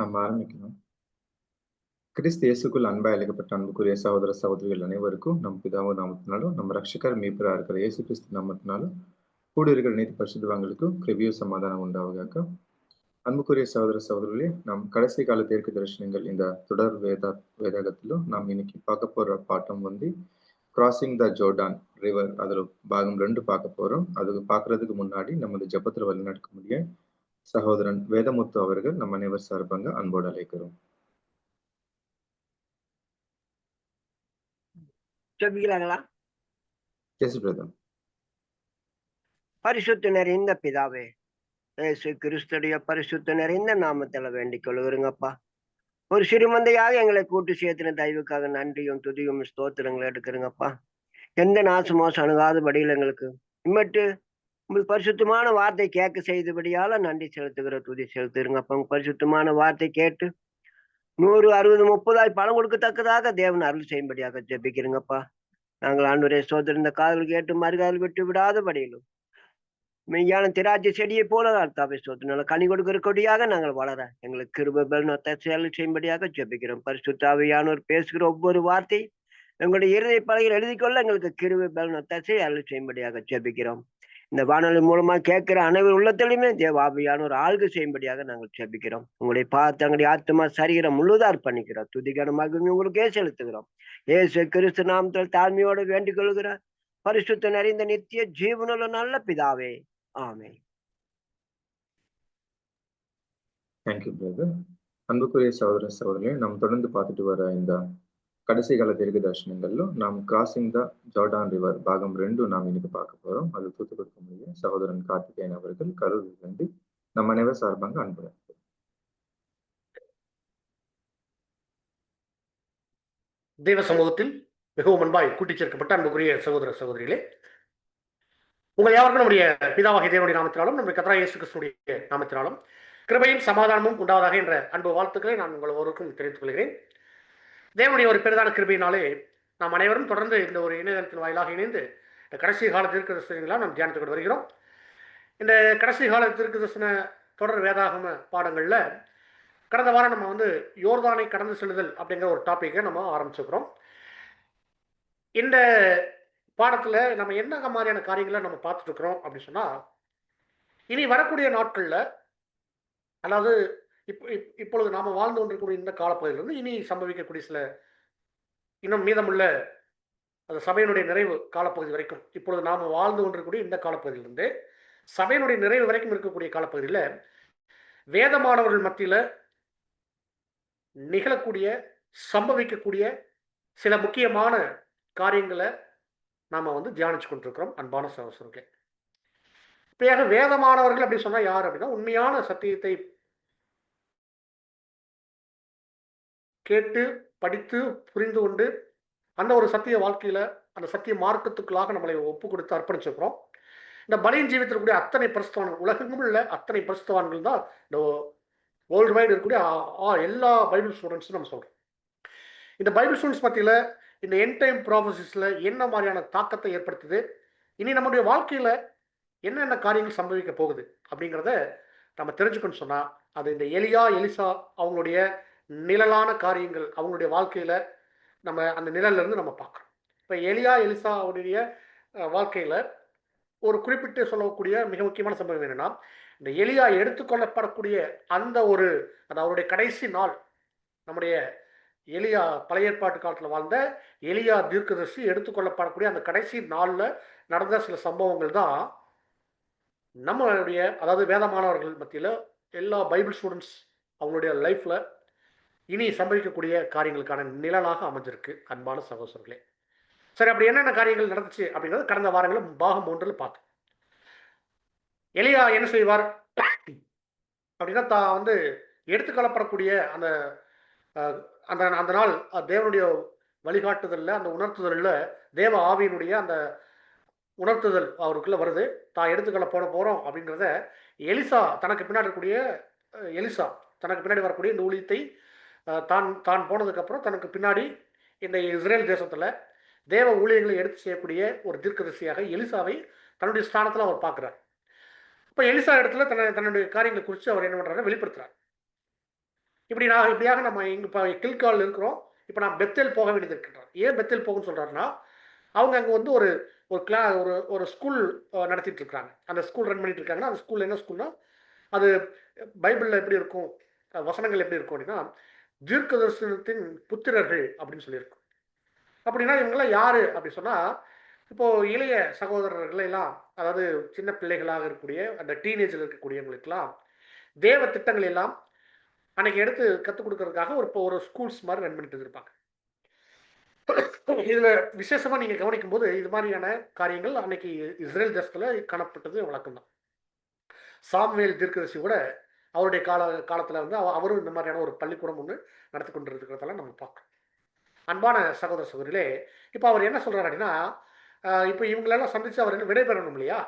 நம்ம ஆரம்பிக்கலாம். கிறிஸ்து இயேசுக்குள் அன்பாய் அழைக்கப்பட்ட அன்புக்குரிய சகோதர சகோதரிகள் அனைவருக்கும் நம் பிதாவும் நாமத்தினாலும் நம்ம ரட்சகர் மீட்பரா இருக்கிற இயேசு கிறிஸ்து நாமத்தினாலும் கூடி இருக்கிற அனைத்து பரிசுத்தவான்களுக்கும் கிருபையும் சமாதானம் உண்டாவதாக. அன்புக்குரிய சகோதர சகோதரிகளே, நாம் கடைசி கால தீர்க்க தரிசனங்கள் இந்த தொடர் வேதாகத்திலும் நாம் இன்னைக்கு பார்க்க போற பாட்டம் வந்து கிராசிங் த ஜோர்டான் ரிவர். அதுல பாகம் 2 பார்க்க போறோம். அது பார்க்கறதுக்கு முன்னாடி நமது ஜெபத்துல வழிநடக்க முடிய சகோதரன் வேதமுத்து அவர்கள் நம்ம அனைவர் சார்பாக அன்போடு அழைக்கிறோம். ஜெபிக்கலாங்களா? Yes brother. பரிசுத்த நிறைந்த பிதாவே, இயேசு கிறிஸ்துடைய பரிசுத்த நிறைந்த நாமத்துல வேண்டிக் கொள்கிறோங்கப்பா. ஒரு சிறுமந்தையாக எங்களை கூட்டு சேர்த்தின தயவுக்காக நன்றியும் துதியும் ஸ்தோத்திரங்களை எடுக்கிறோங்கப்பா. எந்த நாசமோசம் அணுகாதபடியில் எங்களுக்கு இம்மட்டு உங்களுக்கு பரிசுத்தமான வார்த்தை கேட்க செய்தபடியால நன்றி செலுத்துகிற துதி செலுத்துறங்கப்பா. உங்க பரிசுத்தமான வார்த்தை கேட்டு 100, 60, 30 பணம் கொடுக்கத்தக்கதாக தேவன் அருள் செய்யும்படியாக ஜெபிக்கிறோங்கப்பா. நாங்கள் ஆண்டவரே சோதரர் இந்த காதல் கேட்டு மறுகாதல் விட்டு விடாதபடியிலும் மெய்யான திராட்சை செடியை போல தாவே சோதனால கனி கொடுக்கிற கொடியாக நாங்கள் வளர எங்களுக்கு கிருபைகள் செயல் செய்யும்படியாக ஜெபிக்கிறோம். பரிசுத்தாவியானோர் பேசுகிற ஒவ்வொரு வார்த்தை எங்களுடைய இருதய பலகையில் எழுதி கொள்ள எங்களுக்கு கிருபைகள் அருள் செய்யும்படியாக ஜெபிக்கிறோம். இந்த வானொலி மூலமா கேட்கிற அனைவர் உள்ளத்திலுமே தேவாவியானோர் ஆள்கை செய்யும்படியாக நாங்கள் ஜெபிக்கிறோம். உங்களுடைய பார்த்து எங்களுடைய ஆத்மா சரீரம் முழுதார் பண்ணிக்கிறோம். துதிகரமாக உங்களுக்கே செலுத்துகிறோம். ஏசு கிறிஸ்து நாமத்தில் தாழ்மையோடு வேண்டிக் கொள்கிற பரிசுத்த நிறைந்த நித்திய ஜீவனுள்ள நல்ல பிதாவே, ஆமென். Thank you brother. அன்புக்குரிய சகோதர சகோதரிகளே, நாம் தொடர்ந்து பார்த்துட்டு வர இந்த கடைசி கால தீர்க்க தரிசனங்கள்ல நாம் கிராசிங் த ஜோர்டான் ரிவர் பாகம் 2 நாம் இன்னைக்கு பார்க்க போறோம். அது தூத்துக் கொடுக்க முடியும் சகோதரன் கார்த்திகேயன் அவர்கள் கரூரில் இருந்து நம்ம அனைவர் சார்பாக அன்பு. தெய்வ சமூகத்தில் மிகவும் அன்பாய் கூட்டிச் சேர்க்கப்பட்ட அன்புக்குரிய சகோதர சகோதரிகளே, உங்கள் யாருக்கும் நம்முடைய பிதாவாகிய தேவனுடைய நாமத்தினாலும் நம்முடைய கர்த்தராகிய இயேசு கிறிஸ்துவினுடைய நாமத்தினாலும் கிருபையும் சமாதானமும் உண்டாவதாக என்ற அன்பு வாழ்த்துக்களை நான் உங்கள் ஒவ்வொருவருக்கும் தெரிவித்துக் கொள்கிறேன். தேவனுடைய ஒரு பெரிதான கிருபையினாலே நாம் அனைவரும் தொடர்ந்து இந்த ஒரு இணையதளத்தின் வாயிலாக இணைந்து இந்த கடைசி கால தீர்க்க தரிசனங்களாக நாம் தியானித்துக் கொண்டு வருகிறோம். இந்த கடைசி கால தீர்க்க தரிசன தொடர் வேதாகம பாடங்களில் கடந்த வாரம் நம்ம வந்து யோர்தானை கடந்து செல்லுதல் அப்படிங்கிற ஒரு டாப்பிக்கை நம்ம ஆரம்பிச்சுக்கிறோம். இந்த பாடத்தில் நம்ம என்ன மாதிரியான காரியங்களை நம்ம பார்த்துட்டு இருக்கிறோம் அப்படின்னு சொன்னால், இனி வரக்கூடிய நாட்களில், அதாவது இப்பொழுது நாம் வாழ்ந்து கொண்டிருக்கக்கூடிய இந்த காலப்பகுதியிலிருந்து இனி சம்பவிக்கக்கூடிய சில இன்னும் மீதமுள்ள அந்த சபையினுடைய நிறைவு காலப்பகுதி வரைக்கும், இப்பொழுது நாம் வாழ்ந்து கொண்டிருக்கக்கூடிய இந்த காலப்பகுதியிலிருந்து சபையினுடைய நிறைவு வரைக்கும் இருக்கக்கூடிய காலப்பகுதியில் வேதமானவர்கள் மத்தியில் நிகழக்கூடிய சம்பவிக்கக்கூடிய சில முக்கியமான காரியங்களை நாம் வந்து தியானிச்சு கொண்டிருக்கிறோம். அன்பான சகோதரர்களே, இப்படியாக வேதமானவர்கள் அப்படின்னு சொன்னால் யார் அப்படின்னா, உண்மையான சத்தியத்தை கேட்டு படித்து புரிந்து கொண்டு அந்த ஒரு சத்திய வாழ்க்கையில் அந்த சத்திய மார்க்கத்துக்குள்ளாக நம்மளை ஒப்பு கொடுத்து அர்ப்பணிச்சிருக்கிறோம். இந்த பலியின் ஜீவித்தில் இருக்கக்கூடிய அத்தனை பரிசுத்தவான்கள், உலகெங்கும் உள்ள அத்தனை பரிசுத்தவான்கள் தான் இந்த வேர்ல்டு வைடு இருக்கக்கூடிய எல்லா பைபிள் ஸ்டூடெண்ட்ஸும் நம்ம சொல்கிறோம். இந்த பைபிள் ஸ்டூடெண்ட்ஸ் மத்தியில் இந்த எண்ட் டைம் ப்ராசஸில் என்ன மாதிரியான தாக்கத்தை ஏற்படுத்துது, இனி நம்முடைய வாழ்க்கையில் என்னென்ன காரியங்கள் சம்பவிக்க போகுது அப்படிங்கிறத நம்ம தெரிஞ்சுக்கணும்னு சொன்னால், அது இந்த எலிசா அவங்களுடைய நிழலான காரியங்கள் அவங்களுடைய வாழ்க்கையில் நம்ம அந்த நிழலிருந்து நம்ம பார்க்குறோம். இப்போ எலிசாவுடைய வாழ்க்கையில் ஒரு குறிப்பிட்டு சொல்லக்கூடிய மிக முக்கியமான சம்பவம் என்னென்னா, இந்த எலியா எடுத்துக்கொள்ளப்படக்கூடிய அந்த ஒரு அது அவருடைய கடைசி நாள், நம்முடைய எலியா பழைய ஏற்பாட்டு காலத்தில் வாழ்ந்த எலியா தீர்க்கதரிசி எடுத்துக்கொள்ளப்படக்கூடிய அந்த கடைசி நாளில் நடந்த சில சம்பவங்கள் தான் நம்மளுடைய, அதாவது வேதமானவர்கள் மத்தியில் எல்லா பைபிள் ஸ்டூடெண்ட்ஸ் அவங்களுடைய லைஃப்பில் இனி சம்பவிக்கக்கூடிய காரியங்களுக்கான நிழலாக அமைஞ்சிருக்கு. அன்பான சகோதரர்களே, சரி, அப்படி என்னென்ன காரியங்கள் நடந்துச்சு அப்படிங்கிறது கடந்த வாரங்களில் பாகம் 1 பார்த்தோம். எலியா என்ன செய்வார் அப்படின்னா, தான் வந்து எடுத்துக்கொள்ளப்படக்கூடிய அந்த அந்த அந்த நாள் தேவனுடைய வழிகாட்டுதலில், அந்த உணர்த்துதலில் தேவ ஆவியினுடைய அந்த உணர்த்துதல் அவருக்குள்ளே வருது. தான் எடுத்துக்கொள்ள போகிறோம் அப்படிங்கிறத எலிசா தனக்கு பின்னாடி இருக்கக்கூடிய எலிசா தனக்கு பின்னாடி வரக்கூடிய இந்த ஊழியத்தை தான் போனதுக்கப்புறம் தனக்கு பின்னாடி இந்த இஸ்ரேல் தேசத்தில் தேவ ஊழியர்களை எடுத்து செய்யக்கூடிய ஒரு தீர்க்கதரிசியாக எலிசாவை தன்னுடைய ஸ்தானத்தில் அவர் பார்க்குறார். இப்போ எலிசா இடத்துல தன்னுடைய காரியங்களை குறித்து அவர் என்ன பண்ணுறாரு, வெளிப்படுத்துகிறார். இப்படியாக நம்ம இங்கே இப்போ கில்கால் இருக்கிறோம். இப்போ நான் பெத்தேல் போக வேண்டியது இருக்கின்றார். ஏன் பெத்தேல் போகணும்னு சொல்கிறாருன்னா, அவங்க அங்கே வந்து ஒரு ஒரு ஒரு ஒரு ஸ்கூல் நடத்திட்டு இருக்காங்க. அந்த ஸ்கூல் ரன் பண்ணிட்டு இருக்காங்கன்னா, அந்த ஸ்கூல் என்ன ஸ்கூல்னா, அது பைபிளில் எப்படி இருக்கும், வசனங்கள் எப்படி இருக்கும் அப்படின்னா, தீர்க்கதரிசனத்தின் புத்திரர்கள் அப்படின்னு சொல்லியிருக்கும். அப்படின்னா இவங்கெல்லாம் யாரு அப்படி சொன்னால், இப்போ இளைய சகோதரர்கள் எல்லாம், அதாவது சின்ன பிள்ளைகளாக இருக்கக்கூடிய அந்த டீனேஜில் இருக்கக்கூடியவங்களுக்கெல்லாம் தேவ திட்டங்கள் எல்லாம் அன்னைக்கு எடுத்து கற்றுக் கொடுக்கறதுக்காக ஒரு ஸ்கூல்ஸ் மாதிரி ரன் பண்ணிட்டு இருப்பாங்க. இதுல விசேஷமா நீங்க கவனிக்கும் போது இது மாதிரியான காரியங்கள் அன்னைக்கு இஸ்ரேல் தேசத்துல காணப்பட்டது வழக்கம் தான். சாமுவேல் தீர்க்கதரிசி கூட அவருடைய காலத்துல வந்து அவரும் இந்த மாதிரியான ஒரு பள்ளிக்கூடம் ஒன்று நடத்தி கொண்டு இருக்கிறதெல்லாம் நம்ம பார்க்கணும். அன்பான சகோதர சகோதரிகளே, இப்போ அவர் என்ன சொல்றாரு அப்படின்னா, இப்போ இவங்களெல்லாம் சந்திச்சு அவர் என்ன விடைபெறணும் இல்லையா,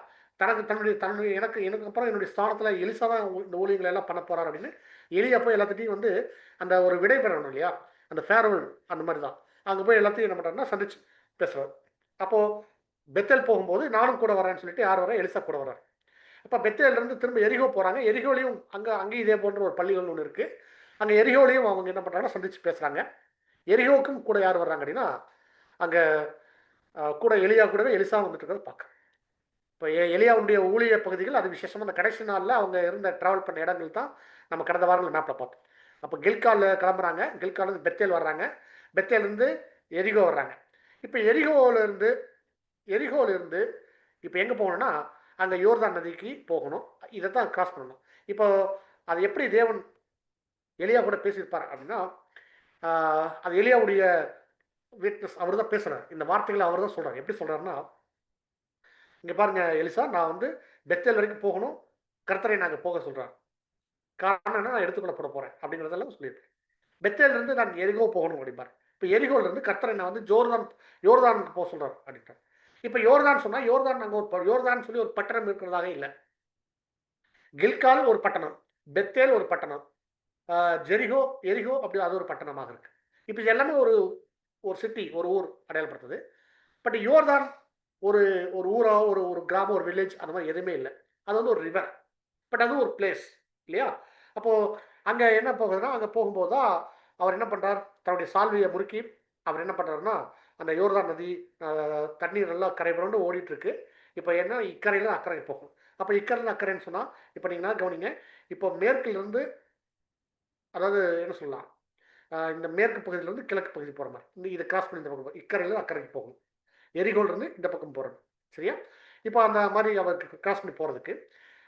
தன்னுடைய எனக்கு எனக்கு அப்புறம் என்னுடைய ஸ்தானத்துல எலிசா தான் இந்த ஊழியங்களை எல்லாம் பண்ண போறாரு அப்படின்னு எலியா போய் எல்லாத்திட்டையும் வந்து அந்த ஒரு விடைபெறணும் இல்லையா, அந்த ஃபேர்வெல் அந்த மாதிரி தான். அங்கே போய் எல்லாத்தையும் என்ன பண்ணுறாருன்னா சந்திச்சு பேசுகிறார். அப்போது பெத்தேல் போகும்போது நானும் கூட வரேன்னு சொல்லிட்டு யார் வரேன், எலிசா கூட வர்றார். அப்போ பெத்தேலேருந்து திரும்ப எரிகோ போகிறாங்க. எரிகோலையும் அங்கேயும் இதே போன்ற ஒரு பள்ளிகள் ஒன்று இருக்குது. அங்கே எரிகோலையும் அவங்க என்ன பண்ணுறாங்கன்னா சந்திச்சு பேசுகிறாங்க. எரிகோவுக்கும் கூட யார் வர்றாங்க அப்படின்னா, அங்கே கூட எலியா கூடவே எலிசா வந்துட்டு இருக்கிறத பார்க்க. இப்போ எலியாவுடைய ஊழிய பகுதிகள் அது விசேஷமாக அந்த கடைசி நாளில் அவங்க இருந்த ட்ராவல் பண்ண இடங்கள் தான் நம்ம கடந்த வாரங்கள் மேப்பில் பார்த்தோம். அப்போ கில்காலில் கிளம்புறாங்க, கில்காலேருந்து பெத்தேல் வர்றாங்க, பெத்தேலேருந்து எரிகோ வர்றாங்க. இப்போ எரிகோவிலேருந்து இப்போ எங்கே போகணும்னா அங்கே யோர்தான் நதிக்கு போகணும். இதை தான் கிராஸ் பண்ணணும். இப்போ அது எப்படி தேவன் எலியா கூட பேசியிருப்பார் அப்படின்னா, அது எலியாவுடைய வீட்னஸ் அவர் தான் பேசுகிறார். இந்த வார்த்தைகளை அவர் தான் சொல்கிறார். எப்படி சொல்கிறாருன்னா, இங்கே பாருங்க எலிசா, நான் வந்து பெத்தேல் வரைக்கும் போகணும், கர்த்தரை நாங்கள் போக சொல்கிறார். காரணம் என்ன, நான் எடுத்துக்கொள்ளப்பட போகிறேன் அப்படிங்கிறதெல்லாம் சொல்லியிருக்கேன். பெத்தேலிருந்து நான் எரிகோ போகணும் அப்படிம்பார். இப்போ எரிகோலேருந்து கர்த்தரை நான் வந்து யோர்தானுக்கு போக சொல்கிறார் அப்படின்ட்டார். இப்போ யோர்தான் சொன்னால் யோர்தான் நாங்கள் ஒரு யோர்தான் சொல்லி ஒரு பட்டணம் இருக்கிறதாக இல்லை. கில்கால் ஒரு பட்டணம், பெத்தேல் ஒரு பட்டணம், எரிகோ அப்படி அது ஒரு பட்டணமாக இருக்கு. இப்போ இது எல்லாமே ஒரு சிட்டி, ஒரு ஊர் அடையாளப்படுத்துது. பட் யோர்தான் ஒரு ஊரோ ஒரு கிராமம், ஒரு வில்லேஜ் அந்த மாதிரி எதுவுமே இல்லை. அது வந்து ஒரு ரிவர், பட் அது ஒரு பிளேஸ் இல்லையா. அப்போது அங்கே என்ன போகுதுன்னா, அங்கே போகும்போது தான் அவர் என்ன பண்ணுறார், தன்னுடைய சால்வையை முறுக்கி அவர் என்ன பண்ணுறாருன்னா, அந்த யோர்தான் நதி தண்ணீர் நல்லா கரை புரண்டு ஓடிட்டுருக்கு. இப்போ என்ன இக்கரையில் அக்கறை போகும். அப்போ இக்கரையில் அக்கறைன்னு சொன்னால் இப்போ நீங்கள் கவனிங்க, இப்போ மேற்கிலிருந்து, அதாவது என்ன சொல்லலாம், இந்த மேற்கு பகுதியிலேருந்து கிழக்கு பகுதி போகிற மாதிரி இதை கிராஸ் பண்ணி இந்த பக்கம் இக்கரையில் அக்கறைக்கு போகணும். எரிகோலிருந்து இந்த பக்கம் போகிறது சரியா. இப்போ அந்த மாதிரி அவருக்கு கிராஸ் பண்ணி போகிறதுக்கு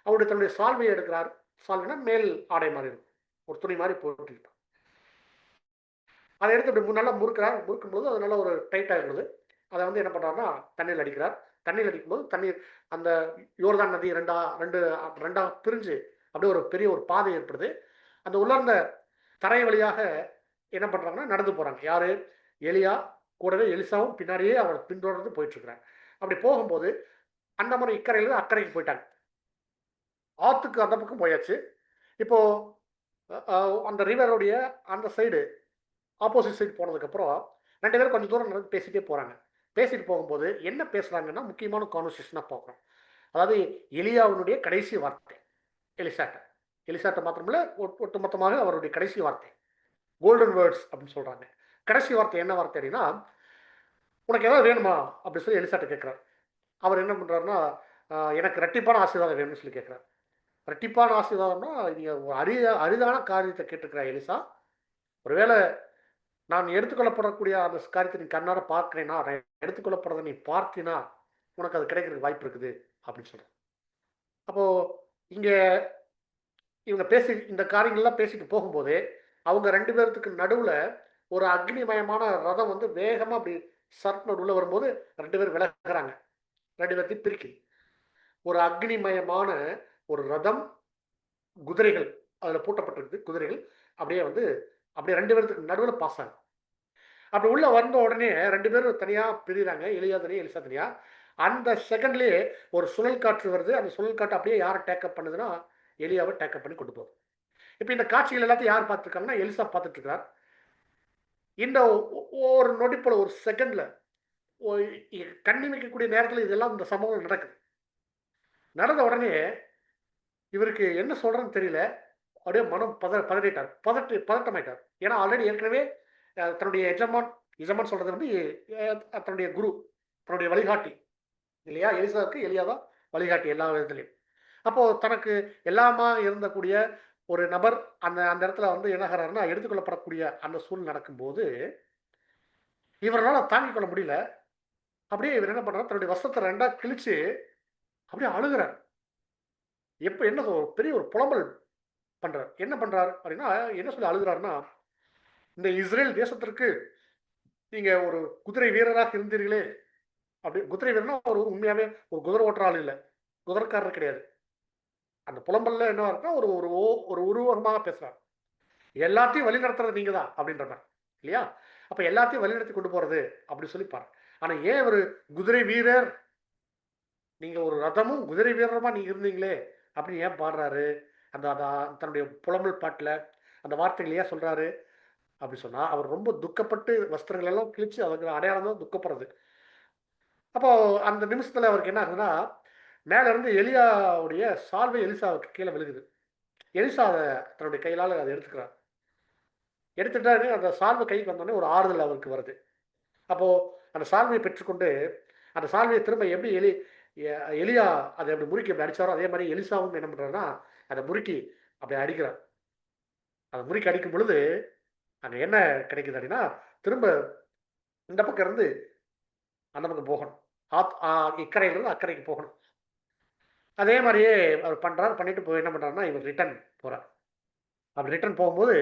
அவருடைய தன்னுடைய சால்வையை எடுக்கிறார். சால்வைனா மேல் ஆடை மாதிரி இருக்கும், ஒரு துணி மாதிரி போட்டுருப்பான். அதை எடுத்து இப்படி நல்லா முறுக்கும்போது அது நல்லா ஒரு டைட் ஆகிடுது. அதை வந்து என்ன பண்ணுறாருன்னா தண்ணீர் அடிக்கிறார். தண்ணீர் அடிக்கும்போது தண்ணீர் அந்த யோர்தான் நதி ரெண்டா பிரிஞ்சு அப்படியே ஒரு பெரிய ஒரு பாதை ஏற்படுது. அந்த உள்ளார்ந்த தரை வழியாக என்ன பண்ணுறாங்கன்னா நடந்து போகிறாங்க. யார், எலியா கூடவே எலிசாவும் பின்னாடியே அவர் பின்தொடர்ந்து போயிட்டுருக்கிறார். அப்படி போகும்போது அந்த மாதிரி இக்கரையிலேருந்து அக்கறைக்கு போயிட்டாங்க. ஆற்றுக்கு அந்த பக்கம் போயாச்சு. இப்போது அந்த ரிவருடைய அந்த சைடு ஆப்போசிட் சைடு போனதுக்கப்புறம் 2 பேரும் கொஞ்சம் தூரம் நடந்து பேசிகிட்டே போகிறாங்க. பேசிட்டு போகும்போது என்ன பேசுகிறாங்கன்னா முக்கியமான கான்வர்சேஷனாக பார்க்குறோம். அதாவது எலியாவினுடைய கடைசி வார்த்தை எலிசாட்ட மாத்திரமில்ல, ஒட்டுமொத்தமாக அவருடைய கடைசி வார்த்தை கோல்டன் வேர்ட்ஸ் அப்படின்னு சொல்கிறாங்க. கடைசி வார்த்தை என்ன வார்த்தை அப்படின்னா, உனக்கு ஏதாவது வேணுமா அப்படின்னு சொல்லி எலிசாட்ட கேட்குறாரு. அவர் என்ன பண்ணுறாருன்னா, எனக்கு ரெட்டிப்பான ஆசீர்வாதம் வேணும்னு சொல்லி கேட்குறாரு. ரெட்டிப்பான ஆசீர்வாதம்னா நீங்கள் அரிதான காரியத்தை கேட்டுருக்கிறார் எலிசா. ஒருவேளை நான் எடுத்துக்கொள்ளப்படக்கூடிய அந்த காரியத்தை நீ கண்ணார பார்க்கிறேன்னா, எடுத்துக்கொள்ளப்படுறதை நீ பார்த்தினா உனக்கு அது கிடைக்கிறதுக்கு வாய்ப்பு இருக்குது அப்படின்னு சொல்கிறேன். அப்போது இங்கே இவங்க இந்த காரியங்கள்லாம் பேசிட்டு போகும்போது அவங்க 2 பேர்த்துக்கு நடுவில் ஒரு அக்னிமயமான ரதம் வந்து வேகமாக அப்படி சர்ட்னோடு உள்ள வரும்போது 2 பேர் விலகுறாங்க. 2 பேர்த்தையும் பிரிக்குது. ஒரு அக்னிமயமான ஒரு ரதம், குதிரைகள் அதில் பூட்டப்பட்டிருக்கு. குதிரைகள் அப்படியே 2 பேர்த்துக்கு நடுவில் பாஸ் ஆகும். அப்படி உள்ள வந்த உடனே 2 பேரும் தனியாக பிரிகிறாங்க. எலியா தனியாக, எலிசா தனியாக. அந்த செகண்ட்லேயே ஒரு சுழல் காற்று வருது. அந்த சுழல் காற்று அப்படியே யாரை டேக்கப் பண்ணுதுன்னா எலியாவை டேக்கப் பண்ணி கொண்டு போகுது. இப்போ இந்த காட்சிகள் எல்லாத்தையும் யார் பார்த்துருக்காங்கன்னா எலிசா பார்த்துட்டு இருக்கிறார். இந்த ஒரு நொடிப்போல ஒரு செகண்டில் கண்ணிமைக்கக்கூடிய நேரத்தில் இதெல்லாம் இந்த சம்பவம் நடக்குது. நடந்த உடனே இவருக்கு என்ன சொல்கிறேன்னு தெரியல. அப்படியே மனம் பதட்டமாயிட்டார். ஏன்னா ஆல்ரெடி ஏற்கனவே தன்னுடைய எஜமான் சொல்றது வந்து தன்னுடைய குரு, தன்னுடைய வழிகாட்டி இல்லையா? எலிசாவுக்கு எலியா தான் வழிகாட்டி எல்லா விதத்திலையும். அப்போ தனக்கு எல்லாமா இருந்தக்கூடிய ஒரு நபர் அந்த அந்த இடத்துல வந்து என்ன ஆகிறாருன்னா எடுத்துக்கொள்ளப்படக்கூடிய அந்த சூழ்நிலை நடக்கும்போது இவரால் தாங்கிக் கொள்ள முடியல. அப்படியே இவர் என்ன பண்றாரு, தன்னுடைய வஸ்திரத்தை ரெண்டா கிழிச்சு அப்படியே அழுகிறார். என்ன பெரிய ஒரு புலம்பல் பண்றார். என்ன பண்றாரு அப்படின்னா, என்ன சொல்லி அழுகிறாருன்னா, இந்த இஸ்ரேல் தேசத்திற்கு நீங்க ஒரு குதிரை வீரராக இருந்தீர்களே, அப்படி குதிரை வீரர்னா ஒரு உண்மையாவே ஒரு குதிரை ஓட்டுற ஆள் இல்ல, குதிரைக்காரர் கிடையாது. அந்த புலம்பல்ல என்ன இருக்குன்னா ஒரு உருவகமாக பேசுறார். எல்லாத்தையும் வழி நடத்துறது நீங்க தான் அப்படின்ற மாதிரி இல்லையா? அப்ப எல்லாத்தையும் வழிநடத்தி கொண்டு போறது அப்படி சொல்லி பாரு. ஆனா ஏன் ஒரு குதிரை வீரர், நீங்க ஒரு ரதமும் குதிரை வீரருமா நீங்க இருந்தீங்களே அப்படின்னு ஏன் பாடுறாரு? அந்த தன்னுடைய புலம்பல் பாட்டுல அந்த வார்த்தைகள் ஏன் சொல்றாரு அப்படி சொன்னா, அவர் ரொம்ப துக்கப்பட்டு வஸ்திரங்கள் எல்லாம் கிழிச்சு அதுக்கு அடையாளம் தான் துக்கப்படுறது. அப்போ அந்த நிமிஷத்துல அவருக்கு என்ன ஆகுதுன்னா, மேல இருந்து எலியாவுடைய சால்வை எலிசாவுக்கு கீழே விழுகுது. எலிசா அதை தன்னுடைய கையிலால அதை எடுத்துக்கிறார். எடுத்துட்டாரு. அந்த சால்வை கைக்கு வந்தோடனே ஒரு ஆறுதல் அவருக்கு வருது. அப்போ அந்த சால்வையை பெற்றுக்கொண்டு அந்த சால்வையை திரும்ப எப்படி எலியா அதை அப்படி முறுக்கி அப்படி அடிச்சாரோ அதே மாதிரி எலிசாவும் என்ன பண்றாருன்னா அதை முறுக்கி அப்படி அடிக்கிறார். அதை முறுக்கி அடிக்கும் பொழுது அங்க என்ன கிடைக்குது அப்படின்னா, திரும்ப இந்த பக்கம் இருந்து அந்த பக்கம் போகணும். இக்கரையிலிருந்து அக்கறைக்கு போகணும். அதே மாதிரியே அவர் பண்றாரு. பண்ணிட்டு போய் என்ன பண்றாருன்னா இவர் ரிட்டர்ன் போறார். அப்படி ரிட்டர்ன் போகும்போது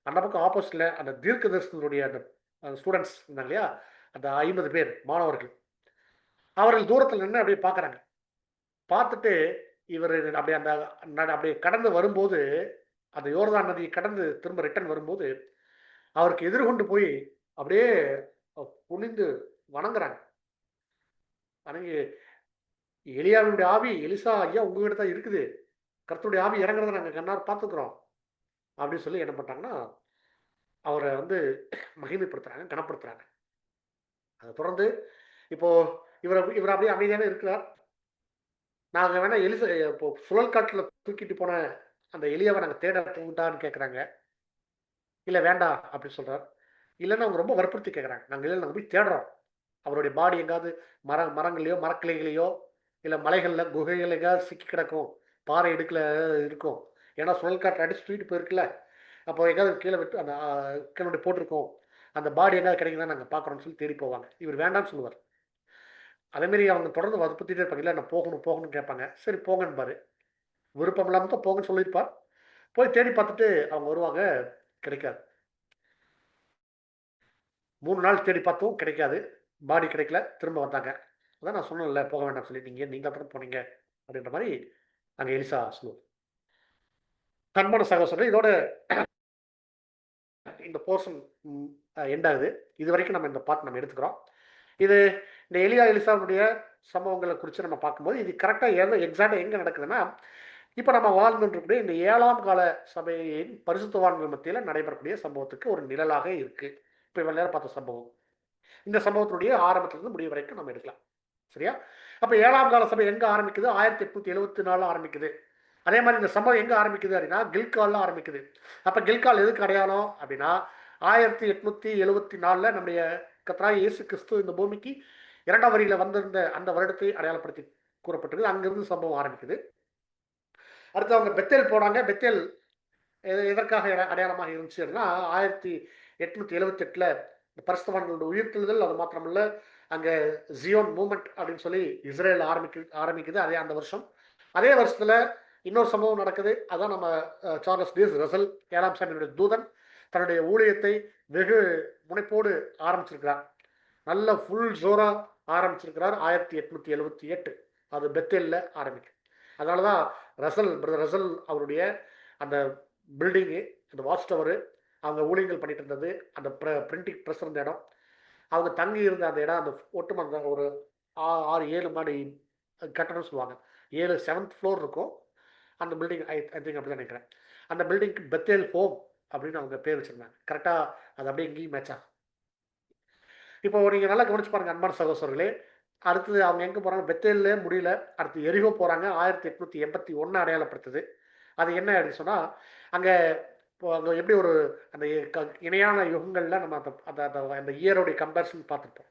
அந்த பக்கம் ஆப்போசிட்ல அந்த தீர்க்கதரிசனுடைய அந்த ஸ்டூடெண்ட்ஸ் இருந்தாங்க இல்லையா, அந்த 50 பேர் மாணவர்கள், அவர்கள் தூரத்தில் நின்று அப்படியே பார்க்குறாங்க. பார்த்துட்டு இவர் அப்படியே அப்படியே கடந்து வரும்போது, அந்த யோர்தான் நதியை கடந்து திரும்ப ரிட்டர்ன் வரும்போது அவருக்கு எதிர்கொண்டு போய் அப்படியே குனிந்து வணங்குறாங்க. வணங்கி, எலியாவினுடைய ஆவி எலிசா ஐயா உங்ககிட்ட தான் இருக்குது, கர்த்தருடைய ஆவி இறங்குறத நாங்கள் கண்ணார் பார்த்துக்கிறோம் அப்படின்னு சொல்லி என்ன பண்ணுறாங்கன்னா அவரை வந்து மகிமைப்படுத்துறாங்க, கனப்படுத்துறாங்க. அதை தொடர்ந்து இப்போ இவர் அப்படியே அமைதியாவே இருக்கிறார். நாங்கள் வேணா இப்போ சுழல் காட்டில் தூக்கிட்டு போன அந்த எலியாவை நாங்கள் தேட போட்டான்னு கேட்குறாங்க. இல்லை வேண்டாம் அப்படின்னு சொல்றார். இல்லைன்னா அவங்க ரொம்ப வற்புறுத்தி கேட்குறாங்க. நாங்கள் போய் தேடுறோம், அவருடைய பாடி எங்காவது மரங்கள்லையோ மரக்கிளைகளையோ இல்லை மலைகளில் குகைகள் எங்கேயாவது சிக்கி கிடக்கும், பாறை இடுக்கில் இருக்கும். ஏன்னா சுழல் காற்று அடிச்சு தூக்கிட்டு போயிருக்குல்ல, அப்போ எங்கேயாவது கீழே விட்டு அந்த கீழே போட்டிருக்கோம், அந்த பாடி எங்கேயாவது கிடைக்குதான் நாங்கள் பார்க்குறோம்னு சொல்லி தேடி போவாங்க. இவர் வேண்டாம்னு சொல்லுவார். அதேமாரி அவங்க தொடர்ந்து வற்புறுத்திட்டே இருப்பாங்க. இல்லை நான் போகணும்னு கேட்பாங்க. சரி போங்கன்னு பாரு, விருப்பம் இல்லாமல் தான் போங்கன்னு சொல்லியிருப்பார். போய் தேடி பார்த்துட்டு அவங்க வருவாங்க, கிடைக்காது. 3 நாள் தேடி பார்த்தோம், கிடைக்காது, பாடி கிடைக்கல. திரும்ப வந்தாங்க. அதான் நான் சொன்னேன்ல போக வேண்டாம் சொல்லி, நீங்கள் அப்புறம் போனீங்க அப்படின்ற மாதிரி அங்கே எலிசா சொல்லுவோம். அன்பான சகோதரர், இதோட இந்த போர்ஷன் எண்ட் ஆகுது. இது வரைக்கும் நம்ம இந்த பார்ட் நம்ம எடுத்துக்கிறோம். இது இந்த எலிசாவுடைய சம்பவங்களை குறித்து நம்ம பார்க்கும்போது இது கரெக்டாக எக்ஸாக்டாக எங்கே நடக்குதுன்னா, இப்போ நம்ம வாழ்ந்துக்கூடிய இந்த 7ஆம் கால சபையின் பரிசுத்தவான்கள் மத்தியில் நடைபெறக்கூடிய சம்பவத்துக்கு ஒரு நிழலாக இருக்குது. இப்போ இவ்வளோ நேரம் பார்த்த சம்பவம், இந்த சம்பவத்தினுடைய ஆரம்பத்திலிருந்து முடிவு வரைக்கும் நம்ம எடுக்கலாம். சரியா? அப்போ 7ஆம் கால சபை எங்கே ஆரம்பிக்குது? 1874 ஆரம்பிக்குது. அதே மாதிரி இந்த சம்பவம் எங்கே ஆரம்பிக்குது அப்படின்னா கில்காலில் ஆரம்பிக்குது. அப்போ கில்கால் எதுக்கு அடையாளம் அப்படின்னா 1874 நம்முடைய கர்த்தராகிய இயேசு கிறிஸ்து இந்த பூமிக்கு 2ஆம் வரியில் வந்திருந்த அந்த வருடத்தை அடையாளப்படுத்தி கூறப்பட்டிருக்கு. அங்கிருந்து சம்பவம் ஆரம்பிக்குது. அடுத்து அவங்க பெத்தேல் போனாங்க. பெத்தேல் எதற்காக அடையாளமாக இருந்துச்சு அப்படின்னா 1878 பரிசுத்தவான்களோட உயிர்த்தெழுதல். அது மாத்திரமல்ல, அங்கே ஜியோன் மூமெண்ட் அப்படின்னு சொல்லி இஸ்ரேல் ஆரம்பிக்குது அதே அந்த வருஷம். அதே வருஷத்தில் இன்னொரு சம்பவம் நடக்குது. அதான் நம்ம சார்லஸ் டீஸ் ரசல் 7ஆம் சாமியினுடைய தூதன் தன்னுடைய ஊழியத்தை வெகு முனைப்போடு ஆரம்பிச்சிருக்கிறார். நல்ல ஃபுல் ஜோராக ஆரம்பிச்சிருக்கிறார். 1878 அது பெத்தேலில் ஆரம்பிக்கும். அதனால தான் பிரதர் ரசல் அவருடைய அந்த பில்டிங்கு, அந்த வாட்ச் டவரு, அவங்க ஊழியங்கள் பண்ணிட்டு இருந்தது, அந்த பிரிண்டிங் ப்ரெஸ் இருந்த இடம், அவங்க தங்கி இருந்த அந்த இடம், அந்த ஒட்டுமொத்த ஒரு 6-7 மாடி கட்டணம் சொல்லுவாங்க. 7th ஃப்ளோர் இருக்கும் அந்த பில்டிங். ஐ திங்க் அப்படி தான் நினைக்கிறேன். அந்த பில்டிங்க்கு பெத்தேல் ஹோம் அப்படின்னு அவங்க பேர் வச்சுருந்தாங்க. கரெக்டாக அது அப்படியே எங்கேயும் மேட்சா. இப்போ நீங்கள் நல்லா கவனிச்சு பாருங்கள் அன்பான சகோதரர்களே. அடுத்தது அவங்க எங்கே போகிறாங்க? பெத்தேல்லே முடியல. அடுத்து எரிகோ போகிறாங்க. 1881 அடையாளப்படுத்துது. அது என்ன அப்படின்னு சொன்னால், அங்கே இப்போ அங்கே எப்படி ஒரு அந்த இணையான யுகங்களில் நம்ம அந்த அந்த அந்த அந்த இயருடைய கம்பேரிசன் பார்த்துருப்போம்.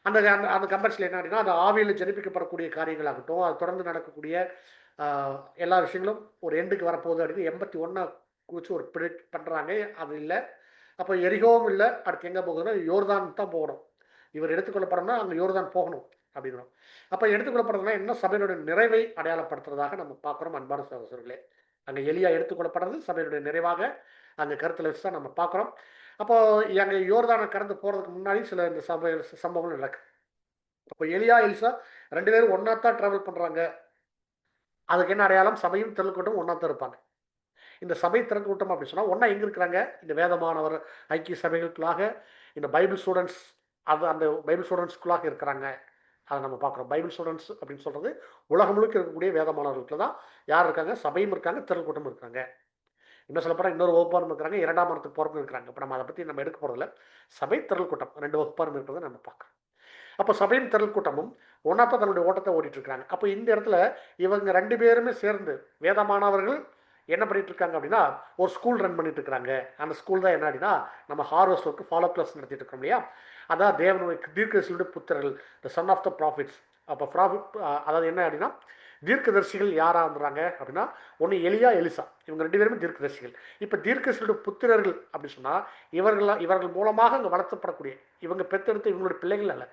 அந்த அந்த அந்த கம்பேரிசனில் என்ன அப்படின்னா, அந்த ஆவியில் ஜெனிப்பிக்கப்படக்கூடிய காரியங்களாகட்டும், அது தொடர்ந்து நடக்கக்கூடிய எல்லா விஷயங்களும் ஒரு எண்டுக்கு வரப்போகுது அப்படின்னு 81 குறித்து ஒரு ப்ரிடிக்ட் பண்ணுறாங்க. அது இல்லை. அப்போ எரிகோவும் இல்லை. அடுத்து எங்கே போகுதுன்னா யோர்தான் தான் போகணும். இவர் எடுத்துக்கொள்ளப்படணும்னா அங்கே யோர்தான் போகணும் அப்படிங்கிறோம். அப்போ எடுத்துக்கொள்ளப்படுறதுனா என்ன? சபையினுடைய நிறைவை அடையாளப்படுத்துறதாக நம்ம பார்க்குறோம் அன்பான சகோதரர்களே. அங்கே எலியா எடுத்துக்கொள்ளப்படுறது சபையினுடைய நிறைவாக அங்கே கருத்தில் வச்சு தான் நம்ம பார்க்குறோம். அப்போ அங்கே யோர்தானை கடந்து போகிறதுக்கு முன்னாடி சில இந்த சம்பவங்கள் நடக்குது. அப்போ எலியா எலிசா 2 பேரும் ஒன்றா தான் ட்ராவல் பண்ணுறாங்க. அதுக்கு என்ன அடையாளம்? சபையும் திரள் கூட்டம் ஒன்றா தான் இருப்பாங்க. இந்த சபை திரள் கூட்டம் அப்படின்னு சொன்னால் ஒன்றா எங்கே இருக்கிறாங்க? இந்த வேதமானவர் ஐக்கிய சபைகளுக்குள்ளாக இந்த பைபிள் ஸ்டூடெண்ட்ஸ், அது அந்த பைபிள் ஸ்டூடெண்ட்ஸ்குள்ளாக இருக்கிறாங்க. அதை நம்ம பார்க்குறோம். பைபிள் ஸ்டூடெண்ட்ஸ் அப்படின்னு சொல்கிறது உலகம் முழுக்க இருக்கக்கூடிய வேதமானவர்களுக்கு தான் யார் இருக்காங்க? சபையும் இருக்காங்க, திரள் கூட்டமும் இருக்காங்க. இன்னும் சொல்லப்போனால் இன்னொரு வகுப்பாரும் இருக்கிறாங்க, 2ஆம் மரத்துக்கு போகிறவங்க இருக்கிறாங்க. இப்போ நம்ம அதை பற்றி நம்ம எடுக்க போகிறதில்ல. சபை திரள் கூட்டம் 2 வகுப்பாரும் இருக்கிறத நம்ம பார்க்குறோம். அப்போ சபையும் திரள் கூட்டமும் ஒன்றாத்தான் தன்னுடைய ஓட்டத்தை ஓடிட்டு இருக்காங்க. அப்போ இந்த இடத்துல இவங்க 2 பேருமே சேர்ந்து வேதமானவர்கள் என்ன பண்ணிட்டு இருக்காங்க அப்படின்னா, ஒரு ஸ்கூல் ரன் பண்ணிட்டு இருக்காங்க. அந்த ஸ்கூல் தான் என்ன அப்படின்னா, நம்ம ஹார்வெஸ்ட் ஒர்க்கு ஃபாலோ கிளாஸ் நடத்திட்டு இருக்கோம் இல்லையா? அதான் தேவனுடைய தீர்க்கதரிசிகளுடைய புத்திரர்கள், த சன் ஆஃப் த ப்ராஃபிட்ஸ். அப்போ ப்ராஃபிட் அதாவது என்ன அப்படின்னா, தீர்க்கதரிசிகள் யாராக இருந்துறாங்க அப்படின்னா, ஒன்று எலியா, எலிசா. இவங்க 2 பேருமே தீர்க்கதரிசிகள். இப்போ தீர்க்கதரிசிகளுடைய புத்திரர்கள் அப்படின்னு சொன்னால் இவர்கள் மூலமாக அங்கே வளர்த்தப்படக்கூடிய, இவங்க பெற்றெடுத்த இவங்களுடைய பிள்ளைகள் அல்ல,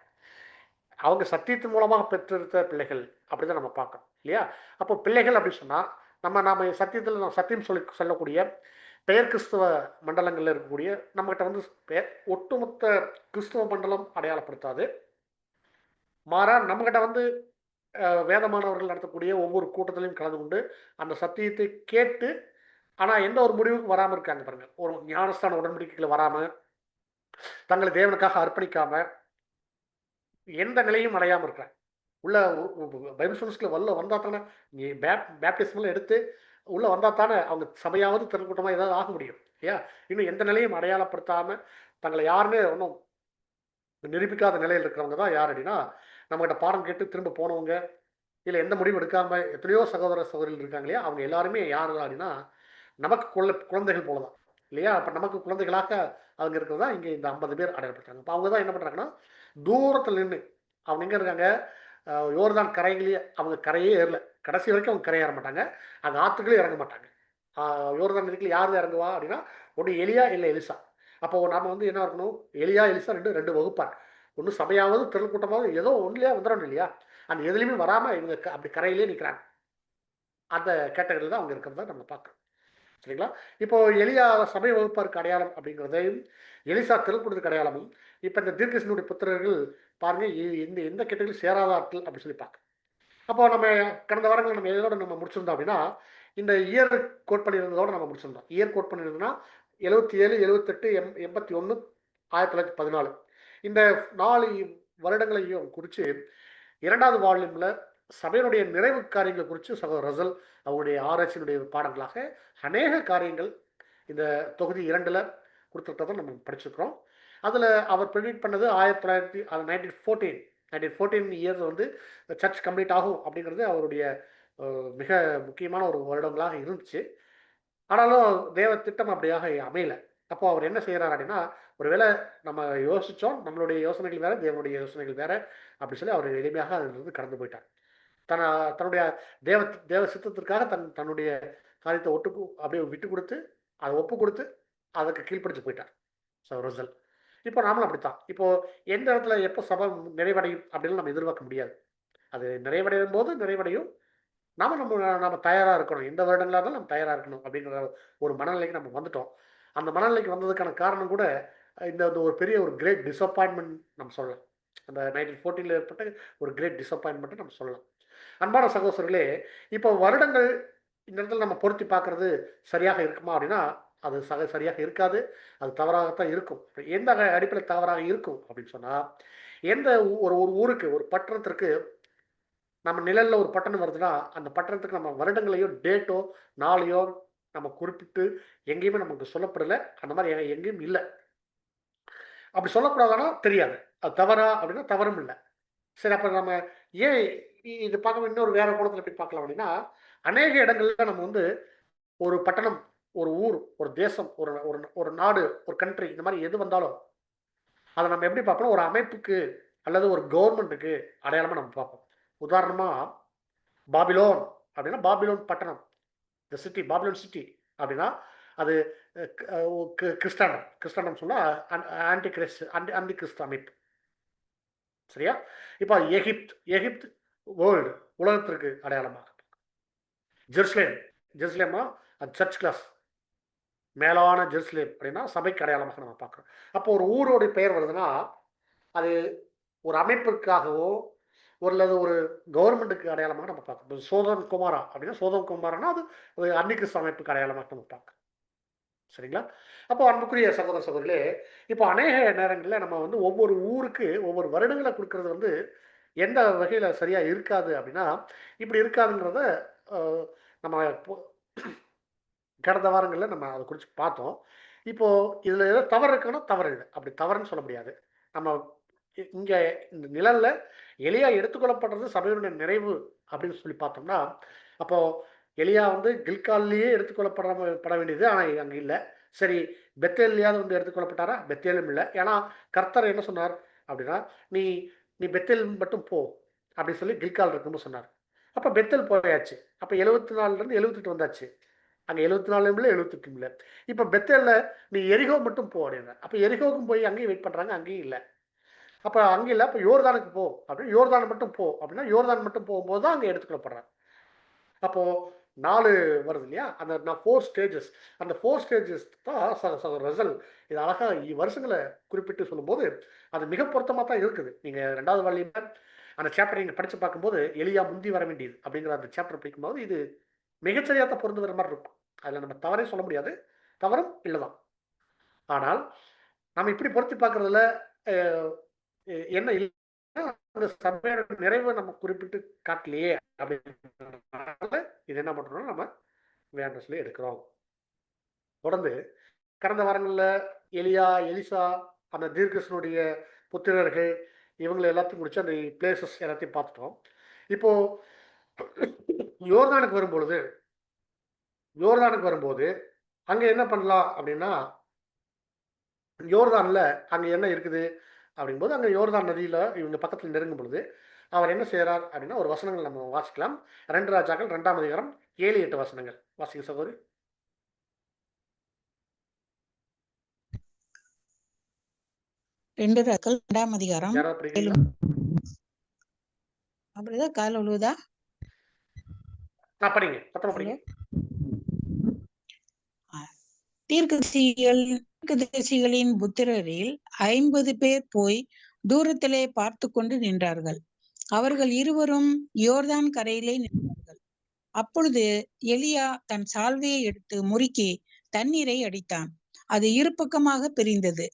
அவங்க சத்தியத்தின் மூலமாக பெற்றெடுத்த பிள்ளைகள். அப்படி தான் நம்ம பார்க்கணும் இல்லையா? அப்போ பிள்ளைகள் அப்படின்னு சொன்னால் நாம் சத்தியத்தில் சத்தியம் சொல்லக்கூடிய பெயர் கிறிஸ்தவ மண்டலங்களில் இருக்கக்கூடிய நம்மகிட்ட வந்து ஒட்டுமொத்த கிறிஸ்தவ மண்டலம் அடையாளப்படுத்தாது. மாறா நம்மகிட்ட வந்து வேதமானவர்கள் நடத்தக்கூடிய ஒவ்வொரு கூட்டத்திலையும் கலந்து கொண்டு அந்த சத்தியத்தை கேட்டு, ஆனால் எந்த ஒரு முடிவுக்கும் வராமல் இருக்காங்க பாருங்க. ஒரு ஞானஸ்தான உடன்படிக்கைகளை வராமல், தங்களை தேவனுக்காக அர்ப்பணிக்காம, எந்த நிலையும் அடையாமல் இருக்கிறாங்க. உள்ள பைபிள் ஸ்டூடெண்ட்ஸ்ல வந்தால் தானே நீ பேப்டிசம்லாம் எடுத்து உள்ளே வந்தால் தானே அவங்க சபையாவது திரள் கூட்டமாக ஏதாவது ஆக முடியும் இல்லையா? இன்னும் எந்த நிலையும் அடையாளப்படுத்தாமல் தங்களை யாருமே ஒன்றும் நிரூபிக்காத நிலையில் இருக்கிறவங்க தான் யார் அப்படின்னா, நம்மகிட்ட பாடம் கேட்டு திரும்ப போனவங்க, இல்லை எந்த முடிவும் எடுக்காமல் எத்தனையோ சகோதர சகோதரிகள் இருக்காங்க இல்லையா? அவங்க எல்லாருமே யார் அப்படின்னா நமக்கு குழந்தைகள் போல தான் இல்லையா? அப்போ நமக்கு குழந்தைகளாக அவங்க இருக்கிறதா இங்கே இந்த 50 பேர் அடையாளப்படுறாங்க. இப்போ அவங்க தான் என்ன பண்ணுறாங்கன்னா, தூரத்தில் நின்று அவங்க எங்கே இருக்காங்க? யோர்தான் கரைகளையே, அவங்க கரையே ஏறல, கடைசி வரைக்கும் அவங்க கரையேற மாட்டாங்க, அந்த ஆற்றுகளே இறங்க மாட்டாங்க. யோர்தான் நதிக்குள்ள யார் இறங்குவா அப்படின்னா, ஒன்று எலியா இல்லை எலிசா. அப்போ நாம் வந்து என்ன இருக்கணும்? எலியா எலிசா ரெண்டு வகுப்பார். ஒன்று சபையாவது திரள் கூட்டமாவது ஏதோ ஒன்றுலையா வந்துடணும் இல்லையா? அந்த எதுலையுமே வராமல் இவங்க அப்படி கரையிலே நிற்கிறாங்க. அந்த கேட்டகரியில் தான் அவங்க இருக்கிறத நம்ம பார்க்குறோம். சரிங்களா? இப்போ எலியா சபை வகுப்பாருக்கு அடையாளம் அப்படிங்கிறதையும், எலிசா திரள் கூட்டத்துக்கு அடையாளமும், இப்போ இந்த தீர்க்கதரிசியினுடைய புத்திரர்கள் பாருங்க, இந்த எந்த கேட்டகரியில் சேராத ஆட்கள் அப்படின்னு சொல்லி பார்க்க. அப்போ நம்ம கடந்த வாரங்களில் நம்ம எதோட நம்ம முடிச்சிருந்தோம் அப்படின்னா, இந்த இயர் கோட் பண்ணியிருந்ததோடு நம்ம முடிச்சிருந்தோம். இயர் கோட் பண்ணியிருந்தோம்னா 77, 78, 81, 1914 இந்த 4 வருடங்களையும் குறித்து 2வது வால்யூமில் சபையினுடைய நிறைவு காரியங்களை குறித்து சகோதரர் ரசல் அவருடைய ஆராய்ச்சியினுடைய பாடங்களாக அநேக காரியங்கள் இந்த தொகுதி 2ல் கொடுத்துருக்கதை நம்ம படிச்சிருக்கிறோம். அதில் அவர் ப்ரெடிக்ட் பண்ணது 1914 இயர்ஸ் வந்து சர்ச் கம்ப்ளீட் ஆகும் அப்படிங்கிறது அவருடைய மிக முக்கியமான ஒரு வருடங்களாக இருந்துச்சு. ஆனாலும் தேவ திட்டம் அப்படியாக அமையலை. அப்போ அவர் என்ன செய்கிறார் அப்படின்னா, ஒருவேளை நம்ம யோசித்தோம், நம்மளுடைய யோசனைகள் வேறு, தேவனுடைய யோசனைகள் வேறு அப்படி சொல்லி அவர் எளிமையாக அதிலிருந்து கடந்து போயிட்டார். தன்னுடைய தேவ சித்தத்திற்காக தன்னுடைய காரியத்தை அப்படியே விட்டு கொடுத்து, அதை ஒப்பு கொடுத்து அதுக்கு கீழ்ப்படிச்சு போயிட்டார் ரசல். இப்போ நாமளும் அப்படித்தான். இப்போ எந்த இடத்துல எப்போ சபை நிறைவடையும் அப்படின்னு நம்ம எதிர்பார்க்க முடியாது. அது நிறைவடையும் போது நிறைவடையும். நம்ம தயாராக இருக்கணும். எந்த வருடங்களாக இருந்தாலும் நம்ம தயாராக இருக்கணும் அப்படிங்கிற ஒரு மனநிலைக்கு நம்ம வந்துட்டோம். அந்த மனநிலைக்கு வந்ததுக்கான காரணம் கூட இந்த ஒரு பெரிய ஒரு கிரேட் டிசப்பாயின்மெண்ட் நம்ம சொல்லலாம். அந்த 1914 ஏற்பட்ட ஒரு கிரேட் டிசப்பாயின்மெண்ட்டை நம்ம சொல்லலாம். அன்பான சகோதரர்களே, இப்போ வருடங்கள் இந்த இடத்துல நம்ம பொருத்தி பார்க்குறது சரியாக இருக்குமா அப்படின்னா, அது சரியாக இருக்காது. அது தவறாகத்தான் இருக்கும். எந்த அடிப்படையில் தவறாக இருக்கும் அப்படின்னு சொன்னால், எந்த ஒரு ஊருக்கு, ஒரு பட்டணத்திற்கு நம்ம நிழலில் ஒரு பட்டணம் வருதுன்னா, அந்த பட்டணத்துக்கு நம்ம வருடங்களையோ டேட்டோ நாளையோ நம்ம குறிப்பிட்டு எங்கேயுமே நமக்கு சொல்லப்படலை. அந்த மாதிரி எங்கேயும் இல்லை. அப்படி சொல்லக்கூடாதுன்னா தெரியாது. அது தவறா அப்படின்னா தவறும் இல்லை. சரி, அப்போ நம்ம ஏன் இது பார்க்க இன்னொரு வேற கோணத்தில் எப்படி பார்க்கலாம் அப்படின்னா, அநேக இடங்கள்ல நம்ம வந்து ஒரு பட்டணம், ஒரு ஊர், ஒரு தேசம், ஒரு ஒரு ஒரு நாடு, ஒரு கண்ட்ரி, இந்த மாதிரி எது வந்தாலும் அதை நம்ம எப்படி பார்ப்போம், ஒரு அமைப்புக்கு அல்லது ஒரு கவர்மெண்ட்டுக்கு அடையாளமா நம்ம பார்ப்போம். உதாரணமா பாபிலோன் அப்படின்னா பாபிலோன் பட்டணம், த சிட்டி, பாபிலோன் சிட்டி அப்படின்னா அது கிறிஸ்டாண்டம். கிறிஸ்டாண்டம் சொன்னா ஆன்டி கிறிஸ்ட், அந்தி கிறிஸ்து அமைப்பு. சரியா? இப்போ எகிப்த், எகிப்த் வேர்ல்டு, உலகத்திற்கு அடையாளமாக. ஜெருசலேம், ஜெருசலேமா அது சர்ச் கிளாஸ், மேலான ஜெருசலேம் அப்படின்னா சபைக்கு அடையாளமாக நம்ம பார்க்குறோம். அப்போ ஒரு ஊரோடைய பெயர் வருதுன்னா அது ஒரு அமைப்பிற்காகவோ அல்லது ஒரு கவர்மெண்ட்டுக்கு அடையாளமாக நம்ம பார்க்கணும். சோதம் குமாரா அப்படின்னா சோதம் குமாரானா அது ஒரு அன்னிகிறிஸ்து அமைப்புக்கு அடையாளமாக நம்ம பார்க்கணும். சரிங்களா? அப்போ அன்புக்குரிய சகோதர சகோதரிகளே, இப்போ அநேக நேரங்களில் நம்ம வந்து ஒவ்வொரு ஊருக்கு ஒவ்வொரு வருடங்களை கொடுக்கறது வந்து எந்த வகையில் சரியா இருக்காது அப்படின்னா, இப்படி இருக்காதுங்கிறத நம்ம கடந்த வாரங்களில் நம்ம அதை குறித்து பார்த்தோம். இப்போ இதில் ஏதோ தவறு இருக்குன்னா தவறு இல்லை, அப்படி தவறுன்னு சொல்ல முடியாது. நம்ம இங்கே இந்த நிழல்ல எலியா எடுத்துக்கொள்ளப்படுறது சபையுடைய நிறைவு அப்படின்னு சொல்லி பார்த்தோம்னா, அப்போ எலியா வந்து கில்கால்லையே பட வேண்டியது, ஆனால் அங்கே இல்லை. சரி, பெத்தேல்லையாவது வந்து எடுத்துக்கொள்ளப்பட்டாரா? பெத்தேலும் இல்லை. ஏன்னா கர்த்தர் என்ன சொன்னார் அப்படின்னா, நீ நீ பெத்தேல் மட்டும் போ அப்படின்னு சொல்லி கில்கால் இருக்குன்னு சொன்னார். அப்போ பெத்தேல் போயாச்சு. அப்போ 74லேருந்து 78 வந்தாச்சு. அங்கே 74 இல்லை, 78 இல்லை. இப்போ பெத்தேல்ல நீ எரிகோ மட்டும் போ அப்படின்னா, அப்போ எரிகோவுக்கும் போய் அங்கேயும் வெயிட் பண்ணுறாங்க, அங்கேயும் இல்லை. அப்போ அங்கே இல்லை, அப்போ யோர்தானுக்கு போ அப்படின்னு, யோர்தான் மட்டும் போ அப்படின்னா யோர்தான் மட்டும் போகும்போது தான் அங்கே எடுத்துக்கொள்ளப்படுறாங்க. அப்போது 4 வருது இல்லையா, அந்த 4 ஸ்டேஜஸ், அந்த 4 ஸ்டேஜஸ் தான் ரிசல்ட். இது அழகாக வருஷங்களை குறிப்பிட்டு சொல்லும்போது அது மிக பொருத்தமாக தான் இருக்குது. நீங்கள் 2வது வால்யூம்ல அந்த சாப்டர் நீங்கள் படித்து பார்க்கும்போது எலியா முந்தி வர வேண்டியது அப்படிங்கிற அந்த சாப்டர் படிக்கும்போது இது மிகச்சரியாக தான் பொருந்து வர மாதிரி இருக்கும். அதில் நம்ம தவறே சொல்ல முடியாது, தவறும் இல்லை தான். ஆனால் நம்ம இப்படி பொருத்தி பார்க்குறதுல என்ன இல்லை, அந்த சபையோட நிறைவை நம்ம குறிப்பிட்டு காட்டலையே அப்படின்றதுனால இது என்ன பண்ணுறோம்னா நம்ம வேண்டாம் சொல்லி எடுக்கிறோம். தொடர்ந்து கடந்த வாரங்களில் எலியா, எலிசா, அந்த தீர்க்கசனுடைய புத்திரர்கள் இவங்களை எல்லாத்தையும் முடிச்சு அந்த பிளேசஸ் எல்லாத்தையும் பார்த்துட்டோம். இப்போ யோர்தானுக்கு வரும்போது அங்கே என்ன பண்ணலாம் அப்படின்னா, யோர்தானில் அங்கே என்ன இருக்குது அப்படிங்கும்போது அங்கே யோர்தான் நதியில் இவங்க பக்கத்தில் நெருங்கும் பொழுது அவர் என்ன செய்கிறார் அப்படின்னா ஒரு வசனங்கள் நம்ம வாசிக்கலாம். 2 ராஜாக்கள் 2ஆம் அதிகாரம் 7-8 வசனங்கள் வாசிக்க சகோதரி. 2 ராஜாக்கள் 2ஆம் அதிகாரம். யாராவது படிக்கிறீங்களா? அப்படிதான் கால உழுவுதா? படிங்க, பத்திரம் படிங்க. தீர்க்கதரிசிகளின் புத்திரரில் 50 பேர் போய் தூரத்திலே பார்த்து கொண்டு நின்றார்கள். அவர்கள் இருவரும் யோர்தான் கரையிலே நின்றார்கள். அப்பொழுது எலியா தன் சால்வையை எடுத்து முறுக்கி தண்ணீரை அடித்தான். அது இருபக்கமாக பிரிந்தது.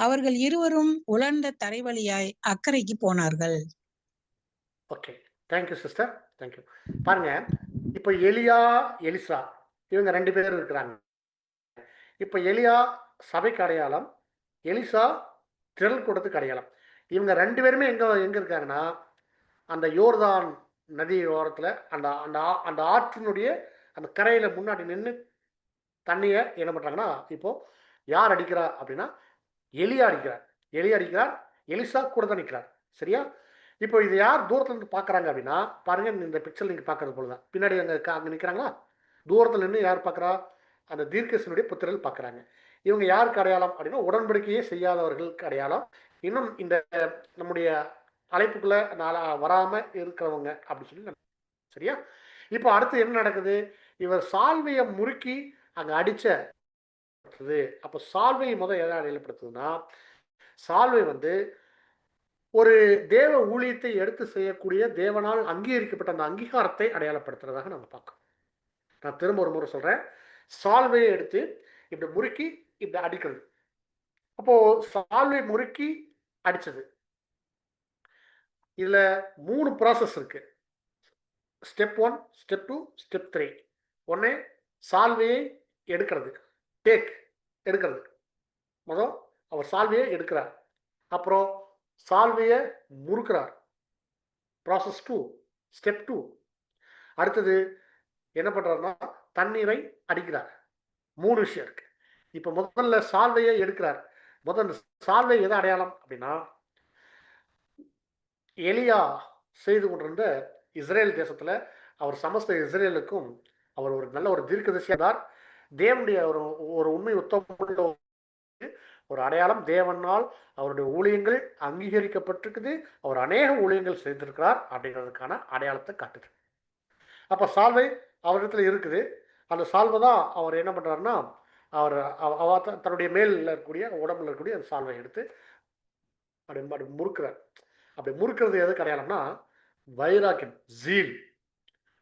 அவர்கள் இருவரும் உலர்ந்த தரைவழியாய் அக்கறைக்கு போனார்கள். Okay, thank you sister, thank you. பாருங்க, இப்போ எலியா, எலிசா இவங்க 2 பேர் இருக்கிறாங்க. இப்போ எலியா சபைக்கு அடையாளம், எலிசா திரள் கூட்டத்துக்கு அடையாளம். இவங்க 2 பேருமே எங்க இருக்காங்கன்னா அந்த யோர்தான் நதி ஓரத்தில் அந்த அந்த அந்த ஆற்றினுடைய அந்த கரையில் முன்னாடி நின்று தண்ணியை என்ன பண்ணுறாங்கன்னா, இப்போது யார் அடிக்கிறா அப்படின்னா எலியா அடிக்கிறார், எலிசா கூட தான் நிற்கிறார். சரியா? இப்போ இது யார் தூரத்தில் இருந்து பார்க்குறாங்க அப்படின்னா, பாருங்கள் இந்த பிக்சர் நீங்கள் பார்க்குறது போல தான். பின்னாடி அங்கே நிற்கிறாங்களா, தூரத்தில் நின்று யார் பார்க்குறா, அந்த தீர்க்கதரிசியினுடைய புத்திரர்கள் பார்க்குறாங்க. இவங்க யாருக்கு அடையாளம் அப்படின்னா உடன்படிக்கையே செய்யாதவர்களுக்கு அடையாளம். இன்னும் இந்த நம்முடைய அழைப்புக்குள்ளே வராமல் இருக்கிறவங்க அப்படி சொல்லி. சரியா? இப்போ அடுத்து என்ன நடக்குது, இவர் சால்வையை முறுக்கி அங்கே அடித்தது. அப்போ சால்வை முதல் எதை அடையாளப்படுத்துதுன்னா, சால்வை வந்து ஒரு தேவ ஊழியத்தை எடுத்து செய்யக்கூடிய தேவனால் அங்கீகரிக்கப்பட்ட அந்த அங்கீகாரத்தை அடையாளப்படுத்துறதாக நம்ம பார்க்கணும். நான் திரும்ப ஒரு முறை சொல்கிறேன், சால்வையை எடுத்து இப்படி முறுக்கி இப்படி அடிக்கிறது. அப்போது சால்வை முறுக்கி அடித்தது. இதில் 3 ப்ராசஸ் இருக்குது. Step 1, step 2, step 3. ஒன்று சால்வையை எடுக்கிறது, எடுக்கிறது. முதல் அவர் சால்வையை எடுக்கிறார், அப்புறம் சால்வையை முறுக்கிறார், ப்ராசஸ் 2, ஸ்டெப் 2. அடுத்தது என்ன பண்றாருன்னா தண்ணீரை அடிக்கிறார். 3 விஷயம் இருக்கு. இப்ப முதல்ல சால்வையை எடுக்கிறார். முதல்ல சால்வை எது அடையாளம் அப்படின்னா, எலியா செய்து கொண்டிருந்த இஸ்ரேல் தேசத்துல அவர் சமஸ்த இஸ்ரேலுக்கும் அவர் ஒரு நல்ல ஒரு தீர்க்கதரிசியா இருந்தார். தேவனுடைய ஒரு ஒரு உண்மை உத்தமுள்ள ஒரு அடையாளம். தேவனால் அவருடைய ஊழியங்கள் அங்கீகரிக்கப்பட்டிருக்குது. அவர் அநேக ஊழியங்கள் செய்திருக்கிறார் அப்படிங்கிறதுக்கான அடையாளத்தை காட்டுது. அப்ப சால்வை அவரிடத்துல இருக்குது. அந்த சால்வை தான் அவர் என்ன பண்றாருன்னா, அவர் தன்னுடைய மேல் இருக்கக்கூடிய உடம்புல இருக்கக்கூடிய அந்த சால்வை எடுத்து அப்படி அப்படி முறுக்கிறார். அப்படி முறுக்கிறது எதுக்கு அடையாளம்னா, வைராக்கியம், ஜீல்.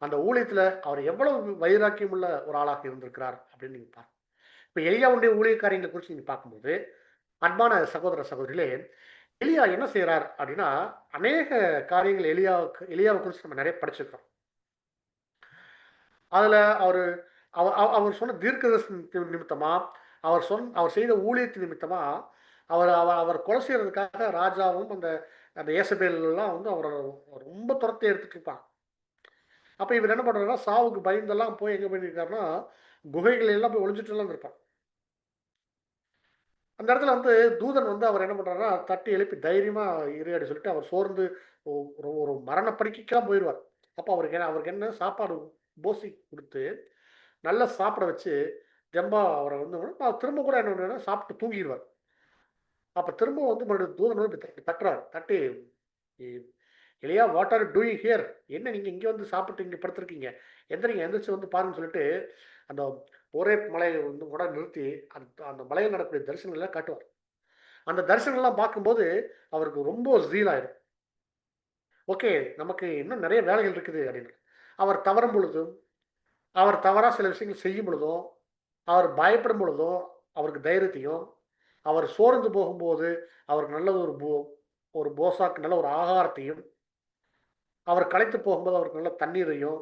அந்த ஊழியத்துல அவர் எவ்வளவு வைராக்கியம் உள்ள ஒரு ஆளாக இருந்திருக்கிறார் அப்படின்னு நீங்க பாருங்க. இப்ப எலியாவுடைய ஊழிய காரியங்களை குறித்து நீங்க பார்க்கும்போது, அன்பான சகோதர சகோதரிகளே, எலியா என்ன செய்யறார் அப்படின்னா, அநேக காரியங்கள் எலியாவை குறித்து நம்ம நிறைய படிச்சிருக்கிறோம். அதுல அவரு அவர் சொன்ன தீர்க்கதரிசன நிமித்தமா, அவர் செய்த ஊழியத்தின் நிமித்தமா, அவர் கொலை செய்யறதுக்காக ராஜாவும் அந்த அந்த ஏசபேல் எல்லாம் வந்து அவரை ரொம்ப துரத்தி எடுத்துட்டு இருப்பாங்க. அப்ப இவர் என்ன பண்றாருன்னா, சாவுக்கு பயந்தெல்லாம் போய் எங்க போயிருக்காருன்னா, குகைகள் எல்லாம் போய் ஒளிஞ்சிட்டு எல்லாம் இருப்பார். அந்த இடத்துல வந்து தூதன் வந்து அவர் என்ன பண்றாருன்னா, தட்டி எழுப்பி தைரியமா இரு அப்படின்னு சொல்லிட்டு அவர் சோர்ந்து ஒரு ஒரு மரண படுக்கைக்கெல்லாம் போயிடுவார். அப்ப அவருக்கு என்ன சாப்பாடு போசி கொடுத்து நல்லா சாப்பிட வச்சு தெம்பா அவரை வந்து திரும்ப கூட என்ன பண்ணுவாருன்னா, சாப்பிட்டு தூங்கிடுவார். அப்ப திரும்ப வந்து மறுபடியும் தூதன் வந்து தட்டுறாரு. தட்டி, "எ- எலியா, வாட் ஆர் டூயிங் ஹியர்? என்ன நீங்க இங்க வந்து சாப்பிட்டு இங்க படுத்திருக்கீங்க? எந்திரிங்க, எந்திரிச்சு வந்து பாருன்னு சொல்லிட்டு அந்த ஒரே மலையை வந்து கூட நிறுத்தி அந்த அந்த மலையில் நடக்கக்கூடிய தரிசனங்கள் எல்லாம் காட்டுவார். அந்த தரிசனங்கள்லாம் பார்க்கும்போது அவருக்கு ரொம்ப ஜீல் ஆயிடும். ஓகே, நமக்கு இன்னும் நிறைய வேலைகள் இருக்குது அப்படின்னு. அவர் தவறும் பொழுதும், அவர் தவறா சில விஷயங்கள் செய்யும் பொழுதும், அவர் பயப்படும் பொழுதும் அவருக்கு தைரியத்தையும், அவர் சோர்ந்து போகும்போது அவருக்கு நல்ல ஒரு போசாக்கு நல்ல ஒரு ஆகாரத்தையும், அவர் களைத்து போகும்போது அவருக்கு நல்ல தண்ணீரையும்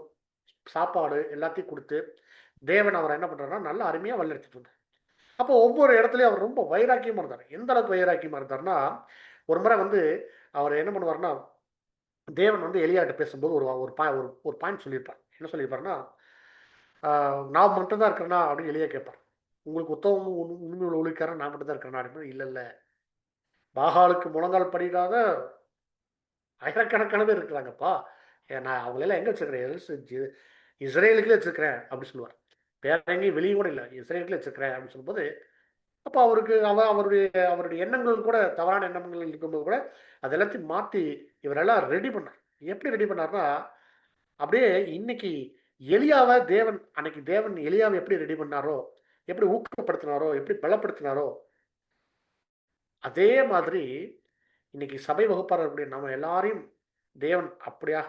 சாப்பாடு எல்லாத்தையும் கொடுத்து தேவன் அவரை என்ன பண்றாருன்னா நல்ல அருமையா வழிநடத்திட்டு வந்தார். அப்போ ஒவ்வொரு இடத்துலயும் அவர் ரொம்ப வைராக்கியமா இருந்தார். எந்த அளவுக்கு வைராக்கியமா இருந்தாருன்னா, ஒரு முறை வந்து அவர் என்ன பண்ணுவாருன்னா, தேவன் வந்து எலியாட்ட பேசும்போது ஒரு ஒரு ஒரு பாயிண்ட் சொல்லியிருப்பார். என்ன சொல்லியிருப்பாருன்னா, நான் மட்டும் தான் இருக்கிறேனா அப்படின்னு எலியா கேட்பார். உங்களுக்கு உத்தமமும் உண்மையுள்ள ஊழியக்காரன் நான் மட்டும் தான் இருக்கிறேனா அப்படின்னு. இல்ல இல்ல, பாகாலுக்கு முழங்கால் படியிடாத ஆயிரக்கணக்கான பேர் இருக்கிறாங்கப்பா. நான் அவங்களெல்லாம் எங்க வச்சிருக்கிறேன்? இஸ்ரேலுக்குள்ளே வச்சிருக்கிறேன் அப்படின்னு சொல்லுவார். வேற எங்கேயும் வெளியே கூட இல்லை, இஸ்ரேலுக்குள்ளே வச்சிருக்கிறேன் அப்படின்னு சொல்லும்போது, அப்போ அவருக்கு அவருடைய அவருடைய எண்ணங்கள் கூட தவறான எண்ணங்கள் இருக்கும்போது கூட அது எல்லாத்தையும் மாற்றி இவரெல்லாம் ரெடி பண்ணார். எப்படி ரெடி பண்ணார்னா, அப்படியே இன்னைக்கு அன்னைக்கு தேவன் எலியாவை எப்படி ரெடி பண்ணாரோ, எப்படி ஊக்கப்படுத்தினாரோ, எப்படி பலப்படுத்தினாரோ, அதே மாதிரி இன்னைக்கு சபை வகுப்பாளர் இருக்கக்கூடிய நம்ம எல்லாரையும் தேவன் அப்படியாக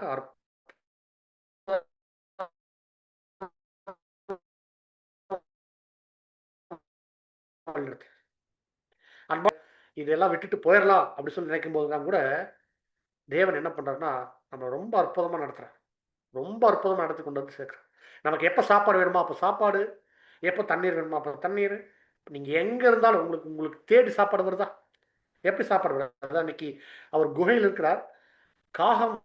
அன்பா இதெல்லாம் விட்டுட்டு போயிடலாம் அப்படின்னு சொல்லி நினைக்கும் போதுதான் கூட தேவன் என்ன பண்றாருன்னா நம்ம ரொம்ப அற்புதமா நடத்துறார். ரொம்ப அற்புதமா நடத்தி கொண்டு வந்து சேர்க்கிறார். நமக்கு எப்போ சாப்பாடு வேணுமோ அப்போ சாப்பாடு, எப்போ தண்ணீர் வேணுமோ அப்போ தண்ணீர். நீங்க எங்க இருந்தாலும் உங்களுக்கு உங்களுக்கு தேடி சாப்பாடு வருதா? எப்படி சாப்பாடு வருது? அதான் இன்னைக்கு அவர் குகையில் இருக்கிறார். காகம்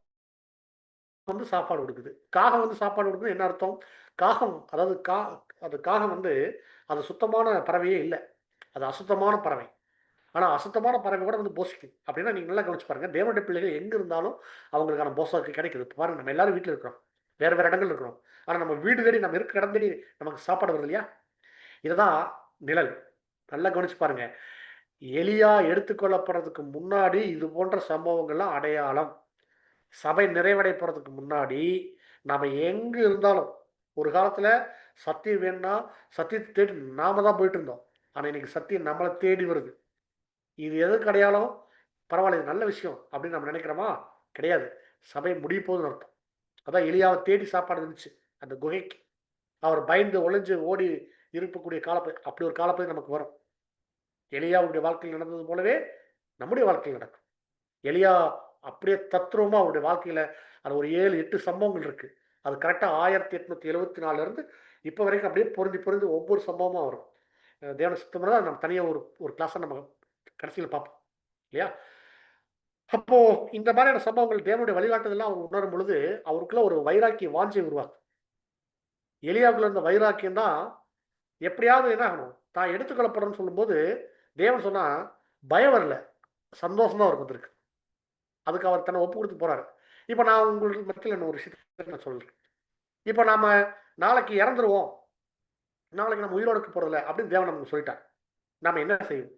வந்து சாப்பாடு கொடுக்குது. காகம் வந்து சாப்பாடு கொடுக்குது என்ன அர்த்தம்? காகம் அதாவது அது காகம் வந்து அது சுத்தமான பறவையே இல்லை. அது அசுத்தமான பறவை. ஆனா அசுத்தமான பறவை கூட வந்து போஷிக்கும். அப்படின்னா நீங்க நல்லா கவனிச்சு பாருங்க. தேவனுடைய பிள்ளைகள் எங்க இருந்தாலும் அவங்களுக்கான போஷாக்கு கிடைக்குது. இப்ப பாருங்க, நம்ம எல்லாரும் வீட்டில் இருக்கிறோம். வேற வேற இடங்கள் இருக்கிறோம். ஆனா நம்ம வீடு தேடி நம்ம இருக்கிற இடம் தேடி நமக்கு சாப்பாடு வருது இல்லையா? இதுதான் நிழல். நல்லா கவனிச்சு பாருங்க. எலியா எடுத்துக்கொள்ளப்படுறதுக்கு முன்னாடி இது போன்ற சம்பவங்கள்லாம் அடையாளம். சபை நிறைவடைய போறதுக்கு முன்னாடி நாம எங்க இருந்தாலும், ஒரு காலத்துல சத்தியம் வேணும்னா சத்தியத்தை தேடி நாம தான் போயிட்டு இருந்தோம். ஆனா இன்னைக்கு சத்தியம் நம்மளை தேடி வருது. இது எதுக்கு அடையாளம்? பரவாயில்ல, இது நல்ல விஷயம் அப்படின்னு நம்ம நினைக்கிறோமா? கிடையாது. சபை முடிய போகுதுன்னு அர்த்தம். அதான் எலியாவை தேடி சாப்பாடு இருந்துச்சு அந்த குகைக்கு. அவர் பயந்து ஒளிஞ்சு ஓடி இருக்கக்கூடிய காலப்பகுதி, அப்படி ஒரு காலப்பகுதி நமக்கு வரும். எலியாவுடைய வாழ்க்கையில் நடந்தது போலவே நம்முடைய வாழ்க்கையில் நடக்கும். எலியா அப்படியே தத்ரூபமா அவருடைய வாழ்க்கையில அது ஒரு 7-8 சம்பவங்கள் இருக்கு. அது கரெக்டா 1874 இருந்து இப்ப வரைக்கும் அப்படியே பொருந்தி பொருந்தி ஒவ்வொரு சம்பவமா வரும். தேவன சித்தம் தான் நம்ம தனியா ஒரு ஒரு கிளாஸை நம்ம கடைசியில் பார்ப்போம் இல்லையா? அப்போ இந்த மாதிரியான சம்பவங்கள் தேவனுடைய வழிகாட்டுதெல்லாம் அவர் உணரும் பொழுது அவருக்குள்ள ஒரு வைராக்கிய வாஞ்சை உருவாகும். எலியாவுக்குள்ள இருந்த வைராக்கியம் தான் எப்படியாவது என்ன ஆகணும், தான் எடுத்துக்கொள்ளப்படணும்னு சொல்லும்போது தேவன் சொன்னா பயம் வரல, சந்தோஷம் தான் அவருக்கு வந்திருக்கு. அதுக்கு அவர் தன்னை ஒப்பு கொடுத்து போறாரு. இப்போ நான் உங்களுக்கு மத்தியில் என்ன ஒரு விஷயத்தை நான் சொல்றேன். இப்போ நாம நாளைக்கு இறந்துருவோம், நாளைக்கு நம்ம உயிரோடு இருக்க போறதில்ல அப்படின்னு தேவன் நமக்கு சொல்லிட்டார். நாம என்ன செய்வோம்?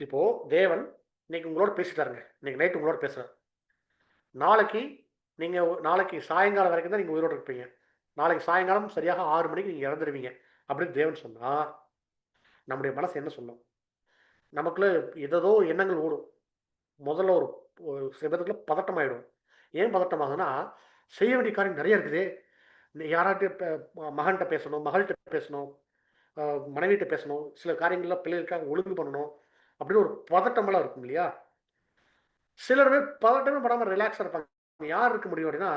இப்போ தேவன் இன்னைக்கு உங்களோட பேசிட்டாருங்க, இன்னைக்கு நைட்டு உங்களோட பேசுறாரு. நாளைக்கு சாயங்காலம் வரைக்கும் தான் நீங்க உயிரோடு இருப்பீங்க. நாளைக்கு சாயங்காலம் சரியாக 6 மணிக்கு நீங்க இறந்துருவீங்க அப்படின்னு தேவன் சொன்னா நம்முடைய மனசு என்ன சொல்லும்? நமக்குள்ள ஏதோ எண்ணங்கள் ஓடும். முதல்ல ஒரு சில பேருக்குள்ள பதட்டம் ஆயிடும். ஏன் பதட்டம் ஆகுதுன்னா, செய்ய வேண்டிய காரியம் நிறைய இருக்குதே. யாராட்டும் மகன்கிட்ட பேசணும், மகள்கிட்ட பேசணும், மனைவிட்ட பேசணும், சில காரியங்கள்லாம் பிள்ளைகளுக்காக ஒழுங்கு பண்ணணும் அப்படின்னு ஒரு பதட்டமெல்லாம் இருக்கும் இல்லையா? சிலர் பேர் பதட்டமே படாமல் ரிலாக்ஸாக இருப்பாங்க. யார் இருக்க முடியும் அப்படின்னா,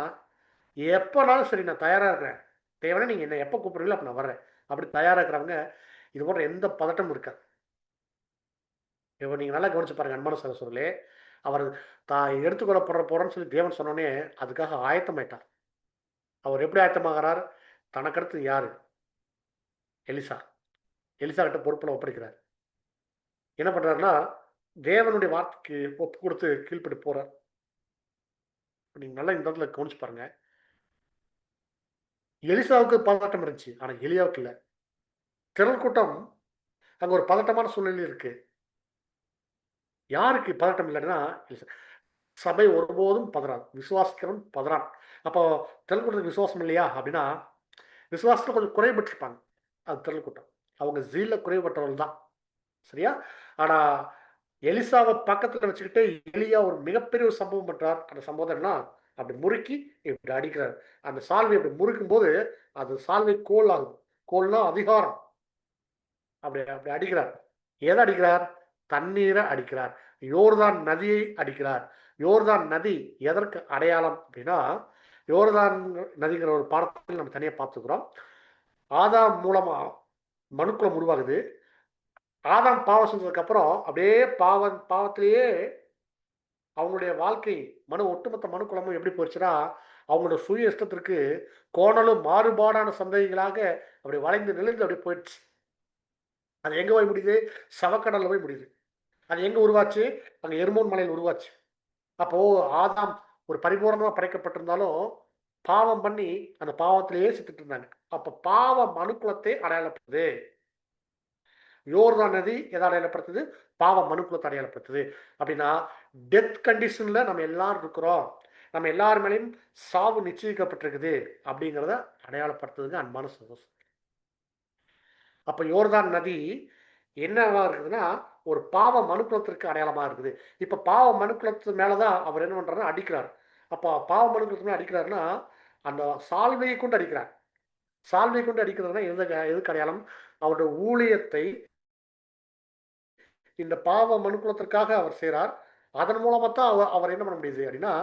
எப்போனாலும் சரி நான் தயாராக இருக்கிறேன், தேவைன்னா நீங்கள் என்ன எப்போ கூப்பிடுறீங்களோ அப்போ நான் வர்றேன் அப்படி தயாராக இருக்கிறவங்க இது போன்ற எந்த பதட்டமும் இருக்காது. இப்போ நீங்கள் நல்லா கவனிச்சு பாருங்க அன்பான சகோதரர்களே, அவர் தான் எடுத்துக்கொள்ளப்படுற போறேன்னு சொல்லி தேவன் சொன்னோடனே அதுக்காக ஆயத்தமாயிட்டார். அவர் எப்படி ஆயத்தமாகிறார்? தனக்கடுத்து யாரு? எலிசா. எலிசா கிட்ட பொறுப்பில் ஒப்படைக்கிறார். என்ன பண்றாருன்னா, தேவனுடைய வார்த்தைக்கு ஒப்பு கொடுத்து கீழ்ப்படி போறார். நீங்க நல்லா இந்த இடத்துல கவனிச்சு பாருங்க. எலிசாவுக்கு பதட்டம் இருந்துச்சு, ஆனா எலியாவுக்கு இல்ல. திரள் கூட்டம் அங்க ஒரு பதட்டமான சூழ்நிலை இருக்கு. யாருக்கு பதட்டம் இல்லைன்னா எலிசா. சபை ஒருபோதும் பதறாது, விசுவாசிக்கிறவன் பதறான். அப்போ திரள் கூட்டத்துக்கு விசுவாசம் இல்லையா அப்படின்னா, விசுவாசத்துல கொஞ்சம் குறைபட்டிருப்பாங்க. அது திரள் கூட்டம், அவங்க ஜீல குறைபட்டவர்கள் தான். சரியா? ஆனா எலிசாவை பக்கத்துல வச்சுக்கிட்டு எலியா ஒரு மிகப்பெரிய ஒரு சம்பவம் பண்றார். அந்த சம்பவம் என்ன? அப்படி முறுக்கி இப்படி அடிக்கிறார். அந்த சால்வை அப்படி முறுக்கும் போது அது சால்வை கோல் ஆகுது. கோல்னா அதிகாரம். அப்படி அப்படி அடிக்கிறார். எதை அடிக்கிறார்? தண்ணீரை அடிக்கிறார். யோர்தான் நதியை அடிக்கிறார். யோர்தான் நதி எதற்கு அடையாளம் அப்படின்னா, யோர்தான் நதிங்கிற ஒரு பாடத்தில் நம்ம தனியாக பார்த்துக்கிறோம். ஆதாம் மூலமா மனுக்குளம் உருவாகுது. ஆதாம் பாவம் செஞ்சதுக்கு அப்புறம் அப்படியே பாவத்திலேயே அவங்களுடைய வாழ்க்கை ஒட்டுமொத்த மனுக்குளமும் எப்படி போச்சுன்னா, அவங்களோட சுய இஷ்டத்திற்கு கோணலும் மாறுபாடான சந்ததிகளாக அப்படி வளைந்து நெளிந்து அப்படி போயிடுச்சு. அது எங்க போய் முடியுது? சவக்கடல்ல போய் முடியுது. அது எங்க உருவாச்சு? அங்க எர்மோன் மலையில் உருவாச்சு. அப்போ ஆதாம் ஒரு பரிபூரணமா படைக்கப்பட்டிருந்தாலும் பாவம் பண்ணி அந்த பாவத்திலேயே செத்துட்டு இருந்தாங்க. அப்ப பாவ மனுக்குலத்தை அடையாளப்படுது. யோர்தான் நதி எதை அடையாளப்படுத்துது? பாவ மனுக்குலத்தை அடையாளப்படுத்துது. அப்படின்னா டெத் கண்டிஷன்ல நம்ம எல்லாரும் இருக்கிறோம், நம்ம எல்லார் மேலேயும் சாவு நிச்சயிக்கப்பட்டிருக்குது அப்படிங்கிறத அடையாளப்படுத்துதுங்க அன்பான சகோதரர். அப்ப யோர்தான் நதி என்னவா இருக்குதுன்னா ஒரு பாவ மனுக்குலத்திற்கு அடையாளமா இருக்குது. இப்ப பாவ மனுக்குலத்து மேலதான் அவர் என்ன பண்றாருன்னா அடிக்கிறார். அப்ப பாவ மனுக்குலத்து மேல அடிக்கிறாருன்னா அந்த சால்வையை கொண்டு அடிக்கிறார். சால்வை கொண்டு அடிக்கிறதுனா எதுக்கு அடையாளம்? அவருடைய ஊழியத்தை இந்த பாவ மனுக்குலத்திற்காக அவர் செய்கிறார். அதன் மூலமா தான் அவர் என்ன பண்ண முடியுது அப்படின்னா,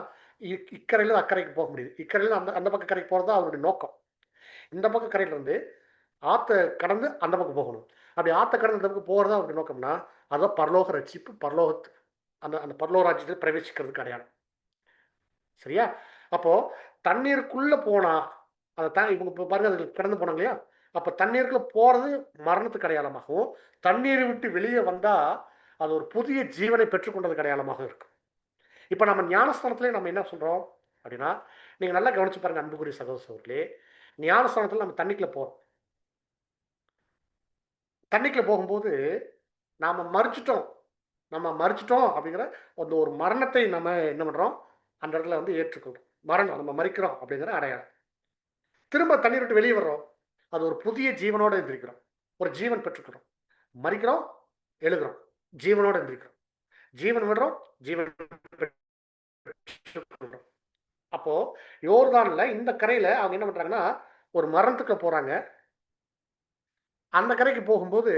இக்கரையில அக்கறைக்கு போக முடியுது. இக்கரையில அந்த அந்த பக்கம் கரைக்கு போறது தான் அவருடைய நோக்கம். இந்த பக்கம் கரையில இருந்து ஆத்த கடந்து அந்த பக்கம் போகணும். அப்படி ஆத்த கடந்து அந்த பக்கம் போகிறது அவருடைய நோக்கம்னா, அதான் பரலோக ரட்சிப்பு, பரலோகத்து அந்த அந்த பரலோக ராஜ்யத்தில் பிரவேசிக்கிறதுக்கு அடையாளம். சரியா? அப்போ தண்ணீருக்குள்ள போனா இவங்க பாருங்க அதுக்கு கடந்து போனாங்க இல்லையா? அப்ப தண்ணீருக்குள்ள போறது மரணத்துக்கு அடையாளமாகவும், தண்ணீரை விட்டு வெளியே வந்தா அது ஒரு புதிய ஜீவனை பெற்றுக்கொண்டதுக்கு அடையாளமாக இருக்கும். இப்ப நம்ம ஞானஸ்தானத்திலே நம்ம என்ன சொல்றோம் அப்படின்னா, நீங்க நல்லா கவனிச்சு பாருங்க அன்புக்குரிய சகோதர சகோதரிகளே, ஞானஸ்தானத்தில் நம்ம தண்ணிக்குள்ள போறோம். தண்ணிக்குள்ள போகும்போது நாம மறிச்சிட்டோம் அப்படிங்கிற அந்த ஒரு மரணத்தை நம்ம என்ன பண்றோம்? அந்த இடத்துல வந்து ஏற்றுக்கொள்றோம். மரணம், நம்ம மறிக்கிறோம் அப்படிங்கிற அடையாளம். திரும்ப தண்ணீர் விட்டு வெளியே வர்றோம், அது ஒரு புதிய ஜீவனோட எந்திரிக்கிறோம், ஒரு ஜீவன் பெற்றுக்கிறோம். மறிக்கிறோம், எழுகிறோம், ஜீவனோட எந்திரிக்கிறோம், ஜீவன் விடுறோம், ஜீவன் பெற்றுக்கிறோம். அப்போ யோர்தான்ல இந்த கரையில அவங்க என்ன பண்றாங்கன்னா ஒரு மரணத்துக்கு போறாங்க. அந்த கரைக்கு போகும்போது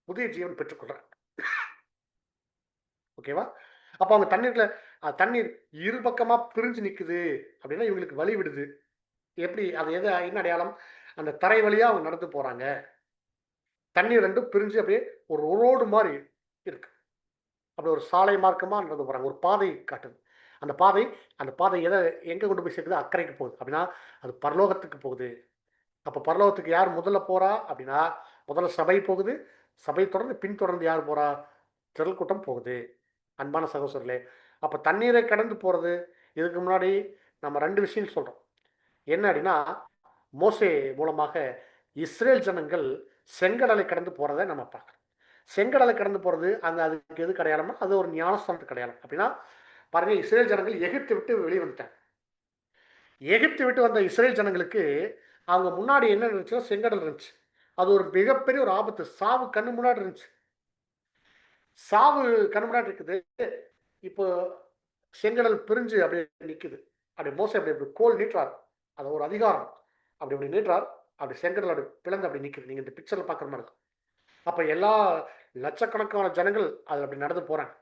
புதிய ஜீவன் பெற்றுக்கொள்றாங்க. ஓகேவா? அப்ப அவங்க தண்ணீர் இரு பக்கமா பிரிஞ்சு நிக்குது அப்படின்னா இவங்களுக்கு வழி விடுது. எப்படி? அது என்ன அடையாளம்? அந்த தரை வழியா அவங்க நடந்து போறாங்க. தண்ணீர் ரெண்டும் பிரிஞ்சு அப்படியே ஒரு ரோடு மாதிரி இருக்கு. அப்படி ஒரு சாலை மார்க்கமா நடந்து போறாங்க. ஒரு பாதை காட்டுது. அந்த பாதை எங்க கொண்டு போய் சேர்க்குது? அக்கறைக்கு போகுது. அப்படின்னா அது பரலோகத்துக்கு போகுது. அப்போ பரலோகத்துக்கு யார் முதல்ல போறா அப்படின்னா, முதல்ல சபை போகுது. சபை தொடர்ந்து பின்தொடர்ந்து யார் போறா? திரள் கூட்டம் போகுது. அன்பான சகோதரர்களே, அப்போ தண்ணீரை கடந்து போறது, இதுக்கு முன்னாடி நம்ம 2 விஷயம் சொல்றோம். என்ன அப்படின்னா, மோசே மூலமாக இஸ்ரேல் ஜனங்கள் செங்கடலை கடந்து போறதை நம்ம பார்க்குறோம். செங்கடலை கடந்து போறது அங்க அதுக்கு எதுக்கு அடையாளம்னா, அது ஒரு ஞானஸ்தானத்துக்கு அடையாளம். அப்படின்னா பாருங்க, இஸ்ரேல் ஜனங்கள் எகிப்தை விட்டு வெளியே வந்துட்டாங்க. எகிப்தை விட்டு வந்த இஸ்ரேல் ஜனங்களுக்கு அவங்க முன்னாடி என்ன இருந்துச்சுன்னா செங்கடல் இருந்துச்சு. அது ஒரு மிகப்பெரிய ஒரு ஆபத்து. சாவு கண்ணு முன்னாடி இருந்துச்சு. சாவு கண்ணு முன்னாடி இருக்குது. இப்போ செங்கடல் பிரிஞ்சு அப்படியே நிக்குது. அப்படி மோசே அப்படி அப்படி கோல் நீட்டுறார். அது ஒரு அதிகாரம். அப்படி அப்படி நீட்டுறார். அப்படி செங்கடல் அப்படி பிளந்து அப்படி நிக்குது. நீங்க இந்த பிக்சர்ல பார்க்குற மாதிரி இருக்கும். அப்ப எல்லா லட்சக்கணக்கான ஜனங்கள் அது அப்படி நடந்து போறாங்க.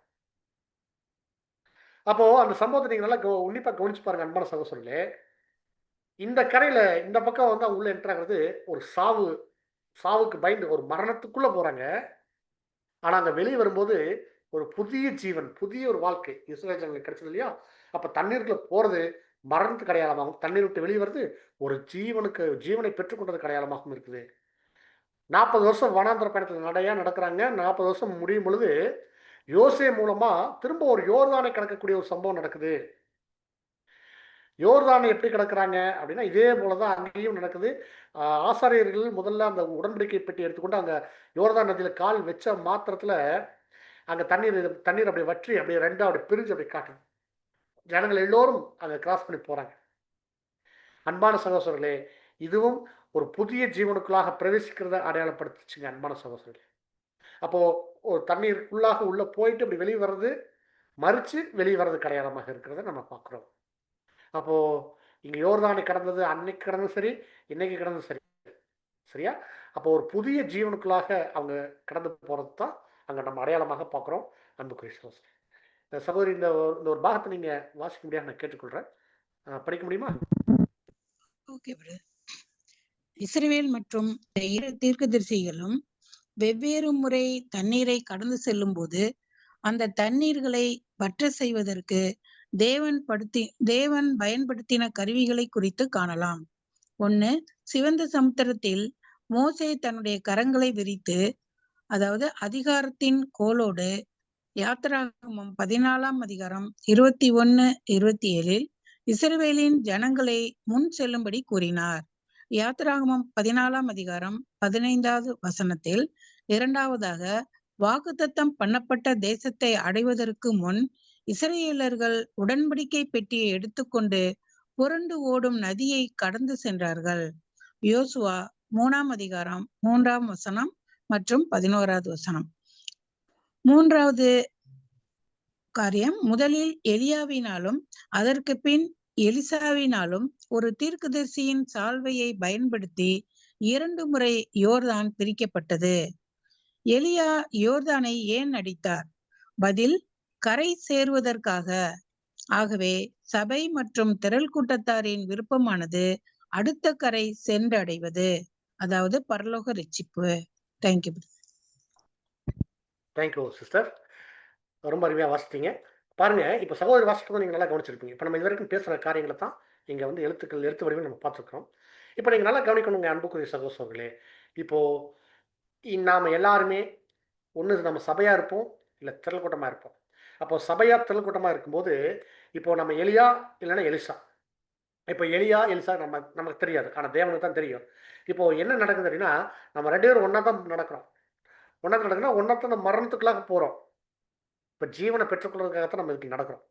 அப்போ அந்த சம்பவத்தை நீங்க நல்லா உன்னிப்பா கவனிச்சு பாருங்க அன்பான சகோதரர்களே. இந்த கரையில இந்த பக்கம் வந்து அவங்க உள்ள என்டர் ஆகுறது ஒரு சாவுக்கு பயந்து ஒரு மரணத்துக்குள்ள போறாங்க. ஆனா அங்க வெளியே வரும்போது ஒரு புதிய ஜீவன், புதிய ஒரு வாழ்க்கை இஸ்ரவேல் ஜனங்களுக்கு கிடைச்சது இல்லையா? அப்ப தண்ணீருக்குள்ள போறது மரணத்துக்கு அடையாளமாகவும், தண்ணீர் விட்டு வெளியே வருது ஒரு ஜீவனை பெற்றுக்கொண்டதுக்கு அடையாளமாகவும் இருக்குது. 40 வருஷம் வனாந்தர பயணத்துல நடையா நடக்கிறாங்க. 40 வருஷம் முடியும் பொழுது யோசே மூலமா திரும்ப ஒரு யோர்தானை கடக்கக்கூடிய ஒரு சம்பவம் நடக்குது. யோர்தானை எப்படி கடக்குறாங்க அப்படின்னா, இதே போல தான் அங்கேயும் நடக்குது. ஆசாரியர்கள் முதல்ல அந்த உடன்படிக்கை பெட்டி எடுத்துக்கொண்டு அங்க யோர்தான் நதியில கால் வச்ச மாத்திரத்துல, அங்க தண்ணீர் அப்படியே வற்றி அப்படியே 2ஆ அப்படி பிரிஞ்சு அப்படி காட்டுது. ஜனங்கள் எல்லோரும் அங்க கிராஸ் பண்ணி போறாங்க. அன்பான சகோதரர்களே, இதுவும் ஒரு புதிய ஜீவனுக்குள்ளாக பிரவேசிக்கிறத அடையாளப்படுத்துச்சுங்க அன்பான சகோதரர்களே. அப்போ ஒரு தண்ணீருக்குள்ளாக உள்ள போயிட்டு அப்படி வெளியே வர்றது, மறிச்சு வெளியே வர்றதுக்கு அடையாளமாக இருக்கிறத நம்ம பார்க்குறோம். அப்போ இங்க யோர்தானை கடந்தது அன்னைக்கு கடந்தும் சரி, இன்னைக்கு கடந்தும் சரி. சரியா? அப்போ ஒரு புதிய ஜீவனுக்குள்ளாக அவங்க கடந்து போறது தான் அங்க நம்ம அடையாளமாக பார்க்குறோம். அன்புக்குரிய சகோதரர்களே. சகோதரி, இந்த ஒரு பாகத்தை நீங்க வாசிக்க முடியாது நான் கேட்டுக்கொள்றேன். படிக்க முடியுமா? Okay brother. இஸ்ரவேல் மற்றும் இரு தீர்க்கதரிசிகளும் வெவ்வேறு முறை தண்ணீரை கடந்து செல்லும் போது அந்த தண்ணீர்களை வற்ற செய்வதற்கு தேவன் பயன்படுத்தின கருவிகளை குறித்து காணலாம். 1. சிவந்த சமுத்திரத்தில் மோசே தன்னுடைய கரங்களை விரித்து, அதாவது அதிகாரத்தின் கோலோடு, யாத்திராகமம் 14ஆம் அதிகாரம் 21, 27 இஸ்ரவேலின் ஜனங்களை முன் செல்லும்படி கூறினார். யாத்திராகமம் 14ஆம் அதிகாரம் 15வது வசனத்தில் இரண்டாவதாக வாக்குத்தத்தம் பண்ணப்பட்ட தேசத்தை அடைவதற்கு முன் இஸ்ரவேலர்கள் உடன்படிக்கை பெட்டியை எடுத்துக்கொண்டு புரண்டு ஓடும் நதியை கடந்து சென்றார்கள். யோசுவா 3ஆம் அதிகாரம் 3ஆம் வசனம் மற்றும் 11வது வசனம். 3வது காரியம், முதலில் எலியாவினாலும் அதற்கு பின் எலிசாவினாலும் ஒரு தீர்க்கதரிசியின் சால்வையை பயன்படுத்தி 2 முறை யோர்தான் பிரிக்கப்பட்டது. எலியா யோர்தானை ஏன் அடித்தார்? பதில், கரை சேருவதற்காக. ஆகவே சபை மற்றும் திரள் கூட்டத்தாரின் விருப்பமானது அடுத்த கரை சென்றடைவது, அதாவது பரலோக ரட்சிப்பு. தேங்க்யூ. Thank you sister. ரொம்ப அருமையா வாசித்தீங்க. பாருங்க, இப்போ சகோதரி வாசிக்கும் நீங்க நல்லா கவனிச்சிருப்பீங்க. இப்போ நம்ம இது வரைக்கும் பேசுற காரியங்களை தான் இங்க வந்து எழுத்து வடிவில் நம்ம பார்த்துருக்கோம். இப்போ நீங்க நல்லா கவனிக்கணுங்க அன்புக்குரிய சகோதரர்களே. இப்போ நாம எல்லாருமே ஒன்று நம்ம சபையா இருப்போம், இல்லை திரள் கூட்டமா இருப்போம். அப்போ சபையா திரள் கூட்டமா இருக்கும்போது இப்போ நம்ம எலியா இல்லைன்னா எலிசா. இப்போ எலியா எலிசா நமக்கு தெரியாது, ஆனால் தேவனுக்கு தான் தெரியும். இப்போ என்ன நடக்குது அப்படின்னா, நம்ம 2 பேரும் ஒன்றா தான் நடக்கிறோம். ஒன்றா நடக்குன்னா ஒன்றா தான் நம்ம மரணத்துக்குள்ளாக போகிறோம். இப்போ ஜீவனை பெற்றுக்கொள்வதற்காகத்தான் நம்ம இதுக்கு நடக்கிறோம்.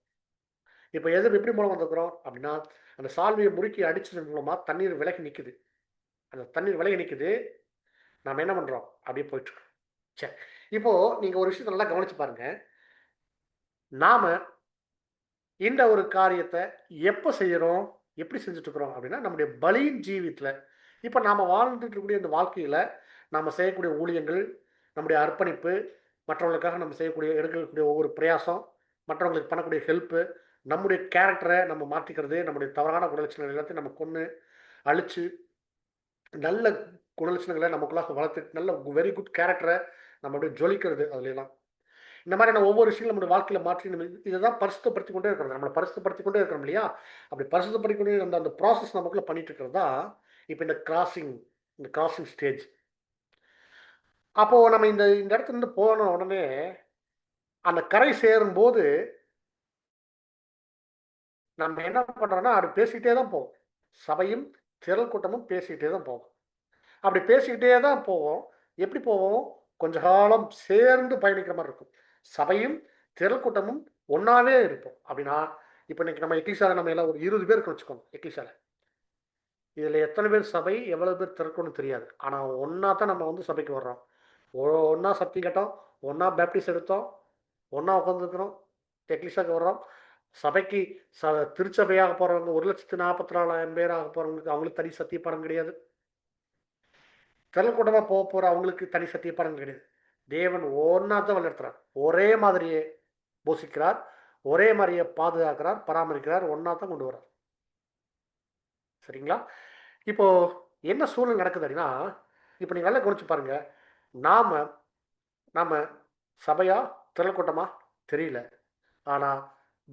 இப்போ எப்படி மூலம் வந்துக்கிறோம் அப்படின்னா, அந்த சால்வையை முறுக்கி அடிச்சது மூலமா தண்ணீர் விலகி நிற்குது. அந்த தண்ணீர் விலகி நிற்குது. நாம் என்ன பண்ணுறோம்? அப்படியே போயிட்டுருக்கோம். சரி, இப்போ நீங்கள் ஒரு விஷயத்தை நல்லா கவனிச்சு பாருங்க. நாம இந்த ஒரு காரியத்தை எப்போ செய்கிறோம், எப்படி செஞ்சுட்டு இருக்கிறோம் அப்படின்னா, நம்முடைய பலியின் ஜீவியத்தில் இப்போ நாம் வாழ்ந்துட்டு இருக்கக்கூடிய இந்த வாழ்க்கையில் நாம் செய்யக்கூடிய ஊழியங்கள், நம்முடைய அர்ப்பணிப்பு, மற்றவங்களுக்காக நம்ம எடுக்கக்கூடிய ஒவ்வொரு பிரயாசம், மற்றவங்களுக்கு பண்ணக்கூடிய ஹெல்ப்பு, நம்முடைய கேரக்டரை நம்ம மாற்றிக்கிறது, நம்முடைய தவறான குணலட்சணங்கள் எல்லாத்தையும் நம்ம கொன்று அழிச்சு நல்ல குணலட்சணங்களை நமக்குள்ளாக வளர்த்து நல்ல வெரி குட் கேரக்டரை நம்ம அப்படியே ஜொலிக்கிறது. அதுலாம் இந்த மாதிரியான ஒவ்வொரு விஷயங்களும் நம்முடைய வாழ்க்கையில் மாற்றி நம்ம இதை தான் பரிசுத்தப்படுத்தி கொண்டே இருக்கிறது. நம்மளை பரிசுத்தப்படுத்தி கொண்டே இருக்கிறோம் இல்லையா? அப்படி பரிசுத்தப்படுத்தி கொண்டே அந்த ப்ராசஸ் நமக்குள்ள பண்ணிட்டு இருக்கிறது தான் இப்போ இந்த கிராசிங் ஸ்டேஜ். அப்போது நம்ம இந்த இந்த இடத்துல இருந்து போன உடனே அந்த கரை சேரும்போது நம்ம என்ன பண்ணுறோன்னா அது பேசிக்கிட்டே தான் போவோம். சபையும் திரள் கூட்டமும் பேசிக்கிட்டே தான் போவோம். அப்படி பேசிக்கிட்டே தான் போவோம். எப்படி போவோம்? கொஞ்ச காலம் சேர்ந்து பயணிக்கிற மாதிரி இருக்கும். சபையும் திரள் கூட்டமும் ஒன்றாவே இருப்போம். அப்படின்னா இப்போ இன்னைக்கு நம்ம எக்லிஷால நம்ம எல்லாம் ஒரு 20 பேர் இருக்குன்னு வச்சுக்கோங்க. எக்லிஷால இதில் எத்தனை பேர் சபை எவ்வளோ பேர் திறக்கணும்னு தெரியாது. ஆனால் ஒன்றா தான் நம்ம வந்து சபைக்கு வர்றோம். ஒன்றா சத்தி கேட்டோம், ஒன்றா பேப்டிஸ் எடுத்தோம், ஒன்றா உட்காந்துருக்கிறோம், எக்லிஷாக்கு வர்றோம். சபைக்கு திருச்சபையாக போகிறவங்க 1,44,000 பேர் ஆக போகிறவங்களுக்கு அவங்களுக்கு தனி சத்திய பாடம் கிடையாது. திரள் கூட்டமாக போகிற அவங்களுக்கு தனி சத்திய பாடம் கிடையாது. தேவன் ஒன்றா தான் வழிநடத்துறார். ஒரே மாதிரியே போஷிக்கிறார், ஒரே மாதிரியே பாதுகாக்கிறார், பராமரிக்கிறார், ஒன்றா தான் கொண்டு வர்றார். சரிங்களா? இப்போ என்ன சூழ்நிலை நடக்குது அப்படின்னா, இப்போ நீங்கள் நல்லா கவனிச்சு பாருங்க. நாம சபையா திரள் கூட்டமா தெரியல. ஆனால்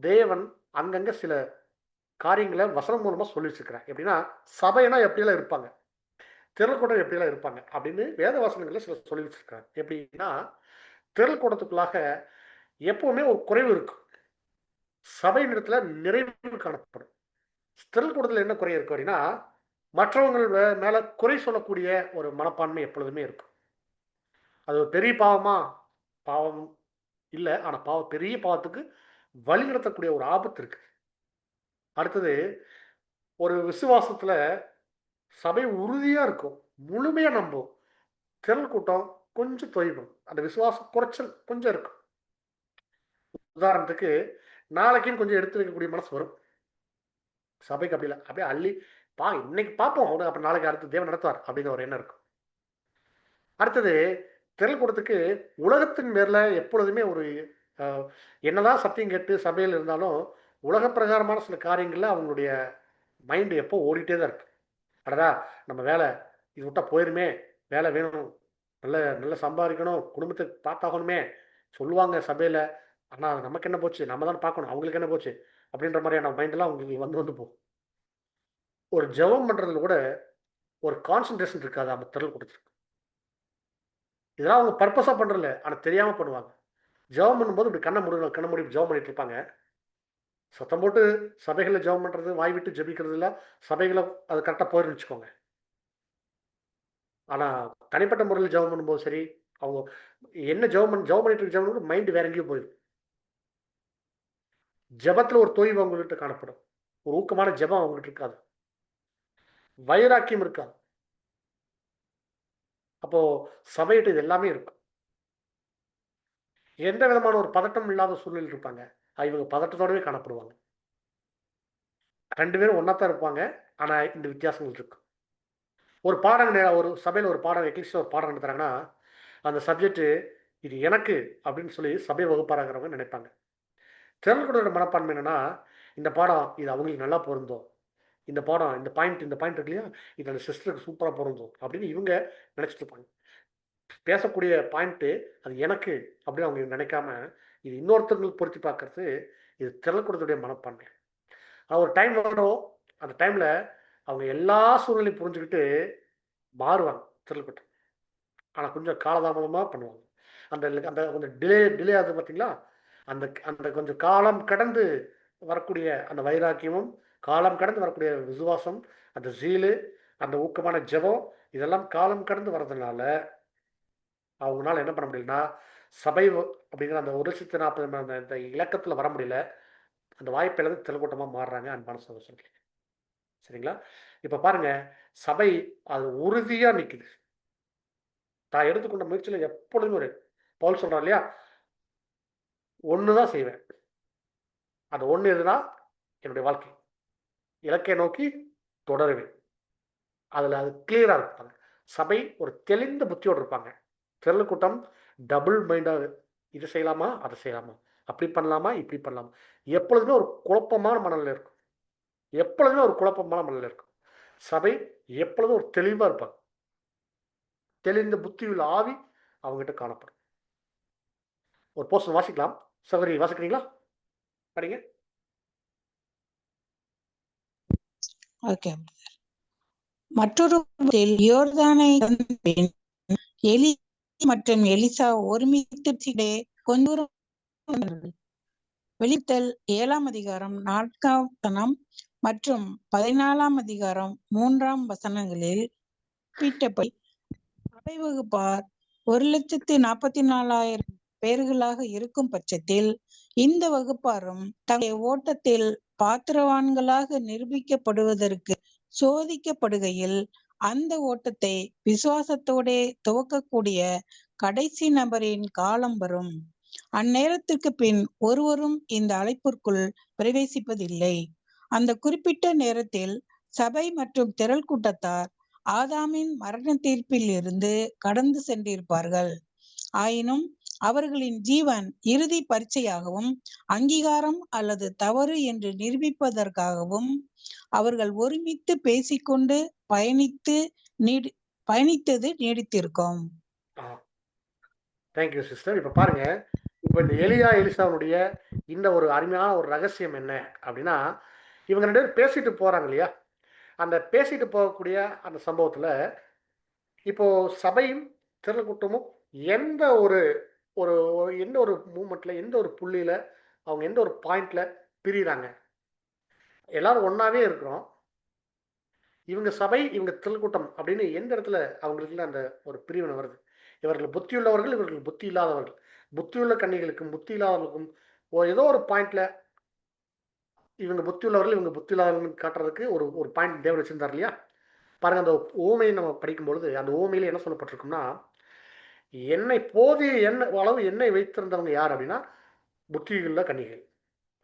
தேவன் அங்கங்கே சில காரியங்களை வசனம் மூலமாக சொல்லி வச்சுருக்கிறேன். எப்படின்னா சபைனா எப்படியெல்லாம் இருப்பாங்க, திரள் கூட்டம் எப்படியெல்லாம் இருப்பாங்க அப்படின்னு வேத வசனங்களில் சில சொல்லி வச்சுருக்காங்க. எப்படின்னா திரள் கூட்டத்துக்குள்ளாக எப்பவுமே ஒரு குறைவு இருக்கும். சபை இடத்துல நிறைவு காணப்படும். திரள் கூட்டத்தில் என்ன குறை இருக்கும் அப்படின்னா மற்றவங்கள் மேலே குறை சொல்லக்கூடிய ஒரு மனப்பான்மை எப்பொழுதுமே இருக்கும். அது ஒரு பெரிய பாவம் இல்லை, ஆனால் பெரிய பாவத்துக்கு வழிநடத்தக்கூடிய ஒரு ஆபத்து இருக்கு. அடுத்தது ஒரு விசுவாசத்தில் சபை உறுதியாக இருக்கும், முழுமையாக நம்பும். திரள் கூட்டம் கொஞ்சம் தொய்வும், அந்த விசுவாசம் குறைச்சல் கொஞ்சம் இருக்கும். உதாரணத்துக்கு நாளைக்குன்னு கொஞ்சம் எடுத்து வைக்கக்கூடிய மனசு வரும். சபைக்கு அப்படி இல்லை, அப்படியே அள்ளி இன்னைக்கு பார்ப்போம் அவனு, அப்புறம் நாளைக்கு அடுத்து தேவன் நடத்துவார் அப்படிங்கிற ஒரு எண்ணம் இருக்கும். அடுத்தது திரள் கூட்டத்துக்கு உலகத்தின் மேல எப்பொழுதுமே ஒரு என்னதான் சத்தியம் கேட்டு சபையில் இருந்தாலும் உலக பிரகாரமான சில காரியங்கள்ல அவங்களுடைய மைண்டு எப்போ ஓடிட்டே தான் இருக்கு. அடடா நம்ம வேலை இது விட்டா போயிருமே, வேலை வேணும், நல்ல நல்ல சம்பாதிக்கணும், குடும்பத்தை பார்த்தாகணுமே சொல்லுவாங்க சபையில். ஆனால் நமக்கு என்ன போச்சு, நம்ம தான் பார்க்கணும், அவங்களுக்கு என்ன போச்சு அப்படின்ற மாதிரியான மைண்டெல்லாம் அவங்களுக்கு வந்து போகும். ஒரு ஜெபம் பண்ணுறதுல கூட ஒரு கான்சன்ட்ரேஷன் இருக்காது அந்த திரள் கூட்டத்துக்கு. இதெல்லாம் அவங்க பர்பஸாக பண்ணுறல, ஆனால் தெரியாமல் பண்ணுவாங்க. ஜெபம் பண்ணும்போது இப்படி கண்ணை மூடி ஜெபம் பண்ணிட்டு இருப்பாங்க. சத்தம் போட்டு சபைகளில் ஜெபம் பண்ணுறது, வாய் விட்டு ஜெபிக்கிறது இல்லை, சபைகளை அது கரெக்டாக போயிருந்து வச்சுக்கோங்க. ஆனால் தனிப்பட்ட முறையில் ஜெபம் பண்ணும்போது சரி, அவங்க என்ன ஜெபம் பண்ணிட்டு இருக்க ஜெபம் மைண்டு வேற எங்கேயும் போயிடும். ஜெபத்தில் ஒரு தொய்வு அவங்ககிட்ட காணப்படும், ஒரு ஊக்கமான ஜெபம் அவங்ககிட்ட இருக்காது, வைராக்கியம் இருக்காது. அப்போ சபையிட்டு இது எல்லாமே இருக்கும். எந்த விதமான ஒரு பதட்டம் இல்லாத சூழ்நிலை இருப்பாங்க. இவங்க பதட்டத்தோடவே காணப்படுவாங்க. 2 பேரும் ஒன்றா தான் இருப்பாங்க, ஆனால் இந்த வித்தியாசங்கள் இருக்கு. ஒரு பாடம் ஒரு சபையில் ஒரு பாடம் எக்லிஸ்ட் ஒரு பாடம் நடத்துறாங்கன்னா அந்த சப்ஜெக்ட் இது எனக்கு அப்படின்னு சொல்லி சபை வகுப்பாராங்கிறவங்க நினைப்பாங்க. திறன்களோட மனப்பான்மை என்னன்னா இந்த பாடம் இது அவங்களுக்கு நல்லா பொருந்தும், இந்த பாடம் இந்த பாயிண்ட் இருக்கு இல்லையா, இது அந்த சிஸ்டருக்கு சூப்பராக பொருந்தும் அப்படின்னு இவங்க நினச்சிட்டு இருப்பாங்க. பேசக்கூடிய பாயிண்ட்டு அது எனக்கு அப்படின்னு அவங்க நினைக்காம இது இன்னொருத்தங்களுக்கு பொருத்தி பார்க்கறது இது திறன்கூடத்துடைய மனப்பான்மை. ஒரு டைம் வரும், அந்த டைமில் அவங்க எல்லா சூழ்நிலையும் புரிஞ்சுக்கிட்டு மாறுவாங்க திரள்கூட்டம். ஆனால் கொஞ்சம் காலதாமதமாக பண்ணுவாங்க. அந்த அந்த கொஞ்சம் டிலே ஆகுது பார்த்தீங்களா, அந்த அந்த கொஞ்சம் காலம் கடந்து வரக்கூடிய அந்த வைராக்கியமும், காலம் கடந்து வரக்கூடிய விசுவாசம், அந்த ஜீலு, அந்த ஊக்கமான ஜெபம், இதெல்லாம் காலம் கடந்து வர்றதுனால அவங்களால என்ன பண்ண முடியலன்னா சபை அப்படிங்கிற அந்த 1,40,000 அந்த இலக்கத்தில் வர முடியல. அந்த வாய்ப்பிலிருந்து திரள்கூட்டமாக மாறுறாங்க அன்பான சகோதரர்களே. சரிங்களா? இப்போ பாருங்க, சபை அது உறுதியாக நிற்குது. தான் எடுத்துக்கொண்ட முயற்சியில் எப்பொழுதுமே ஒரு பவுல் சொல்றார் இல்லையா, ஒன்று தான் செய்வேன். அது ஒன்று எதுனா என்னுடைய வாழ்க்கை இலக்கை நோக்கி தொடருவேன். அதில் அது கிளியராக இருப்பாங்க. சபை ஒரு தெளிந்த புத்தியோடு இருப்பாங்க. திரள் கூட்டம் டபுள் மைண்டாக, இது செய்யலாமா அதை செய்யலாமா, அப்படி பண்ணலாமா இப்படி பண்ணலாமா, எப்பொழுதுமே ஒரு குழப்பமான மனநிலை இருக்கும். எப்பொழுதுமே ஒரு குழப்பமான மனநிலை இருக்கும். சபை எப்பொழுதும் ஒரு தெளிவாக இருப்பாங்க. தெளிந்த புத்தியுள்ள ஆவி அவங்ககிட்ட காணப்படும். ஒரு போஸ்டர் வாசிக்கலாம். சகோதரி வாசிக்கிறீங்களா? படிங்க. ஓகே. மற்றொரு யோர்தானை கடந்த பின் எலி மற்றும் எலிசா ஒருமித்து கொஞ்சம் வெளித்தல் 7ஆம் அதிகாரம் 4ஆம் வசனம் மற்றும் 14ஆம் அதிகாரம் 3ஆம் வசனங்களில் குறிப்பிட்டபடி சபை வகுப்பார் 1,44,000 பேர்களாக இருக்கும் பட்சத்தில் இந்த வகுப்பாரும் தங்களுடைய ஓட்டத்தில் பாத்திரவான்களாக நிரூபிக்கப்படுவதற்கு சோதிக்கப்படுகையில் அந்த ஓட்டத்தை விசுவாசத்தோடே துவக்கக்கூடிய கடைசி நபரின் காலம் வரும். அந்நேரத்திற்கு பின் ஒருவரும் இந்த அழைப்பிற்குள் பிரவேசிப்பதில்லை. அந்த குறிப்பிட்ட நேரத்தில் சபை மற்றும் திரள் கூட்டத்தார் ஆதாமின் மரண தீர்ப்பில் இருந்து கடந்து சென்றிருப்பார்கள். ஆயினும் அவர்களின் ஜீவன் இறுதி பரீட்சையாகவும் அங்கீகாரம் அல்லது தவறு என்று நிரூபிப்பதற்காகவும் அவர்கள் ஒருமித்து பேசிக்கொண்டு பயணித்தது நீடித்திருக்கும். Thank you sister. இப்ப பாருங்க, இப்ப இந்த எலியா எலிசாவுடைய இந்த ஒரு அருமையான ஒரு ரகசியம் என்ன அப்படின்னா, இவங்க 2 பேரும் பேசிட்டு போறாங்க இல்லையா? அந்த பேசிட்டு போகக்கூடிய அந்த சம்பவத்துல இப்போ சபையும் திரள் கூட்டமும் எந்த ஒரு ஒரு எந்த ஒரு மூமெண்ட்ல, எந்த ஒரு புள்ளியில, அவங்க எந்த ஒரு பாயிண்ட்ல பிரியுறாங்க. எல்லாரும் ஒன்னாவே இருக்கிறோம். இவங்க சபை, இவங்க திரள் கூட்டம் அப்படின்னு எந்த இடத்துல அவங்களுக்குள்ள அந்த ஒரு பிரிவினை வருது? இவர்கள் புத்தியுள்ளவர்கள், இவர்கள் புத்தி இல்லாதவர்கள். புத்தியுள்ள கன்னிகளுக்கும் புத்தி இல்லாதவர்களுக்கும் ஏதோ ஒரு பாயிண்ட்ல இவங்க புத்தி உள்ளவர்கள், இவங்க புத்தி இல்லாதவர்கள் காட்டுறதுக்கு ஒரு ஒரு பாயிண்ட் தேவன் வச்சிருந்தார் இல்லையா? பாருங்க, அந்த ஓமையை நம்ம படிக்கும்பொழுது அந்த ஓமையில என்ன சொல்லப்பட்டிருக்கும்னா, போதிய அளவு எண்ணெய் வைத்திருந்தவங்க யார் அப்படின்னா புத்தியுள்ள கன்னிகள்.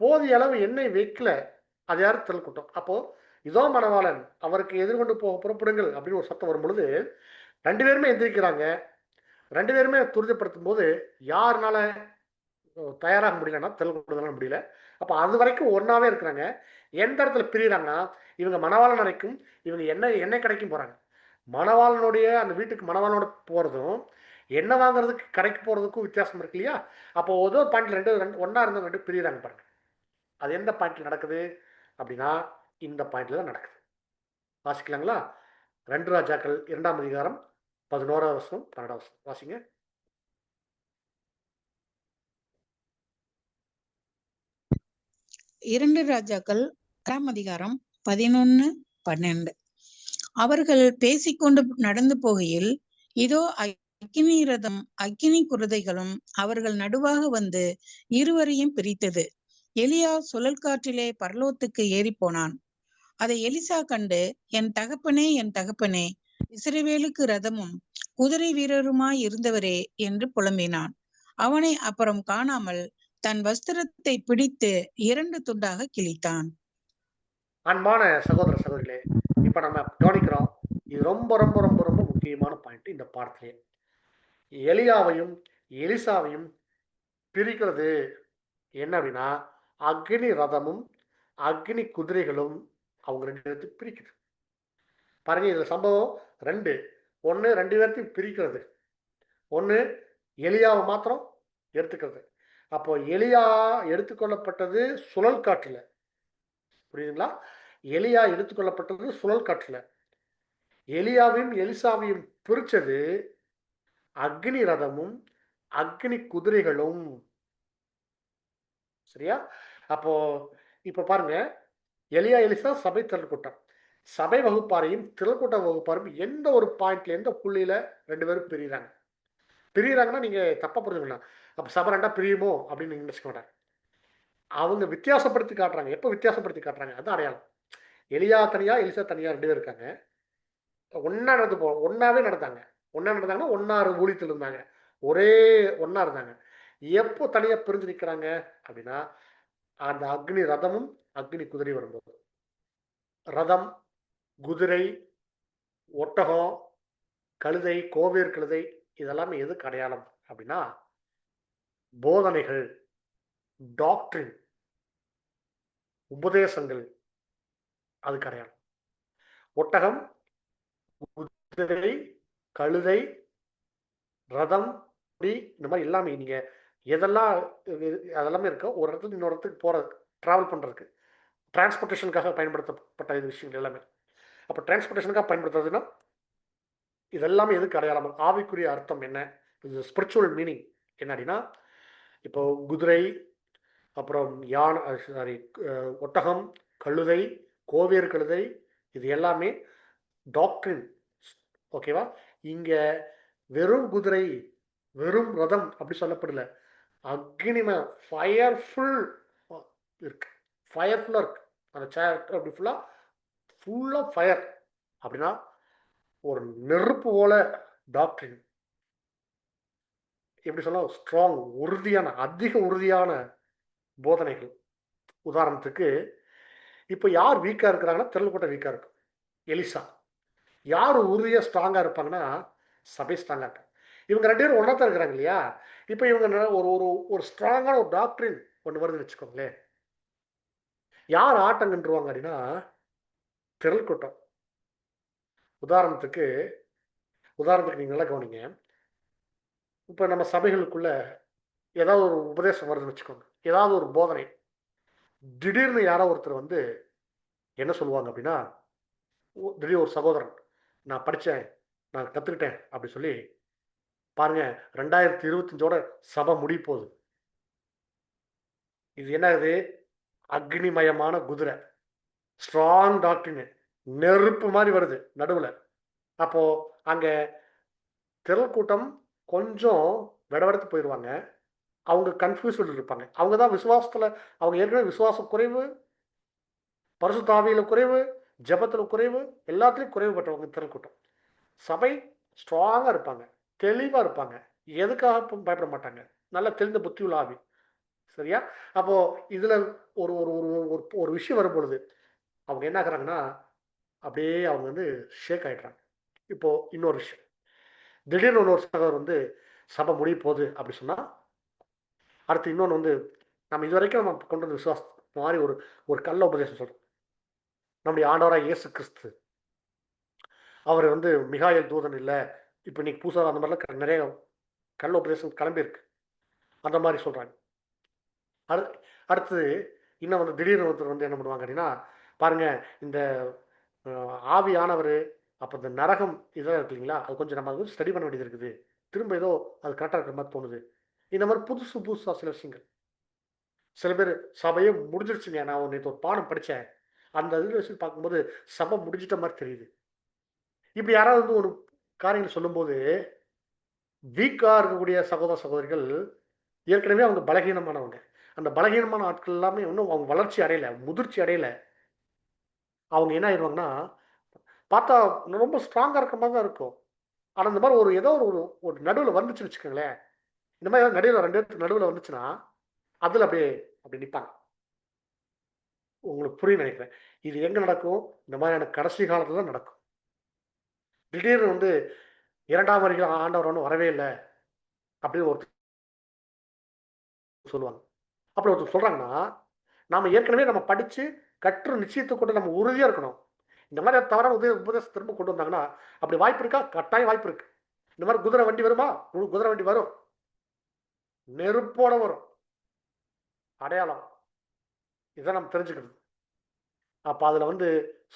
போதிய அளவு எண்ணெய் வைக்கல, அது யார்? திரள் கூட்டம். அப்போ இதோ மணவாளன், அவருக்கு எதிர்கொண்டு புறப்படுங்கள் அப்படின்னு ஒரு சத்தம் வரும் பொழுது 2 பேருமே எந்திரிக்கிறாங்க. 2 பேருமே துரிதப்படுத்தும் போது யாருனால தயாராக முடியலன்னா திரள் கூட்டத்தால முடியல. அப்போ அது வரைக்கும் ஒன்னாவே இருக்கிறாங்க. எந்த இடத்துல பிரியிறாங்கன்னா, இவங்க மணவாளன் அறைக்கும் இவங்க எண்ணெய் கடைக்கும் போறாங்க. மணவாளனுடைய அந்த வீட்டுக்கு மணவாளனோட போறதும் எண்ணெய் வாங்குறதுக்கு கடைக்கு போறதுக்கும் வித்தியாசம் இருக்கு இல்லையா? அப்போ ஏதோ பாயிண்ட்ல 2 ஒன்னா இருந்தவங்க 2 பிரியிறாங்க பாருங்க. அது எந்த பாயிண்ட்ல நடக்குது அப்படின்னா இந்த பாயிண்ட்ல தான் நடக்குது. வாசிக்கலாங்களா? 2 ராஜாக்கள் 2ஆம் அதிகாரம் 11ஆம் வசனம் 12ஆம் வசனம் வாசிங்க. 2 ராஜாக்கள் 2ஆம் அதிகாரம் 11, 12. அவர்கள் பேசிக்கொண்டு நடந்து போகையில் இதோ அக்கினி ரதம் அக்கினி குருதைகளும் அவர்கள் நடுவாக வந்து இருவரையும் பிரித்தது. எலியா சுழல் காற்றிலே பரலோகத்துக்கு ஏறி போனான். அதை எலிசா கண்டு, என் தகப்பனே, என் தகப்பனே, இஸ்ரவேலுக்கு ரதமும் குதிரை வீரருமாய் இருந்தவரே என்று புலம்பினான். அவனை அப்புறம் காணாமல் தன் வஸ்திரத்தை பிடித்து 2 துண்டாக கிழித்தான். அன்பான சகோதர சகோதரிகளே, இப்ப நம்ம கவனிக்கிறோம், இது ரொம்ப ரொம்ப ரொம்ப ரொம்ப முக்கியமான பாயிண்ட் இந்த பாடத்திலே. எலியாவையும் எலிசாவையும் பிரிக்கிறது என்ன அப்படின்னா, அக்னி ரதமும் அக்னி குதிரைகளும் அவங்க 2 பேர்த்தையும் பிரிக்குது. பாருங்க, இதுல சம்பவம் 2. 1 2 பேர்த்தையும் பிரிக்கிறது, 1 எலியாவை மாத்திரம் எடுத்துக்கிறது. அப்போ எலியா எடுத்துக்கொள்ளப்பட்டது சுழல் காற்றுல, புரியுதுங்களா? எலியா எடுத்துக்கொள்ளப்பட்டது சுழல் காற்றுல. எலியாவையும் எலிசாவையும் பிரிச்சது அக்னி ரதமும் அக்னி குதிரைகளும். சரியா? அப்போ இப்ப பாருங்க, எலியா எலிசா சபை திரள் கூட்டம். சபை வகுப்பாரையும் திரள் கூட்ட வகுப்பாரும் எந்த ஒரு பாயிண்ட்ல, எந்த புள்ளியில 2 பேரும் பிரியுறாங்கன்னா நீங்க தப்பா புரிஞ்சுக்கலாம். அப்ப சபை 2ஆ பிரியுமோ அப்படின்னு நீங்க நினைச்சுக்க மாட்டாங்க. அவங்க வித்தியாசப்படுத்தி காட்டுறாங்க. எப்ப வித்தியாசப்படுத்தி காட்டுறாங்க? அது அடையாளம். எலியா தனியா, எலிசா தனியா 2 பேர் இருக்காங்க. ஒன்னாவே நடந்தாங்க. ஒன்னா நடந்தாங்கன்னா ஒன்னா ஊழியத்தில் இருந்தாங்க. ஒரே ஒன்னா இருந்தாங்க. எப்போ தனியா பிரிஞ்சு நிக்கிறாங்க அப்படின்னா, அந்த அக்னி ரதமும் அக்னி குதிரை வரும்போது. ரதம், குதிரை, ஒட்டகம், கழுதை, கோவேர் கழுதை, இதெல்லாமே எதுக்கு அடையாளம் அப்படின்னா, போதனைகள், டாக்டரின், உபதேசங்கள், அதுக்கு அடையாளம். ஒட்டகம், குதிரை, கழுதை, ரதம், இந்த மாதிரி எல்லாமே நீங்க எதெல்லாம் அதெல்லாமே இருக்க ஒரு இடத்துல இன்னொரு இடத்துக்கு போறது, டிராவல் பண்றதுக்கு, டிரான்ஸ்போர்ட்டேஷனுக்காக பயன்படுத்தப்பட்ட விஷயங்கள் எல்லாமே. அப்போ டிரான்ஸ்போர்ட்டேஷனுக்காக பயன்படுத்துறதுன்னா இதெல்லாமே எதுக்கு அடையாளம்? ஆவிக்குரிய அர்த்தம் என்ன? இது ஸ்பிரிச்சுவல் மீனிங் என்ன அப்படின்னா, இப்போ குதிரை, அப்புறம் யானை, சாரி, ஒட்டகம், கழுதை, கோவேறு கழுதை, இது எல்லாமே டாக்ட்ரின். ஓகேவா? இங்க வெறும் குதிரை, வெறும் ரதம் அப்படி சொல்லப்படல. அக்னிமய ஃபயர்ஃபுல் இருக்கு, ஃபயர்ஃபுல்லா இருக்கு. அந்த சேர் அப்படி ஃபுல்லா ஃபயர் அப்படின்னா ஒரு நெருப்பு போல டாக்ட்ரின். எப்படி சொல்ல, ஸ்ட்ராங், உறுதியான, அதிக உறுதியான போதனைகள். உதாரணத்துக்கு இப்போ யார் வீக்கா இருக்கிறாங்கன்னா திரள் வீக்கா இருக்கு. எலிசா. யார் உறுதியா ஸ்ட்ராங்கா இருப்பாங்கன்னா சபை ஸ்ட்ராங்கா இருக்கு. இவங்க 2 பேரும் ஒன்றா தான் இருக்கிறாங்க இல்லையா? இப்போ இவங்க ஒரு ஒரு ஒரு ஸ்ட்ராங்கான ஒரு டாக்ட்ரின் ஒன்று வருதுன்னு வச்சுக்கோங்களேன். யார் ஆட்டம் கண்டுருவாங்க அப்படின்னா திரள் கூட்டம். உதாரணத்துக்கு நீங்கள் நல்லா கவனிங்க. இப்போ நம்ம சபைகளுக்குள்ள ஏதாவது ஒரு உபதேசம் வருதுன்னு வச்சுக்கோங்க, ஏதாவது ஒரு போதனை. திடீர்னு யாரோ ஒருத்தர் வந்து என்ன சொல்லுவாங்க அப்படின்னா, திடீர் ஒரு சகோதரன், நான் படித்தேன், நான் கற்றுக்கிட்டேன் அப்படி சொல்லி பாருங்க, 2025ஓட சபை முடிய போகுது. இது என்னது? அக்னிமயமான குதிரை, ஸ்ட்ராங் டாக்டரின், நெருப்பு மாதிரி வருது நடுவில். அப்போ அங்க திரள் கூட்டம் கொஞ்சம் விடவெடுத்து போயிடுவாங்க. அவங்க கன்ஃபியூஸ்டு இருப்பாங்க. அவங்க தான் விசுவாசத்தில், அவங்க ஏற்கனவே விசுவாசம் குறைவு, பரிசுத்த ஆவியில குறைவு, ஜெபத்தில் குறைவு, எல்லாத்துலேயும் குறைவுபட்டவங்க திரள் கூட்டம். சபை ஸ்ட்ராங்காக இருப்பாங்க, தெளிவாக இருப்பாங்க, எதுக்காக பயப்பட மாட்டாங்க, நல்ல தெளிந்த புத்தி உள்ள ஆவி. சரியா? அப்போ இதுல ஒரு ஒரு ஒரு ஒரு விஷயம் வரும் பொழுது அவங்க என்ன ஆகுறாங்கன்னா அப்படியே அவங்க வந்து ஷேக் ஆயிடுறாங்க. இப்போ இன்னொரு விஷயம், திடீர்னு ஒரு சகோதரர் வந்து சபை முடிய போகுது அப்படி சொன்னா, அடுத்து இன்னொன்று வந்து நம்ம இது வரைக்கும் நம்ம கொண்டு வந்த விசுவாசம் மாதிரி ஒரு ஒரு கள்ள உபதேசம் சொல்றோம். நம்முடைய ஆண்டவராக இயேசு கிறிஸ்து அவர் வந்து மிகாயல் தூதன் இல்லை, இப்போ இன்னைக்கு புதுசாக அந்த மாதிரிலாம் நிறைய கள்ள உபதேசம் கிளம்பியிருக்கு. அந்த மாதிரி சொல்றாங்க. அடுத்து இன்னும் வந்து திடீர்னு ஒருத்தர் வந்து என்ன பண்ணுவாங்க அப்படின்னா, பாருங்க இந்த ஆவியானவர், அப்போ இந்த நரகம் இதெல்லாம் இருக்கு இல்லைங்களா, அது கொஞ்சம் நம்ம வந்து ஸ்டடி பண்ண வேண்டியது இருக்குது, திரும்ப ஏதோ அது கரெக்டாக இருக்கிற மாதிரி தோணுது. இந்த மாதிரி புதுசாக சில விஷயங்கள். சில பேர் சபையே முடிஞ்சிருச்சுங்க, நான் நேற்று ஒரு பாடம் படித்தேன், அந்த இதில் வச்சு பார்க்கும்போது சபை முடிஞ்சிட்ட மாதிரி தெரியுது. இப்படி யாராவது வந்து ஒரு காரியங்கள் சொல்லும்போது வீக்காக இருக்கக்கூடிய சகோதர சகோதரிகள் ஏற்கனவே அவங்க பலகீனமானவங்க. அந்த பலகீனமான ஆட்கள் எல்லாமே இன்னும் அவங்க வளர்ச்சி அடையலை, முதிர்ச்சி அடையலை. அவங்க என்ன ஆயிடுவாங்கன்னா பார்த்தா ரொம்ப ஸ்ட்ராங்காக இருக்க மாதிரி தான் இருக்கும். ஆனால் இந்த மாதிரி ஒரு ஏதோ ஒரு ஒரு நடுவில் வந்துச்சுன்னு வச்சுக்கோங்களேன், இந்த மாதிரி ஏதாவது நடுவில் 2 பேருக்கு நடுவில் வந்துச்சுன்னா அதில் அப்படியே அப்படி நிற்பாங்க. உங்களுக்கு புரியும் நினைக்கிறேன். இது எங்கே நடக்கும்? இந்த மாதிரியான கடைசி காலத்தில் தான் நடக்கும். திடீர்னு வந்து 2ஆம் வருகை ஆண்டவர் ஒன்றும் வரவே இல்லை அப்படின்னு ஒருத்தர் சொல்லுவாங்க. அப்படி ஒருத்தர் சொல்கிறாங்கன்னா, நாம் ஏற்கனவே நம்ம படித்து கற்று நிச்சயத்தை கொண்டு நம்ம உறுதியாக இருக்கணும். இந்த மாதிரி தவறான உபதேசம் திரும்ப கொண்டு வந்தாங்கன்னா அப்படி வாய்ப்பு இருக்கா? கட்டாயம் வாய்ப்பு இருக்கு. இந்த மாதிரி குதிரை வண்டி வருமா? குதிரை வண்டி வரும், நெருப்போட வரும். அடையாளம் இதை நம்ம தெரிஞ்சுக்கணும். அப்போ அதில் வந்து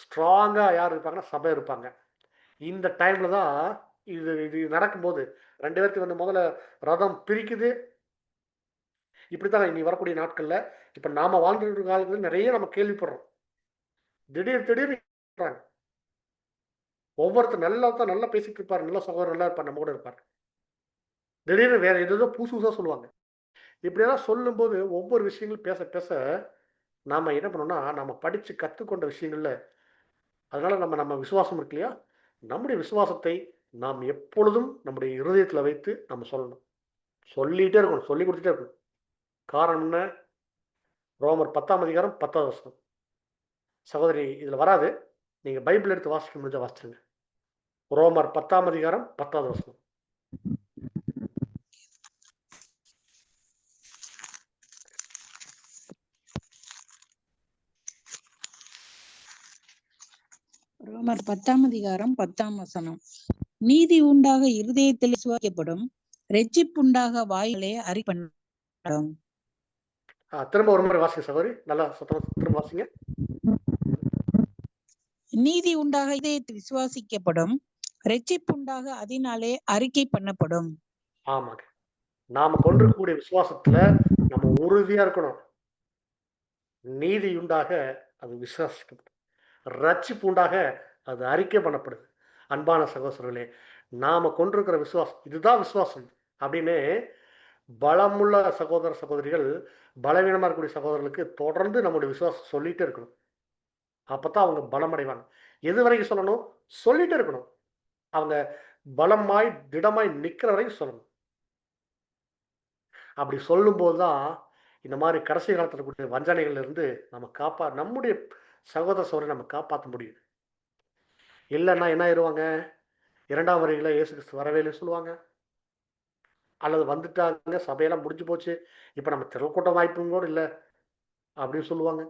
ஸ்ட்ராங்காக யார் இருப்பாங்கன்னா சபை இருப்பாங்க. இந்த டைமில் தான் இது இது நடக்கும்போது 2 பேருக்கு வந்து முதல்ல ரதம் பிரிக்குது. இப்படி தான் இனி வரக்கூடிய நாட்களில் இப்போ நாம் வாழ்ந்துட்டு காலத்தில் நிறைய நம்ம கேள்விப்படுறோம். திடீர்னு ஒவ்வொருத்தர் நல்லா பேசிட்டு இருப்பார், நல்ல சகோதரர் நல்லா இருப்பார், நம்ம கூட இருப்பார். திடீர்னு வேற ஏதோ புதுசாக சொல்லுவாங்க. இப்படியெல்லாம் சொல்லும்போது ஒவ்வொரு விஷயங்களும் பேச நாம் என்ன பண்ணோம்னா நம்ம படித்து கற்றுக்கொண்ட விஷயங்கள்ல, அதனால நம்ம விசுவாசம் இருக்கு இல்லையா, நம்முடைய விசுவாசத்தை நாம் எப்பொழுதும் நம்முடைய இருதயத்தில் வைத்து நம்ம சொல்லணும், சொல்லிகிட்டே இருக்கணும், சொல்லி கொடுத்துட்டே இருக்கணும். காரணம் என்ன? ரோமர் 10ஆம் அதிகாரம் 10வது வசனம். சகோதரி இதில் வராது, நீங்கள் பைபிள் எடுத்து வாசிக்க முடிஞ்சா வாசிச்சுங்க. ரோமர் 10ஆம் அதிகாரம் 10வது வசனம். ரோமர் 10ஆம் அதிகாரம் 10ஆம் வசனம். நீதி உண்டாக இருதயத்தில் விசுவாசிக்கப்படும், ரட்சிப்புண்டாக வாயிலே அறிக்கப்படும். திரும்ப ஒரு முறை வாசிங்க சகோதரி, நல்லா சத்தமா திரும்ப வாசிங்க. நீதி உண்டாக இதயத்தில் விசுவாசிக்கப்படும், ரட்சிப்புண்டாக அதனாலே அறிக்கை பண்ணப்படும். ஆமாங்க. நாம கொண்டிருக்கக்கூடிய விசுவாசத்துல நம்ம உறுதியா இருக்கணும். நீதி உண்டாக அது விசுவாசிக்கப்படும், ரட்சிப்பு உண்டாக அது அறிக்கை பண்ணப்படுது. அன்பான சகோதரர்களே, நாம கொண்டிருக்கிற விசுவாசம் இதுதான் விசுவாசம் அப்படின்னு பலமுள்ள சகோதர சகோதரிகள், பலவீனமா இருக்கக்கூடிய சகோதரர்களுக்கு தொடர்ந்து நம்முடைய விசுவாசம் சொல்லிட்டே இருக்கணும். அப்பதான் அவங்க பலமடைவாங்க. எது வரைக்கும் சொல்லணும்? சொல்லிட்டே இருக்கணும். அவங்க பலமாய் திடமாய் நிக்கிற வரைக்கும் சொல்லணும். அப்படி சொல்லும்போது தான் இந்த மாதிரி கடைசி காலத்தில் இருக்கக்கூடிய வஞ்சனைகள்ல இருந்து நம்ம நம்முடைய சகோதர சகோதரி நம்ம காப்பாற்ற முடியும். இல்லைன்னா என்ன ஆயிடுவாங்க? 2ஆம் வருகையில இயேசு கிறிஸ்து வரவே இல்லைன்னு சொல்லுவாங்க. அல்லது வந்துட்டாங்க, சபையெல்லாம் முடிஞ்சு போச்சு, இப்போ நம்ம திரள்கூட்டம் வாய்ப்பும் கூட இல்லை அப்படின்னு சொல்லுவாங்க.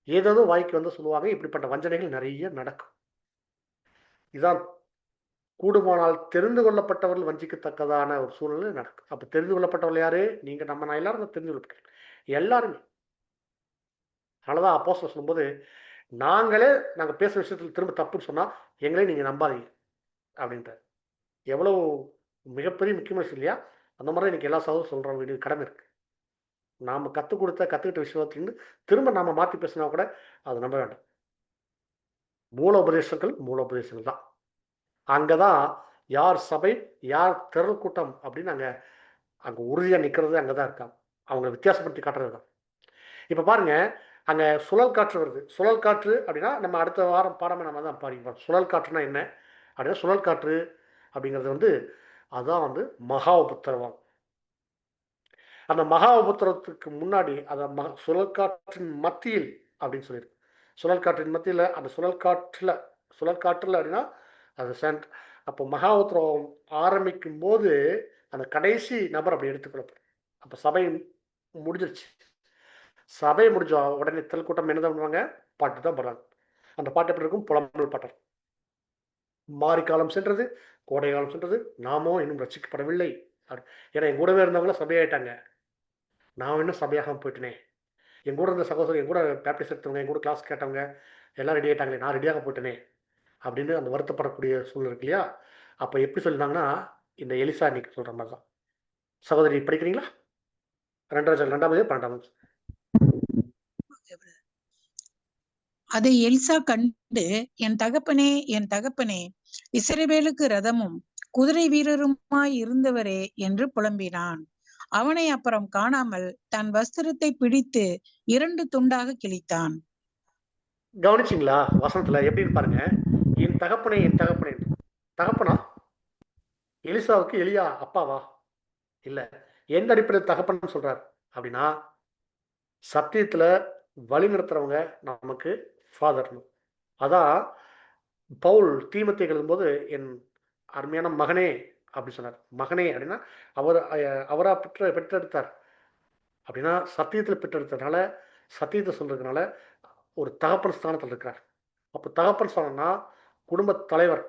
ஏதேதோ வாய்க்கு வந்து சொல்லுவாங்க. இப்படிப்பட்ட வஞ்சனைகள் நிறைய நடக்கும். இதான் கூடுமானால் தெரிந்து கொள்ளப்பட்டவர்கள் வஞ்சிக்கத்தக்கதான ஒரு சூழ்நிலை நடக்கும். அப்போ தெரிந்து கொள்ளப்பட்டவர்கள் யாரு? நீங்கள், நம்ம, நான் எல்லாரும் தெரிந்து கொள்ளப்பட்டோம் எல்லாருமே. அதனாலதான் அப்போஸ்தலர் சொல்லும்போது, நாங்கள் பேசுகிற விஷயத்தில் திரும்ப தப்புன்னு சொன்னால் எங்களே நீங்கள் நம்பாதீங்க அப்படின்றார். எவ்வளோ மிகப்பெரிய முக்கியமான விஷயம் இல்லையா? அந்த மாதிரி எனக்கு எல்லா சகோதரும் சொல்கிற வேண்டிய கடமை இருக்குது. நாம் கற்றுக்கிட்ட விஷயத்துலேருந்து திரும்ப நாம் மாற்றி பேசினா கூட அதை நம்ப வேண்டாம். மூல உபதேசங்கள் தான். அங்கே தான் யார் சபை, யார் திரள் கூட்டம் அப்படின்னு அங்கே உறுதியாக நிற்கிறது அங்கே தான் இருக்காங்க. அவங்க வித்தியாசப்படுத்தி காட்டுறது தான். இப்போ பாருங்க, அங்கே சுழல் காற்று வருது. சுழல் காற்று அப்படின்னா நம்ம அடுத்த வாரம் பாடமே நம்ம தான் பாடிப்போம். சுழல் காற்றுனா என்ன அப்படின்னா, சுழல் காற்று அப்படிங்கிறது அதுதான் மகா உபத்திரவம். அந்த மகா உபத்திரவத்துக்கு முன்னாடி அதை சுழல் காற்றின் மத்தியில் அப்படின்னு சொல்லியிருக்கு. சுழல் காற்றின் மத்தியில் அந்த சுழல் காற்றில் அப்படின்னா அது சென்ட். அப்போ மகா உபத்திரவம் ஆரம்பிக்கும் போது அந்த கடைசி நபர் அப்படி எடுத்துக்கொள்ளப்படும். அப்போ சபை முடிஞ்சிருச்சு. சபை முடிஞ்ச உடனே திரள்கூட்டம் என்ன தான் பண்ணுவாங்க? பாட்டு தான் பாடுறாங்க. அந்த பாட்டு எப்படி இருக்கும்? புலம்பல் பாட்டு. மாரிக்காலம் சென்றது, கோடை காலம் சென்றது, நாமோ இன்னும் ரசிக்கப்படவில்லை. ஏன்னா என் கூடவே இருந்தவங்கள சபையாயிட்டாங்க, நான் இன்னும் சபையாக போயிட்டேனே. என் கூட இருந்த சகோதரர், என் கூட பேப்டிஸ்ட் எடுத்தவங்க, என் கூட கிளாஸ் கேட்டவங்க எல்லாம் ரெடி ஆகிட்டாங்களே, நான் ரெடியாக போயிட்டேனே அப்படின்னு அந்த வருத்தப்படக்கூடிய சூழ்நிலை இருக்கு இல்லையா? அப்போ எப்படி சொல்லியிருந்தாங்கன்னா, இந்த எலிசா இன்னைக்கு சொல்கிற மாதிரி தான். சகோதரி படிக்கிறீங்களா? 2 அதை எலிசா கண்டு, என் தகப்பனே, என் தகப்பனே, இஸ்ரவேலுக்கு ரதமும் குதிரை வீரருமாய் இருந்தவரே என்று புலம்பினான். அவனை அப்புறம் காணாமல் தன் வஸ்திரத்தை பிடித்து 2 துண்டாக கிழித்தான். கவனிச்சிங்களா? வசனத்துல எப்படின்னு பாருங்க. என் தகப்பனே, என் தகப்பனே. தகப்பனா? எலிசாவுக்கு எலியா அப்பாவா? இல்ல. எந்த அடிப்படையில் தகப்பன் சொல்றார் அப்படின்னா, சத்தியத்துல வழி நடத்துறவங்க நமக்கு ஃபாதர்னு. அதான் பவுல் தீமோத்தேயுக்கு எழுதும்போது, என் அருமையான மகனே அப்படி சொன்னார். மகனே அப்படின்னா அவரா பெற்றெடுத்தார் அப்படின்னா, சத்தியத்தில் பெற்றெடுத்ததுனால, சத்தியத்தை சொல்றதுனால ஒரு தகப்பன் ஸ்தானத்தில் இருக்கிறார். அப்போ தகப்பன் சொன்னா குடும்ப தலைவர்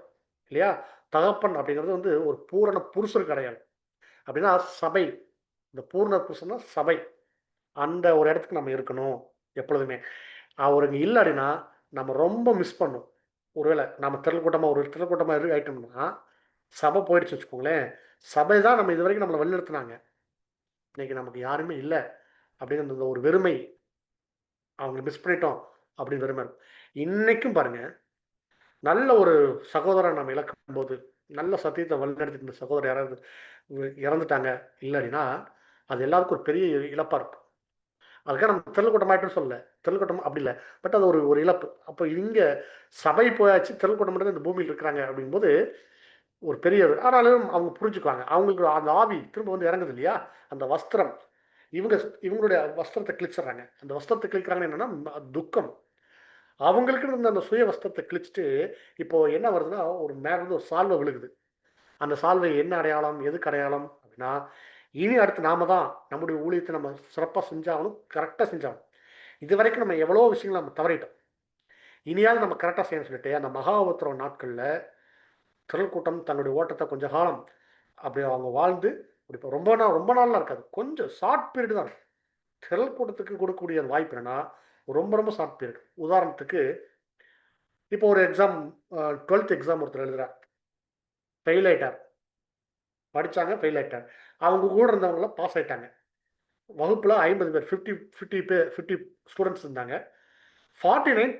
இல்லையா? தகப்பன் அப்படிங்கிறது ஒரு பூரண புருஷருக்கு அடையாளம். அப்படின்னா சபை, இந்த பூர்ண புருஷன்னா சபை, அந்த ஒரு இடத்துக்கு நம்ம இருக்கணும் எப்பொழுதுமே. அவருங்க இல்லை அப்படின்னா நம்ம ரொம்ப மிஸ் பண்ணும். ஒருவேளை நம்ம ஒரு திரள் கூட்டமாக ஆயிட்டோம்னா சபை போயிடுச்சு வச்சுக்கோங்களேன். சபை தான் நம்ம இது வரைக்கும் நம்மளை வழிநடத்தினாங்க. இன்னைக்கு நமக்கு யாருமே இல்லை அப்படிங்கிற ஒரு வெறுமை, அவங்க மிஸ் பண்ணிட்டோம் அப்படின்னு வெறுமை இருக்கும். இன்னைக்கும் பாருங்க, நல்ல ஒரு சகோதரன் நம்ம இழக்கும் போது, நல்ல சத்தியத்தை வழிநடத்திட்டு இருந்த சகோதரர் யாராவது இறந்துட்டாங்க இல்லை அப்படின்னா, அது எல்லாருக்கும் ஒரு பெரிய இழப்பாக இருக்கும். அதுக்காக நம்ம திரள்கூட்டமாயிட்டுன்னு சொல்லலை, திரள்கூட்டம் அப்படி இல்லை, பட் அது ஒரு இழப்பு. அப்போ இங்கே சபை போயாச்சு, திரள்கூட்டம் மட்டும் இந்த பூமியில் இருக்கிறாங்க அப்படிங்கும்போது ஒரு பெரிய, ஆனாலும் அவங்க புரிஞ்சுக்குவாங்க. அவங்களுக்கு அந்த ஆவி திரும்ப இறங்குது இல்லையா? அந்த வஸ்திரம், இவங்களுடைய வஸ்திரத்தை கிழிச்சிடுறாங்க. அந்த வஸ்திரத்தை கிழிக்கிறாங்கன்னு என்னன்னா துக்கம். அவங்களுக்கு இருந்த அந்த சுய வஸ்திரத்தை கிழிச்சிட்டு இப்போ என்ன வருதுன்னா, ஒரு மேல இருந்து ஒரு சால்வை விழுகுது. அந்த சால்வை என்ன அடையாளம், எதுக்கு அடையாளம் அப்படின்னா, இனி அடுத்து நாம தான் நம்முடைய ஊழியத்தை நம்ம சிறப்பாக செஞ்சாகணும், கரெக்டாக செஞ்சாகணும். இது வரைக்கும் நம்ம எவ்வளோ விஷயங்கள் நம்ம தவறிட்டோம். இனியாவது நம்ம கரெக்டாக செய்யணும்னு சொல்லிட்டு அந்த மகாபத்திர நாட்களில் திரள் கூட்டம் தன்னுடைய ஓட்டத்தை கொஞ்ச காலம் அப்படி அவங்க வாழ்ந்து, இப்போ ரொம்ப நாள்லாம் இருக்காது, கொஞ்சம் ஷார்ட் பீரியட் தான் இருக்கும். திரள் கூட்டத்துக்கு கொடுக்கக்கூடிய வாய்ப்பு என்னன்னா ரொம்ப ஷார்ட் பீரியட். உதாரணத்துக்கு இப்போ ஒரு எக்ஸாம் 12th எக்ஸாம் ஒருத்தர் எழுதுறார், ஃபெயில் ஆயிட்டார். படிச்சாங்க, ஃபெயில் ஆயிட்டார். அவங்க கூட இருந்தவங்கலாம் பாஸ் ஆயிட்டாங்க. வகுப்புல 50 பேர் 50 ஸ்டூடண்ட்ஸ் இருந்தாங்க. 49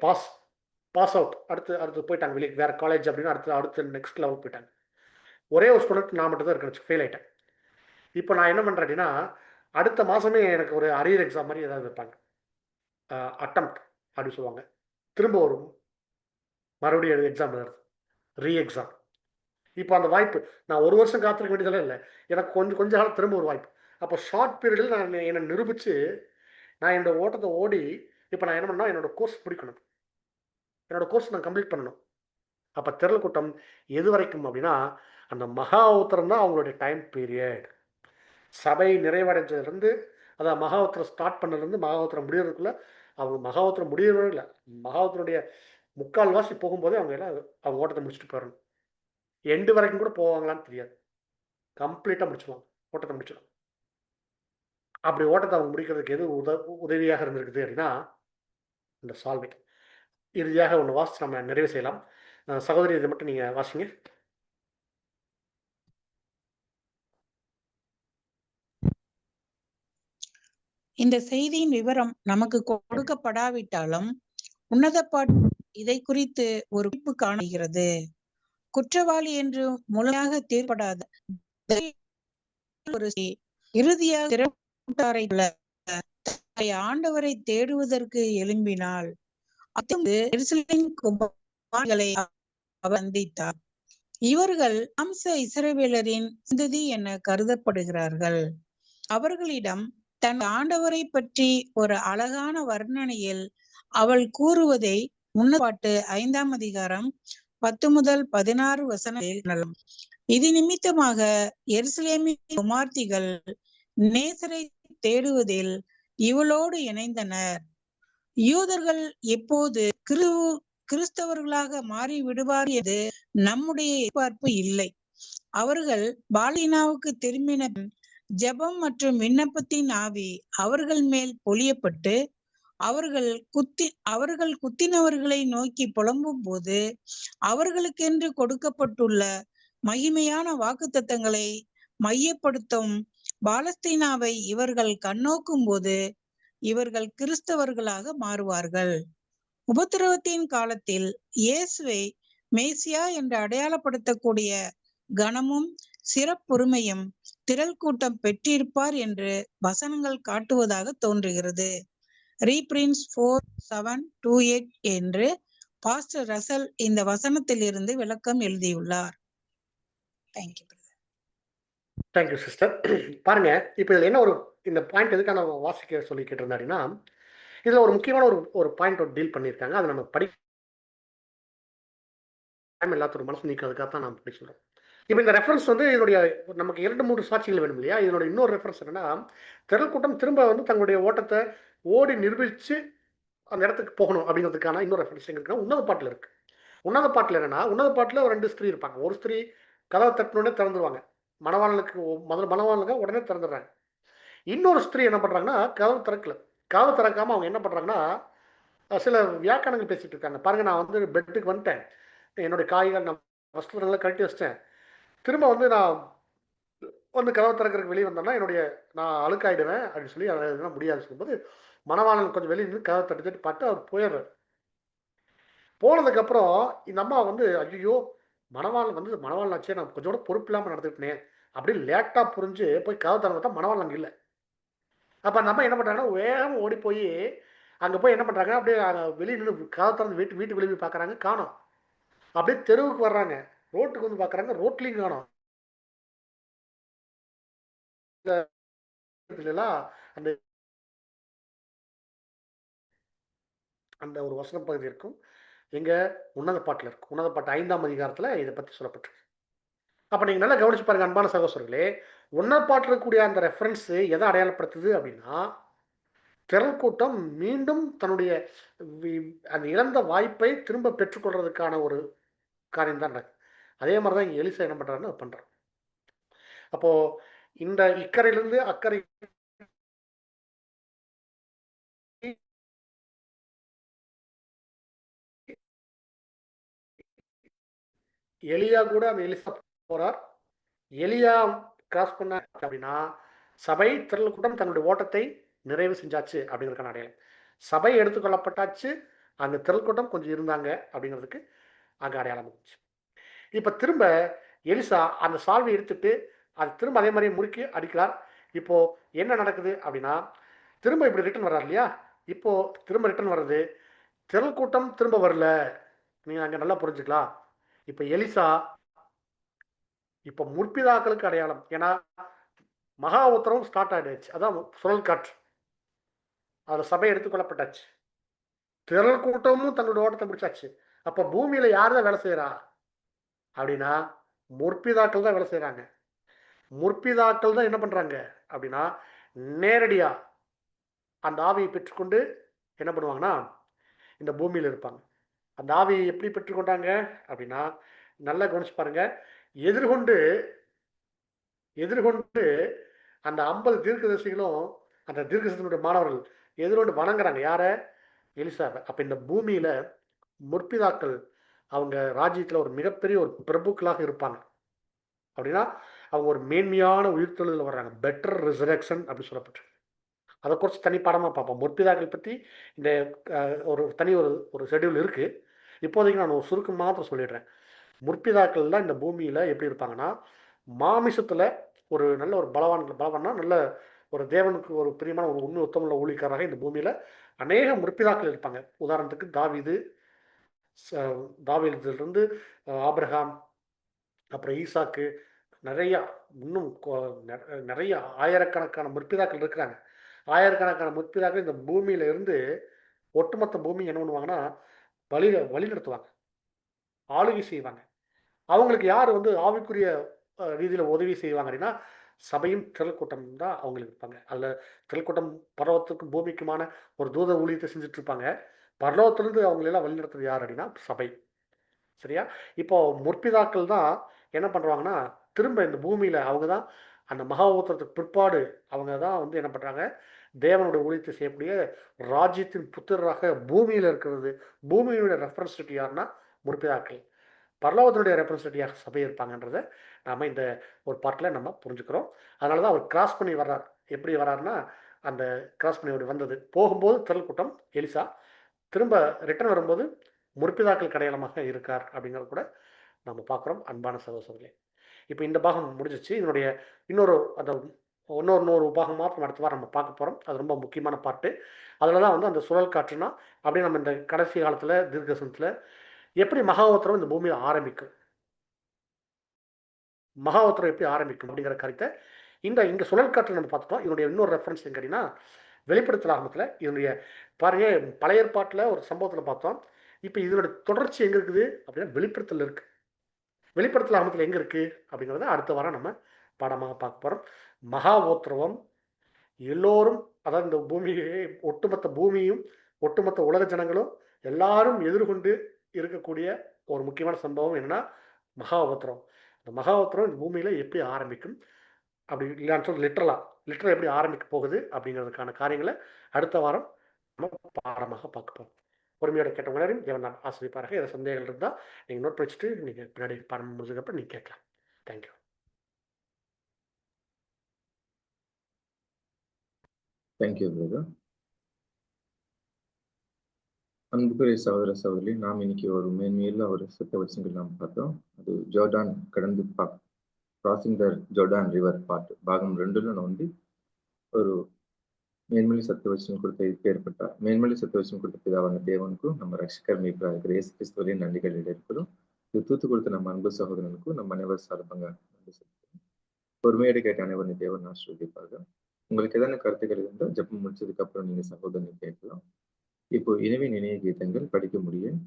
பாஸ் அவுட். அடுத்து போயிட்டாங்க வெளிய வேற காலேஜ் அப்படின்னு அடுத்து நெக்ஸ்ட் லெவல் போயிட்டாங்க. ஒரே ஒரு ஸ்டூடண்ட் நான் மட்டும் தான் இருக்கேன், ஃபெயில் ஆயிட்டேன். இப்போ நான் என்ன பண்றேன் அப்படின்னா, அடுத்த மாசமே எனக்கு ஒரு அரியர் எக்ஸாம் மாதிரி ஏதாவது வைப்பாங்க. அட்டெம்ப்ட் அப்படின்னு சொல்லுவாங்க. திரும்ப ஒரு மறுபடியும் எக்ஸாம் எழுதுறது, ரீ எக்ஸாம். இப்போ அந்த வாய்ப்பு நான் ஒரு வருஷம் காத்திருக்க வேண்டியதெல்லாம் இல்லை. எனக்கு கொஞ்ச காலம் திரும்ப ஒரு வாய்ப்பு. அப்போ ஷார்ட் பீரியடில் நான் என்னை நிரூபித்து நான் என்னோட ஓட்டத்தை ஓடி இப்போ நான் என்ன பண்ணால் என்னோட கோர்ஸ் முடிக்கணும். என்னோட கோர்ஸ் நான் கம்ப்ளீட் பண்ணணும். அப்போ திரள் கூட்டம் எது வரைக்கும் அப்படின்னா, அந்த மகா உத்தரம் தான் அவங்களுடைய டைம் பீரியட். சபை நிறைவடைஞ்சதுலேருந்து, அதான் மகா உத்தரம் ஸ்டார்ட் பண்ணதுலேருந்து மகா உத்தரம் முடியறதுக்குள்ள அவங்க மகா உத்தரம் முடியவே இல்லை. மகா உத்தரனுடைய முக்கால்வாசி போகும்போதே அவங்க எல்லாம் அவங்க ஓட்டத்தை முடிச்சுட்டு போயிடணும். எண்டு வரைக்கும் கூட போவாங்களான்னு தெரியாது. கம்ப்ளீட்டாக முடிச்சுடுவாங்க, ஓட்டத்தை முடிச்சிடும். அப்படி ஓட்டத்தை அவங்க முடிக்கிறதுக்கு எது உதவியாக இருந்திருக்குது அப்படின்னா, இந்த சால்வை. இறுதியாக ஒன்று வாசித்து நம்ம நிறைவு செய்யலாம். சகோதரி, இதை மட்டும் நீங்கள் வாசிங்க. இந்த செய்தியின் விவரம் நமக்கு கொடுக்கப்படாவிட்டாலும் உன்னத பாட்டு இதை குறித்து ஒரு குறிப்பு காணுகிறது. குற்றவாளி என்று முழுமையாக தீர்ப்படாத ஒரு இறுதியாக ஆண்டவரை தேடுவதற்கு எழும்பினாள். அவர் சந்தித்தார். இவர்கள் அம்ச இஸ்ரவேலரின் சந்ததி என கருதப்படுகிறார்கள். அவர்களிடம் தன் ஆண்டவரை பற்றி ஒரு அழகான வர்ணனையில் அவள் கூறுவதை முன்னப்பாட்டு 5ஆம் அதிகாரம் 10 முதல் 16 வசனங்கள். இது நிமித்தமாக எருசலேமின் குமார்த்திகள் நேசரை தேடுவதில் இவளோடு இணைந்தனர். யூதர்கள் எப்போது கிறிஸ்தவர்களாக மாறி விடுவார் என்று நம்முடைய எதிர்பார்ப்பு இல்லை. அவர்கள் பாலினாவுக்கு திரும்பின. ஜெபம் மற்றும் விண்ணப்பத்தின் ஆவி அவர்கள் மேல் பொழியப்பட்டு அவர்கள் குத்தினவர்களை நோக்கி புலம்பும் போது அவர்களுக்கென்று கொடுக்கப்பட்டுள்ள மகிமையான வாக்குத்தத்தங்களை மையப்படுத்தும் பாலஸ்தீனாவை இவர்கள் கண்ணோக்கும் போது இவர்கள் கிறிஸ்தவர்களாக மாறுவார்கள். உபத்திரவத்தின் காலத்தில் இயேசுவை மேசியா என்று அடையாளப்படுத்தக்கூடிய கனமும் சிறப்புரிமையும் திரள் கூட்டம் பெற்றிருப்பார் என்று வசனங்கள் காட்டுவதாக தோன்றுகிறது. ரீபிரின்ஸ் 4728 என்று பாஸ்டர் ரசல் இந்த வசனத்தில் இருந்து விளக்கம் எழுதியுள்ளார். Thank you sister. பாருங்க, இப்போ இதில் என்ன இந்த பாயிண்ட் எதுக்காக நான் வாசிக்க சொல்லி கேட்டிருந்தேன் அப்படின்னா, இதில் ஒரு முக்கியமான ஒரு பாயிண்ட் டீல் பண்ணியிருக்காங்க. அதை நம்ம எல்லாத்தோட மனசு நீக்கிறதுக்காக தான் நான் படி சொல்கிறேன். இப்போ இந்த ரெஃபரன்ஸ் இதனுடைய நமக்கு 2-3 சாட்சிகள் வேணும் இல்லையா? இதனோட இன்னொரு ரெஃபரன்ஸ் என்னன்னா, திரள் கூட்டம் திரும்ப தங்களுடைய ஓட்டத்தை ஓடி நிரூபித்து அந்த இடத்துக்கு போகணும் அப்படிங்கிறதுக்கான இன்னொரு ரெஃபரன்ஸ் எங்க இருக்குன்னா, உன்னத பாட்டில் இருக்கு. உன்னத பாட்டில் என்னன்னா, உன்னத பாட்டில் 2 ஸ்திரீ இருப்பாங்க. ஒரு ஸ்திரீ கதவை தட்டினோடனே திறந்துருவாங்க. மணவாளனுக்கு மணவாளனுக்கு உடனே திறந்துடுறாங்க. இன்னொரு ஸ்திரீ என்ன பண்ணுறாங்கன்னா, கதவு திறக்கல. கதவு திறக்காமல் அவங்க என்ன பண்ணுறாங்கன்னா, சில வியாக்கியானங்கள் பேசிகிட்டு இருக்காங்க. பாருங்கள், நான் பெட்டுக்கு வந்துட்டேன், என்னுடைய காய்கள் நான் வஸ்திரங்களை கழட்டி வச்சிட்டேன், திரும்ப நான் கதவை திறக்கிறதுக்கு வெளியே வந்தேன்னா நான் அழுக்காயிடுவேன் அப்படின்னு சொல்லி அதை முடியாது சொல்லும்போது, மணவாளன் கொஞ்சம் வெளியே நின்று கதவை தட்டி பார்த்து அவர் போயிடுறாரு. போனதுக்கப்புறம் இந்த அம்மா ஐயோ, மணவாளன் ஆச்சே, நான் கொஞ்சம் கூட பொறுப்பு இல்லாமல் நடந்துக்கிட்டேன் அப்படின்னு லேட்டாக புரிஞ்சு போய் கதவை திறந்து பார்த்தா மணவாளன் அங்கே இல்லை. அப்போ அந்த அம்மா என்ன பண்ணுறாங்கன்னா, வேகமாக ஓடி போய் அங்கே போய் என்ன பண்ணுறாங்க, அப்படியே வெளியே நின்று கதவை திறந்து வீட்டு வெளியே பார்க்குறாங்க, காணோம். அப்படியே தெருவுக்கு வர்றாங்க, ரோட்டுக்கு பார்க்குறாங்க, ரோட்லையும் காணோம். அந்த அந்த ஒரு வசன பகுதி இருக்கும், எங்க உன்னத பாட்டில் இருக்கும். உன்னத பாட்டு 5ஆம் அதிகாரத்தில் இதை பற்றி சொல்லப்பட்டிருக்கு. அப்போ நீங்கள் நல்லா கவனிச்சு பாருங்க அன்பான சகோதரர்களே, உன்னத பாட்டில் இருக்கக்கூடிய அந்த ரெஃபரன்ஸ் எதை அடையாளப்படுத்துது அப்படின்னா, திரள் கூட்டம் மீண்டும் தன்னுடைய அந்த இழந்த வாய்ப்பை திரும்ப பெற்றுக்கொள்றதுக்கான ஒரு காரியம் தான் நடக்குது. அதே மாதிரி தான் இங்கே எலிசா என்ன பண்ணுறாருன்னு பண்ணுறான். அப்போ இந்த இக்கரையிலிருந்து அக்கறை எலியா கூட அந்த எலிசா போறார். எலியா கிராஸ் பண்ண அப்படின்னா சபை திரள் கூட்டம் தன்னுடைய ஓட்டத்தை நிறைவு செஞ்சாச்சு அப்படிங்கிறதுக்கான அடையாளம். சபை எடுத்துக்கொள்ளப்பட்டாச்சு, அங்கே திரள் கூட்டம் கொஞ்சம் இருந்தாங்க அப்படிங்கிறதுக்கு அங்கே அடையாளம் இருந்துச்சு. இப்போ திரும்ப எலிசா அந்த சால்வை எடுத்துட்டு அது திரும்ப அதே மாதிரி முறுக்கி அடிக்கிறார். இப்போ என்ன நடக்குது அப்படின்னா திரும்ப இப்படி ரிட்டர்ன் வர்றார் இல்லையா? இப்போ திரும்ப ரிட்டர்ன் வர்றது, திரள் கூட்டம் திரும்ப வரல. நீங்க அங்கே நல்லா புரிஞ்சுக்கலாம். இப்போ எலிசா இப்போ முற்பிதாக்களுக்கு அடையாளம். ஏன்னா மகா உத்தரவும் ஸ்டார்ட் ஆயிடுச்சு. அதான் சுழல் காற்று. அதில் சபை எடுத்துக்கொள்ளப்பட்டாச்சு, திரள் கூட்டமும் தங்களோட ஓட்டத்தை முடிச்சாச்சு. அப்போ பூமியில யார் தான் வேலை செய்யறா அப்படின்னா முற்பிதாக்கள் தான் வேலை செய்யறாங்க. முற்பிதாக்கள் தான் என்ன பண்றாங்க அப்படின்னா நேரடியா அந்த ஆவியை பெற்றுக்கொண்டு என்ன பண்ணுவாங்கன்னா இந்த பூமியில இருப்பாங்க. அந்த ஆவியை எப்படி பெற்றுக்கொண்டாங்க அப்படின்னா நல்லா கவனிச்சு பாருங்க. எதிர்கொண்டு அந்த 50 தீர்க்கதரிசிகளும் அந்த தீர்க்கதரிசிகளுடைய மாணவர்கள் எதிர்கொண்டு வணங்குறாங்க. யார? எலிசாவை. அப்ப இந்த பூமியில முற்பிதாக்கள் அவங்க ராஜ்யத்துல ஒரு மிகப்பெரிய ஒரு பிரபுக்களாக இருப்பாங்க. அப்படின்னா அவங்க ஒரு மேன்மையான உயிர்த்தெழுதல் வர்றாங்க. பெட்டர் ரிசரக்ஷன் அப்படி சொல்லப்பட்டு அதை குறித்து தனி பாடமாக பார்ப்போம். முற்பிதாக்கள் பற்றி இந்த ஒரு தனி ஒரு ஷெட்யூல் இருக்குது. இப்போதைக்கு நான் ஒரு சுருக்கம் மாத்திரம் சொல்லிடுறேன். முற்பிதாக்கள் தான் இந்த பூமியில் எப்படி இருப்பாங்கன்னா மாமிசத்தில் ஒரு நல்ல ஒரு பலவான்னா நல்ல ஒரு தேவனுக்கு ஒரு பிரியமான ஒரு உண்மை உத்தமுள்ள ஊழியக்காரராக இந்த பூமியில் அநேக முற்பிதாக்கள் இருப்பாங்க. உதாரணத்துக்கு தாவீதிலிருந்து ஆபிரகாம், அப்புறம் ஈசாக்கு, நிறையா இன்னும் நிறைய ஆயிரக்கணக்கான முற்பிதாக்கள் இருக்கிறாங்க. ஆயிரக்கணக்கான முற்பிதாக்கள் இந்த பூமியில இருந்து ஒட்டுமொத்த பூமி என்ன பண்ணுவாங்கன்னா வழி நடத்துவாங்க, ஆளுகை செய்வாங்க. அவங்களுக்கு யார் ஆவிக்குரிய ரீதியில் உதவி செய்வாங்க அப்படின்னா சபையும் திரள் கூட்டம் தான் அவங்களுக்கு இருப்பாங்க. அதில் திரள் கூட்டம் பரலோகத்துக்கும் பூமிக்குமான ஒரு தூத ஊழியத்தை செஞ்சுட்டு இருப்பாங்க. பரலோகத்திலிருந்து அவங்களெல்லாம் வழி நடத்துறது யார் அப்படின்னா சபை. சரியா? இப்போ முற்பிதாக்கள் தான் என்ன பண்ணுறாங்கன்னா திரும்ப இந்த பூமியில் அவங்க தான் அந்த மகா உத்தரத்துக்கு பிற்பாடு அவங்க தான் என்ன பண்ணுறாங்க தேவனுடைய ஊழியத்தை செய்யக்கூடிய ராஜ்யத்தின் புத்திரராக பூமியில் இருக்கிறது. பூமியினுடைய ரெப்ரசன்டேட்டிவ் யாருன்னா முற்பிதாக்கள். பரலோகத்தினுடைய ரெப்ரசன்டேட்டிவாக சபை இருப்பாங்கன்றதை நாம் இந்த ஒரு பார்ட்டில் நம்ம புரிஞ்சுக்கிறோம். அதனால தான் அவர் கிராஸ் பண்ணி வர்றார். எப்படி வர்றாருன்னா அந்த கிராஸ் பண்ணி வந்தது போகும்போது திரள் கூட்டம் எலிசா, திரும்ப ரிட்டர்ன் வரும்போது முற்பிதாக்கள் கடையாளமாக இருக்கார் அப்படிங்கிறது கூட நம்ம பார்க்குறோம். அன்பான சகோதரர்களே, இப்போ இந்த பாகம் முடிஞ்சிச்சு. இதனுடைய இன்னொரு பாகம் மாத்திரம் அடுத்த வாரம் நம்ம பார்க்க போகிறோம். அது ரொம்ப முக்கியமான பார்ட்டு. அதில் தான் அந்த சுழல் காற்றுனா அப்படியே நம்ம இந்த கடைசி காலத்தில் தீர்க்கதரிசனத்தில் எப்படி மகாவத்திரம் இந்த பூமியில் ஆரம்பிக்கும், மகாவத்திரம் எப்படி ஆரம்பிக்கும் அப்படிங்கிற கருத்தை இங்கே சுழல் காற்று நம்ம பார்த்துட்டோம். இதனுடைய இன்னொரு ரெஃபரன்ஸ் எங்கன்னா வெளிப்படுத்தல் ஆரம்பத்தில் இதனுடைய பாருங்க, பழைய ஏற்பாட்டில் ஒரு சம்பவத்தில் பார்த்தோம். இப்போ இதனுடைய தொடர்ச்சி எங்கே இருக்குது அப்படின்னா வெளிப்படுத்தல் இருக்குது. வெளிப்படுத்தல் ஆரம்பத்தில் எங்கே இருக்குது அப்படிங்கிறத அடுத்த வாரம் நம்ம பாடமாக பார்க்க போகிறோம். மகா உத்திரவம் எல்லோரும், அதாவது இந்த பூமியை ஒட்டுமொத்த பூமியும் ஒட்டுமொத்த உலக ஜனங்களும் எல்லாரும் எதிர்கொண்டு இருக்கக்கூடிய ஒரு முக்கியமான சம்பவம் என்னன்னா மகா உத்திரவம். இந்த மகா உத்திரவம் இந்த பூமியில் எப்படி ஆரம்பிக்கும் அப்படி இல்லைன்னு சொல்லி லிட்டரலாக எப்படி ஆரம்பிக்க போகுது அப்படிங்கிறதுக்கான காரியங்களை அடுத்த வாரம் நம்ம பாடமாக பார்க்க போகிறோம். பொறுமையோட கேட்டவங்களையும் தேவன் நான் ஆசிரியப்பாராக. ஏதாவது சந்தேகங்கள் இருந்தால் நீங்கள் நோட் வச்சுட்டு நீங்கள் பின்னாடி பாடம் முடிஞ்சதுக்கப்புறம் நீங்கள் கேட்கலாம். தேங்க்யூ. Thank you brother. அன்புக்குரிய சகோதர சகோதரி, நாம் இன்னைக்கு ஒரு மேன்மையில் ஒரு சத்த வசனங்கள் நாம் பார்த்தோம். அது ஜோர்டான் கடந்து கிராசிங் த ஜோர்டான் ரிவர் பாகம் 2ல ஒரு மேன்மொழி சத்துவச்சனம் கொடுத்த ஏற்பட்டார். மேன்மொழி சத்துவச்சனம் கொடுத்த பிதாவான தேவனுக்கும் நம்ம ரட்சகர் மீட்பராக இருக்கிற இயேசு கிறிஸ்துவின் நன்றிகள் இருக்கிறோம். இது தூத்து கொடுத்த நம்ம அன்பு சகோதரனுக்கும் நம்ம அனைவர் சார்பாக நன்றி செலுத்துகிறோம். பொறுமையோடு கேட்ட அனைவரும் தேவன் ஆசீர்வதிப்பார்கள். உங்களுக்கு எதனா கருத்துக்கள் இருந்தால் ஜெபம் முடிச்சதுக்கு அப்புறம் நீங்க சகோதரனை கேட்கலாம். இப்போ இனிவின் இணைய கீதங்கள் படிக்க முடியும்.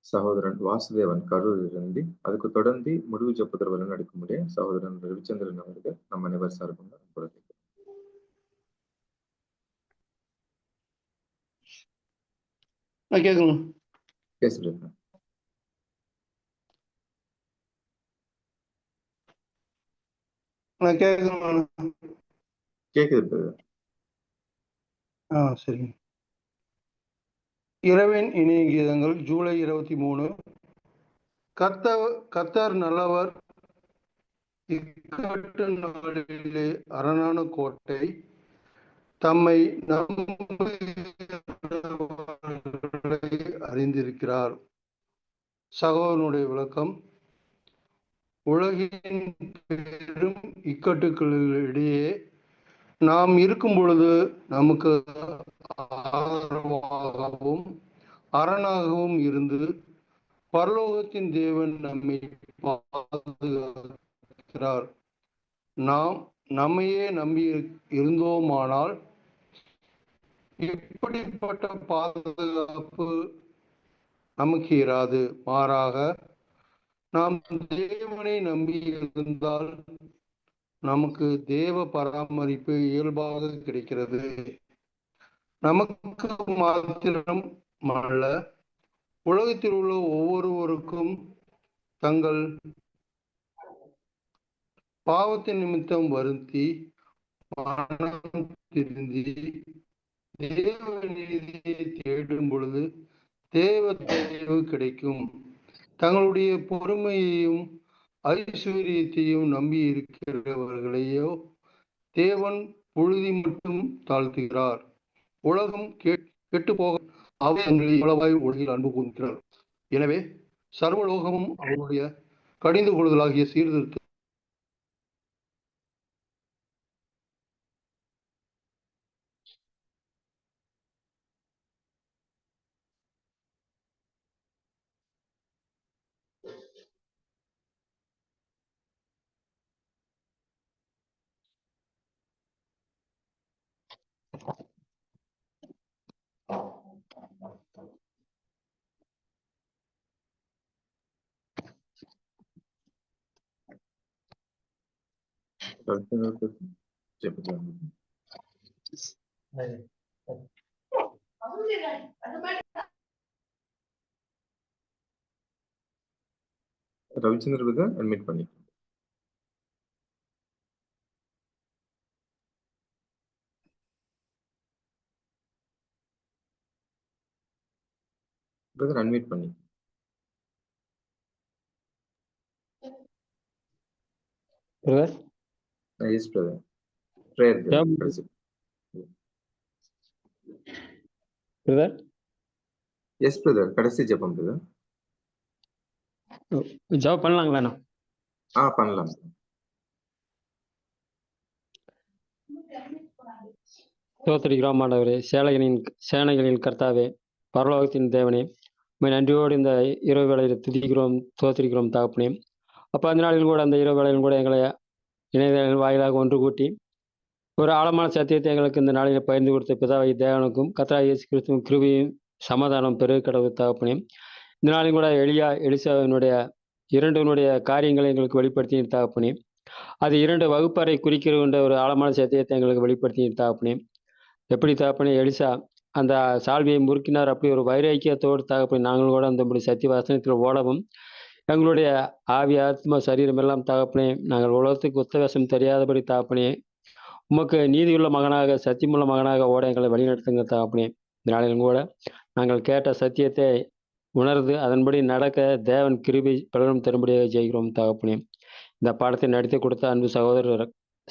சகோதரன் வாசுதேவன் கரூரில் இருந்து, அதுக்கு தொடர்ந்து முடிவு ஜெபத்திற்கு நடக்க முடியும் சகோதரன் ரவிச்சந்திரன் அவர்கள் நம்ம அனைவர் சார்பாக கேக்குது. சரி. இரவின் இணைய கீதங்கள் ஜூலை 23 கர்த்தர் நல்லவர். இக்கட்டு நாளிலே அரணான கோட்டை. தம்மை நம்புகிறவர்களை அறிந்திருக்கிறார். சகோதரனுடைய விளக்கம்: உலகின் பெரும் இக்கட்டுகளிடையே நாம் இருக்கும் பொழுது நமக்கு ஆதரவாகவும் அரணாகவும் இருந்து பரலோகத்தின் தேவன் நம்மை பாதுகாக்கிறார். நாம் நம்மையே நம்பி இருந்தோமானால் இப்படிப்பட்ட பாதுகாப்பு நமக்கு இராது. மாறாக நாம் தேவனை நம்பி இருந்தால் நமக்கு தேவ பராமரிப்பு இயல்பாக கிடைக்கிறது. நமக்கு மாத்திரம் அல்ல, உலகத்தில் உள்ள ஒவ்வொருவருக்கும் தங்கள் பாவத்தின் நிமித்தம் வருந்தி மனம் திருந்தி தேவ நீதியை தேடும் பொழுது தேவ தயவு கிடைக்கும். தங்களுடைய பொறுமையையும் ஐஸ்வர்யத்தையும் நம்பி இருக்கிறவர்களையோ தேவன் புழுதி மட்டும் தாழ்த்துகிறார். உலகம் கெட்டு போக அவர் தங்களை இவ்வளவாய் உலகில் அன்பு கூறுகிறார். எனவே சர்வலோகமும் அவருடைய கடிந்து கொள்ளுதலாகிய சீர்திருத்த ரவிச்சந்திர பிரதர் அட்மிட் பண்ணி பிரதர் அட்மிட் பண்ணி brother. Yes brother. Prayer brother. Brother yes brother, கடைசி ஜெபம் பிரதர். ஜாப் பண்ணலாங்களா? பண்ணலாம். ஸ்தோத்திரிக்கிறோம் ஆண்டவரே, சேனைகளின் கர்த்தாவே, பரலோகத்தின் தேவனே, நன்றியோடு இந்த இரவு வேளையில் துதிக்கிறோம், ஸ்தோத்திரிக்கிறோம் தகப்பனே. அப்போ அந்த நாளில் கூட, அந்த இரவு வேளையில் கூட எங்களை இணையதள வாயிலாக ஒன்று கூட்டி ஒரு ஆழமான சத்தியத்தை எங்களுக்கு இந்த நாளில் பகிர்ந்து கொடுத்த பிதாவை தேவனுக்கும் கர்த்தராகிய இயேசு கிறிஸ்துவின் கிருபையும் சமாதானம் பெருக கடவுள் தகப்பனே. இந்த நாளில் கூட எலிசாவினுடைய இரண்டினுடைய காரியங்களை எங்களுக்கு வெளிப்படுத்தி தகப்பனே. அது 2 வகுப்பறை குறிக்கிற ஒரு ஆழமான சத்தியத்தை எங்களுக்கு வெளிப்படுத்தி தகப்பனே. எப்படி தகப்பனே எலிசா அந்த சால்வியை முறுக்கினார், அப்படி ஒரு வைராக்கியத்தோடு தகப்பனே நாங்கள் கூட அந்த சத்திய வசனத்தில் ஓடவும் எங்களுடைய ஆவி ஆத்மா சரீரம் எல்லாம் தகப்பனே நாங்கள் உலகத்துக்கு உத்தவேசம் தெரியாதபடி தகப்பனே உமக்கு நீதியுள்ள மகனாக சத்தியமுள்ள மகனாக ஓட எங்களை வழிநடத்துங்க தகப்பனே. இந்த நாளிலும் கூட நாங்கள் கேட்ட சத்தியத்தை உணர்ந்து அதன்படி நடக்க தேவன் கிருபை பலரும் தரும்படியாக செய்கிறோம் தகப்பனே. இந்த பாடத்தை நடத்தி கொடுத்த அன்பு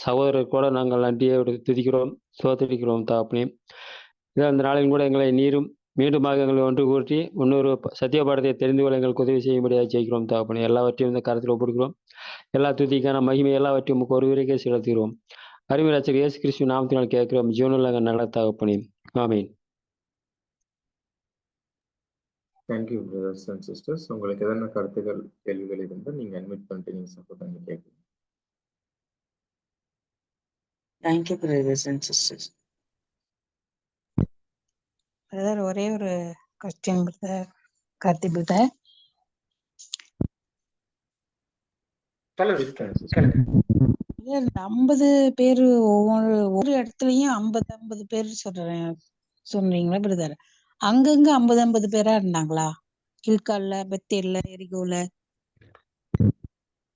சகோதரர் கூட நாங்கள் நன்றியை துதிக்கிறோம், சோதரிக்கிறோம் தகப்பனே. அந்த நாளிலும் கூட எங்களை நீரும் மீண்டுமாக எங்களை ஒன்று கூட்டி இன்னொரு சத்திய பாடத்தை தெரிந்து கொள்ள எங்களுக்கு உதவி செய்யும்படியாக செய்கிறோம் தகப்பனே. எல்லாவற்றையும் இந்த காலத்தில் ஒப்புடுகிறோம். எல்லா துதிக்கான மகிமை எல்லாவற்றையும் நமக்கு ஒருவருக்கே செலுத்துகிறோம். அருமை ரட்சகர் இயேசு கிறிஸ்து நாமத்தினால் கேட்கிறோம் ஜீவனுள்ள நல்ல தகப்பனே. ஆமீன். Thank you brothers and sisters. உங்களுக்கு எதனா கருத்துக்கள், கேள்விகள் இருந்தால் நீங்க அட்மிட் பண்ணிட்டு நீங்க சப்போர்ட் பண்ணி கேட்கலாம். Thank you brothers and sisters. Brother, ஒரே ஒரு கொஸ்டின் பிரதர், கார்த்தி பிரதர். இந்த 50 பேரு ஒவ்வொரு இடத்துலயும் 50 பேர் சொல்றீங்களா பிரதர்? அங்கங்க 50 பேரா இருந்தாங்களா? கில்கால்ல, பெத்தேல்ல, எரிகோல?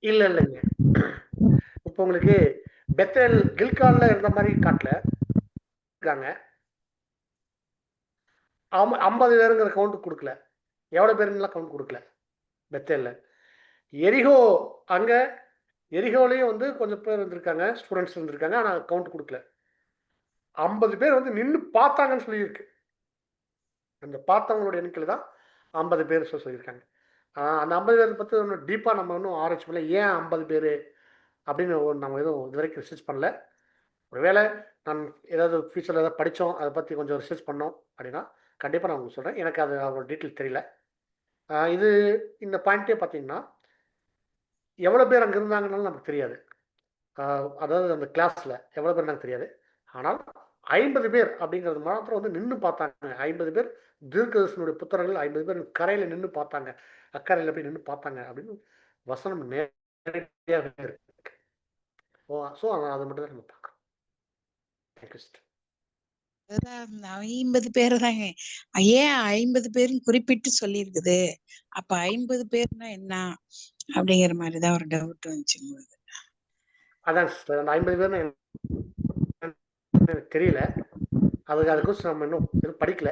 இல்லைங்க. இப்போ உங்களுக்கு பெத்தேல் கில்கால்ல இருந்த மாதிரி காட்டல இருக்காங்க. 50 பேருங்கிற கவுண்ட் கொடுக்கல. எவ்வளோ பேருங்களாம் கவுண்ட் கொடுக்கல பெத்தேல்ல. எரிகோ அங்கே எரிகோலையும் வந்து கொஞ்சம் பேர் இருந்திருக்காங்க, ஸ்டூடெண்ட்ஸ் இருந்திருக்காங்க. ஆனால் கவுண்ட் கொடுக்கல. 50 பேர் வந்து நின்று பார்த்தாங்கன்னு சொல்லியிருக்கு. அந்த பார்த்தவங்களோட எண்ணிக்கையில் தான் 50 பேர் சொல்லியிருக்காங்க. அந்த 50 பேர் பற்றி இன்னும் டீப்பாக நம்ம இன்னும் ஆராய்ச்சி பண்ணல. ஏன் 50 பேர் அப்படின்னு நம்ம எதுவும் இது வரைக்கும் ரிசர்ச் பண்ணல. ஒருவேளை நான் ஏதாவது ஃபியூச்சரில் ஏதாவது படித்தோம், அதை பற்றி கொஞ்சம் ரிசர்ச் பண்ணோம் அப்படின்னா கண்டிப்பாக நான் உங்களுக்கு சொல்கிறேன். எனக்கு அது அவ்வளோ டீட்டெயில் தெரியல. இது இந்த பாயிண்ட்டே பார்த்தீங்கன்னா எவ்வளோ பேர் அங்கே இருந்தாங்கன்னாலும் நமக்கு தெரியாது. அதாவது அந்த கிளாஸில் எவ்வளோ பேர் எனக்கு தெரியாது. ஆனால் 50 பேர் அப்படிங்கிறது மாத்திரம் வந்து நின்று பார்த்தாங்க. 50 பேர் தீர்க்கதரிசனுடைய புத்தகங்கள் 50 பேர் கரையில் நின்று பார்த்தாங்க, அக்கறையில் போய் நின்று பார்த்தாங்க அப்படின்னு வசனம் நேரடியாக இருக்கு. ஸோ அதை மட்டும் தான் நம்ம பார்க்குறோம். அதுதான் அந்த 50 பேர் தாங்க. ஏன் 50 பேரும் குறிப்பிட்டு சொல்லியிருக்குது? அப்ப 50 பேர்னா என்ன அப்படிங்கிற மாதிரிதான் ஒரு டவுட் வந்துச்சு உங்களுக்கு. அதான் சிஸ்டர், அந்த 50 பேர்னு எனக்கு தெரியல. அதை குறித்து நம்ம இன்னும் எதுவும் படிக்கல.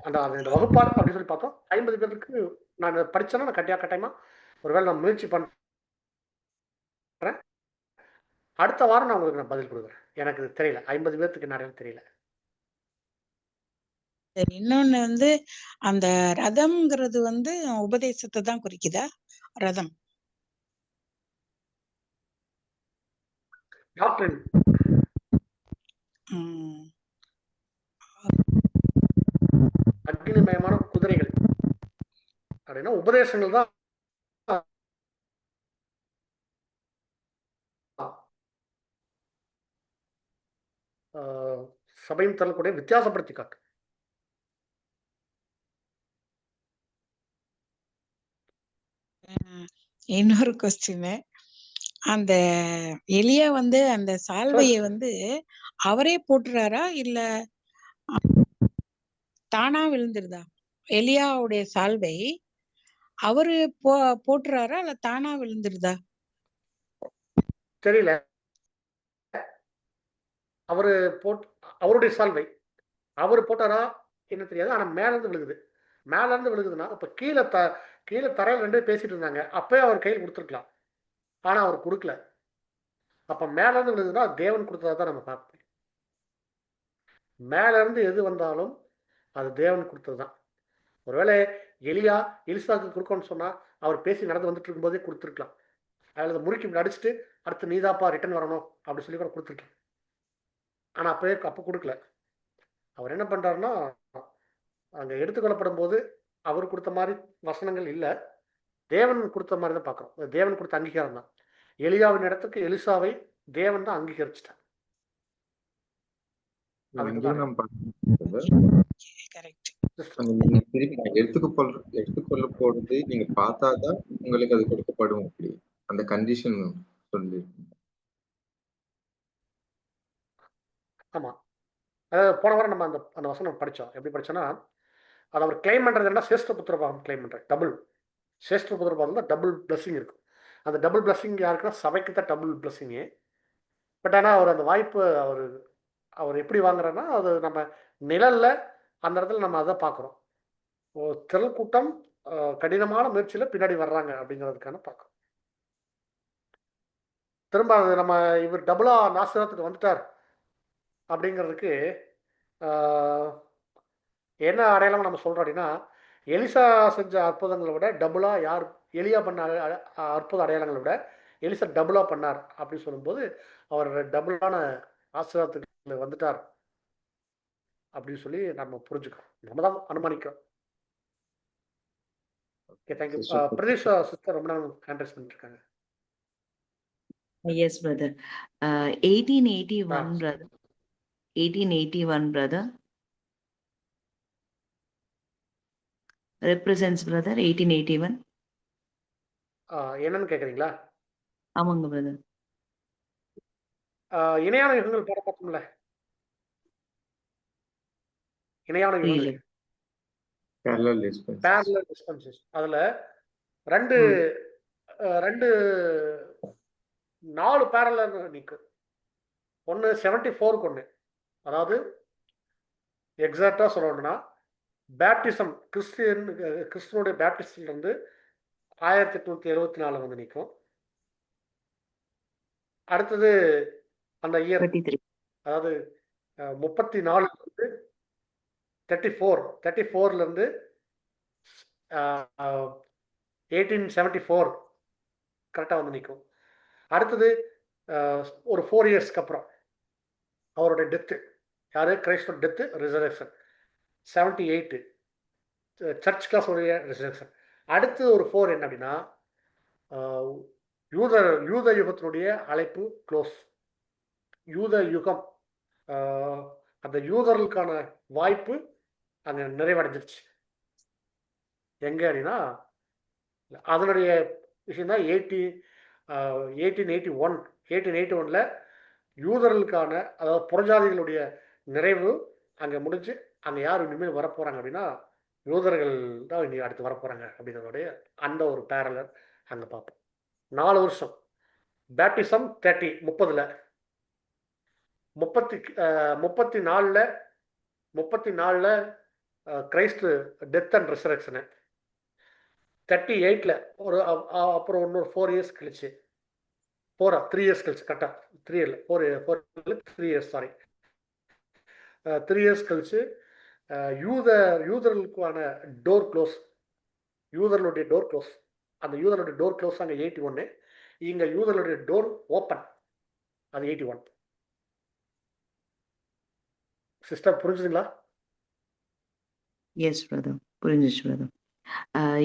அந்த வகுப்பாடு அப்படின்னு சொல்லி பார்த்தோம். 50 பேருக்கு நான் படித்தேன்னா நான் கட்டாயமாக ஒருவேளை நான் முயற்சி பண்ணுறேன். அடுத்த வாரம் நான் உங்களுக்கு பதில் கொடுக்குறேன். எனக்கு தெரியல 50 பேர்த்துக்கு நிறைய தெரியல. இன்னொன்னு வந்து அந்த ரதம்ங்கிறது வந்து உபதேசத்தை தான் குறிக்குதா? ரதம் டாக்டரின் அக்னிமயமான குதிரைகள் அப்படின்னா உபதேசங்கள் தான் சபையின் தரக்கூடிய வித்தியாசப்படுத்தி காட்டு. இன்னொரு கொஸ்டின், அந்த எலியா வந்து அந்த சால்வையை வந்து அவரே போட்டுறாரா இல்ல தானா விழுந்துருதா? எலியாவுடைய சால்வை அவரு போட்டுறாரா இல்ல தானா விழுந்துருதா? தெரியல. அவரு அவருடைய சால்வை அவரு போட்டாரா என்ன தெரியாது. ஆனா மேல இருந்து விழுகுது. மேல இருந்து விழுகுதுன்னா இப்ப கீழே தரையில் 2 பேர் பேசிட்டு இருந்தாங்க. அப்பவே அவர் கையில் கொடுத்துருக்கலாம். ஆனா அவர் கொடுக்கல. அப்ப மேல இருந்து விழுகுதுன்னா தேவன் கொடுத்ததா தான் நம்ம பார்ப்போம். மேல இருந்து எது வந்தாலும் அது தேவன் கொடுத்தது தான். ஒருவேளை எலியா எலிசாவுக்கு கொடுக்கணும்னு சொன்னா அவர் பேசி நடந்து வந்துட்டு இருக்கும்போதே கொடுத்துருக்கலாம். அதில் முறுக்கி அடிச்சுட்டு அடுத்து நீதாப்பா ரிட்டர்ன் வரணும் அப்படின்னு சொல்லி கூட கொடுத்துருக்கலாம். ஆனால் அப்போ கொடுக்கல. அவர் என்ன பண்ணுறாருன்னா அங்கே எடுத்துக்கொள்ளப்படும் போது அவர் கொடுத்த மாதிரி வசனங்கள் இல்லை, தேவன் கொடுத்த மாதிரி தான் பார்க்குறோம். தேவன் கொடுத்த அங்கீகாரம் தான். எலியாவின் இடத்துக்கு எலிசாவை தேவன் தான் அங்கீகரிச்சிட்டார். எடுத்துக்கொள்ள போறது நீங்க பார்த்தாதான் உங்களுக்கு அது கொடுக்கப்படும். அப்படி அந்த கண்டிஷன் சொல்லி. ஆமா, அதாவது போன வாரம் நம்ம அந்த வசனம் படித்தோம். எப்படி படித்தோன்னா அதை அவர் கிளைம் பண்ணுறது என்ன, சேஷ்ட புத்திரபாகம் கிளைம் பண்ணுறாரு. டபுள் சேஷ்ட புத்திரபாகம் தான் டபுள் பிளஸ்ஸிங் இருக்கும். அந்த டபுள் பிளஸ்ஸிங் யாருக்குன்னா சபைக்கு தான் டபுள் பிளஸ்ஸிங்கு. பட் ஆனால் அவர் அந்த வாய்ப்பு அவர் எப்படி வாங்குறாருன்னா அது நம்ம நிழல்ல அந்த இடத்துல நம்ம அதை பார்க்குறோம். திரள் கூட்டம் கடினமான முயற்சியில் பின்னாடி வர்றாங்க அப்படிங்கிறதுக்கான பார்க்குறோம். திரும்ப அது நம்ம இவர் டபுளாக நாசரத்துக்கு வந்துட்டார் அப்படிங்கிறதுக்கு என்ன அடையாளமாக நம்ம சொல்கிறோம் அப்படின்னா, எலிசா செஞ்ச அற்புதங்களை விட டபுளாக யார் எலியா பண்ண அற்புத அடையாளங்களை விட எலிசா டபுளாக பண்ணார் அப்படின்னு சொல்லும்போது அவர் டபுளான ஆசீர்வாதத்துக்கு வந்துட்டார் அப்படின்னு சொல்லி நம்ம புரிஞ்சுக்கிறோம். நம்ம தான் அனுமானிக்கிறோம். Okay, thank you. பிரதீஷ் சிஸ்டர் ரொம்ப நேரம் ஹேண்ட் ரைஸ் பண்ணிட்டு இருக்காங்க. Yes, brother. 1881, brother. 1881, brother. Represents, brother, 1881. என்னன்னு கேட்குறீங்களா? ஆமாங்க பிரதர். இணையான யுகங்கள் பாட பார்த்தோம்ல, இணையான யுகங்கள் parallel dispensation. அதுல ரெண்டு 4 பேரலல் நிற்கும். ஒன்று 74க்கு ஒன்று. அதாவது எக்ஸாக்டாக சொல்லணும்னா பேப்டிசம் கிறிஸ்துவனுடைய பேப்டிசம்லேருந்து 1874 வந்து நிற்கும். அடுத்தது அந்த இயர் 33. அதாவது 34 வந்து 34 இருந்து 1874 கரெக்டாக வந்து நிற்கும். அடுத்தது ஒரு 4 இயர்ஸ்க்கு அப்புறம் அவருடைய டெத்து, யாரு? கிரைஸ்டோட டெத்து, ரிசர்வேஷன் 78 சர்ச் கிளாஸ் உடைய ரிசர்வேஷன். அடுத்து ஒரு 4 என்ன அப்படின்னா யூத யுகத்தினுடைய அழைப்பு க்ளோஸ். யூத யுகம், அந்த யூதர்களுக்கான வாய்ப்பு அங்கே நிறைவடைஞ்சிருச்சு. எங்கே அப்படின்னா அதனுடைய விஷயம் தான் 1881 யூதர்களுக்கான, அதாவது புறஜாதிகளுடைய நிறைவு அங்கே முடிஞ்சு அங்கே யார் இனிமேல் வரப்போகிறாங்க அப்படின்னா யூதர்கள் தான் இனி அடுத்து வரப்போகிறாங்க அப்படிங்கிறதுடைய அந்த ஒரு பேரலர் அங்கே பார்ப்போம். 4 வருஷம் பேப்டிசம் 30 34 கிரைஸ்ட் டெத் அண்ட் ரிசரக்ஷனு 38 ஒரு அப்புறம் இன்னொரு 4 இயர்ஸ் கழிச்சு 3 இயர்ஸ் கழிச்சு கரெக்டாக 3 இல்லை 3 இயர்ஸ் சாரி 3 இயர்ஸ் கழிச்சு யூதர்களுக்கான டோர் க்ளோஸ். யூதர்களுடைய டோர் க்ளோஸ். அந்த யூதர்களுடைய டோர் க்ளோஸ் அங்கே 81. இங்கே யூதர்களுடைய டோர் ஓப்பன், அது 81. சிஸ்டர் புரிஞ்சுதுங்களா? எஸ் பிரதர், புரிஞ்சிச்சு பிரதர்.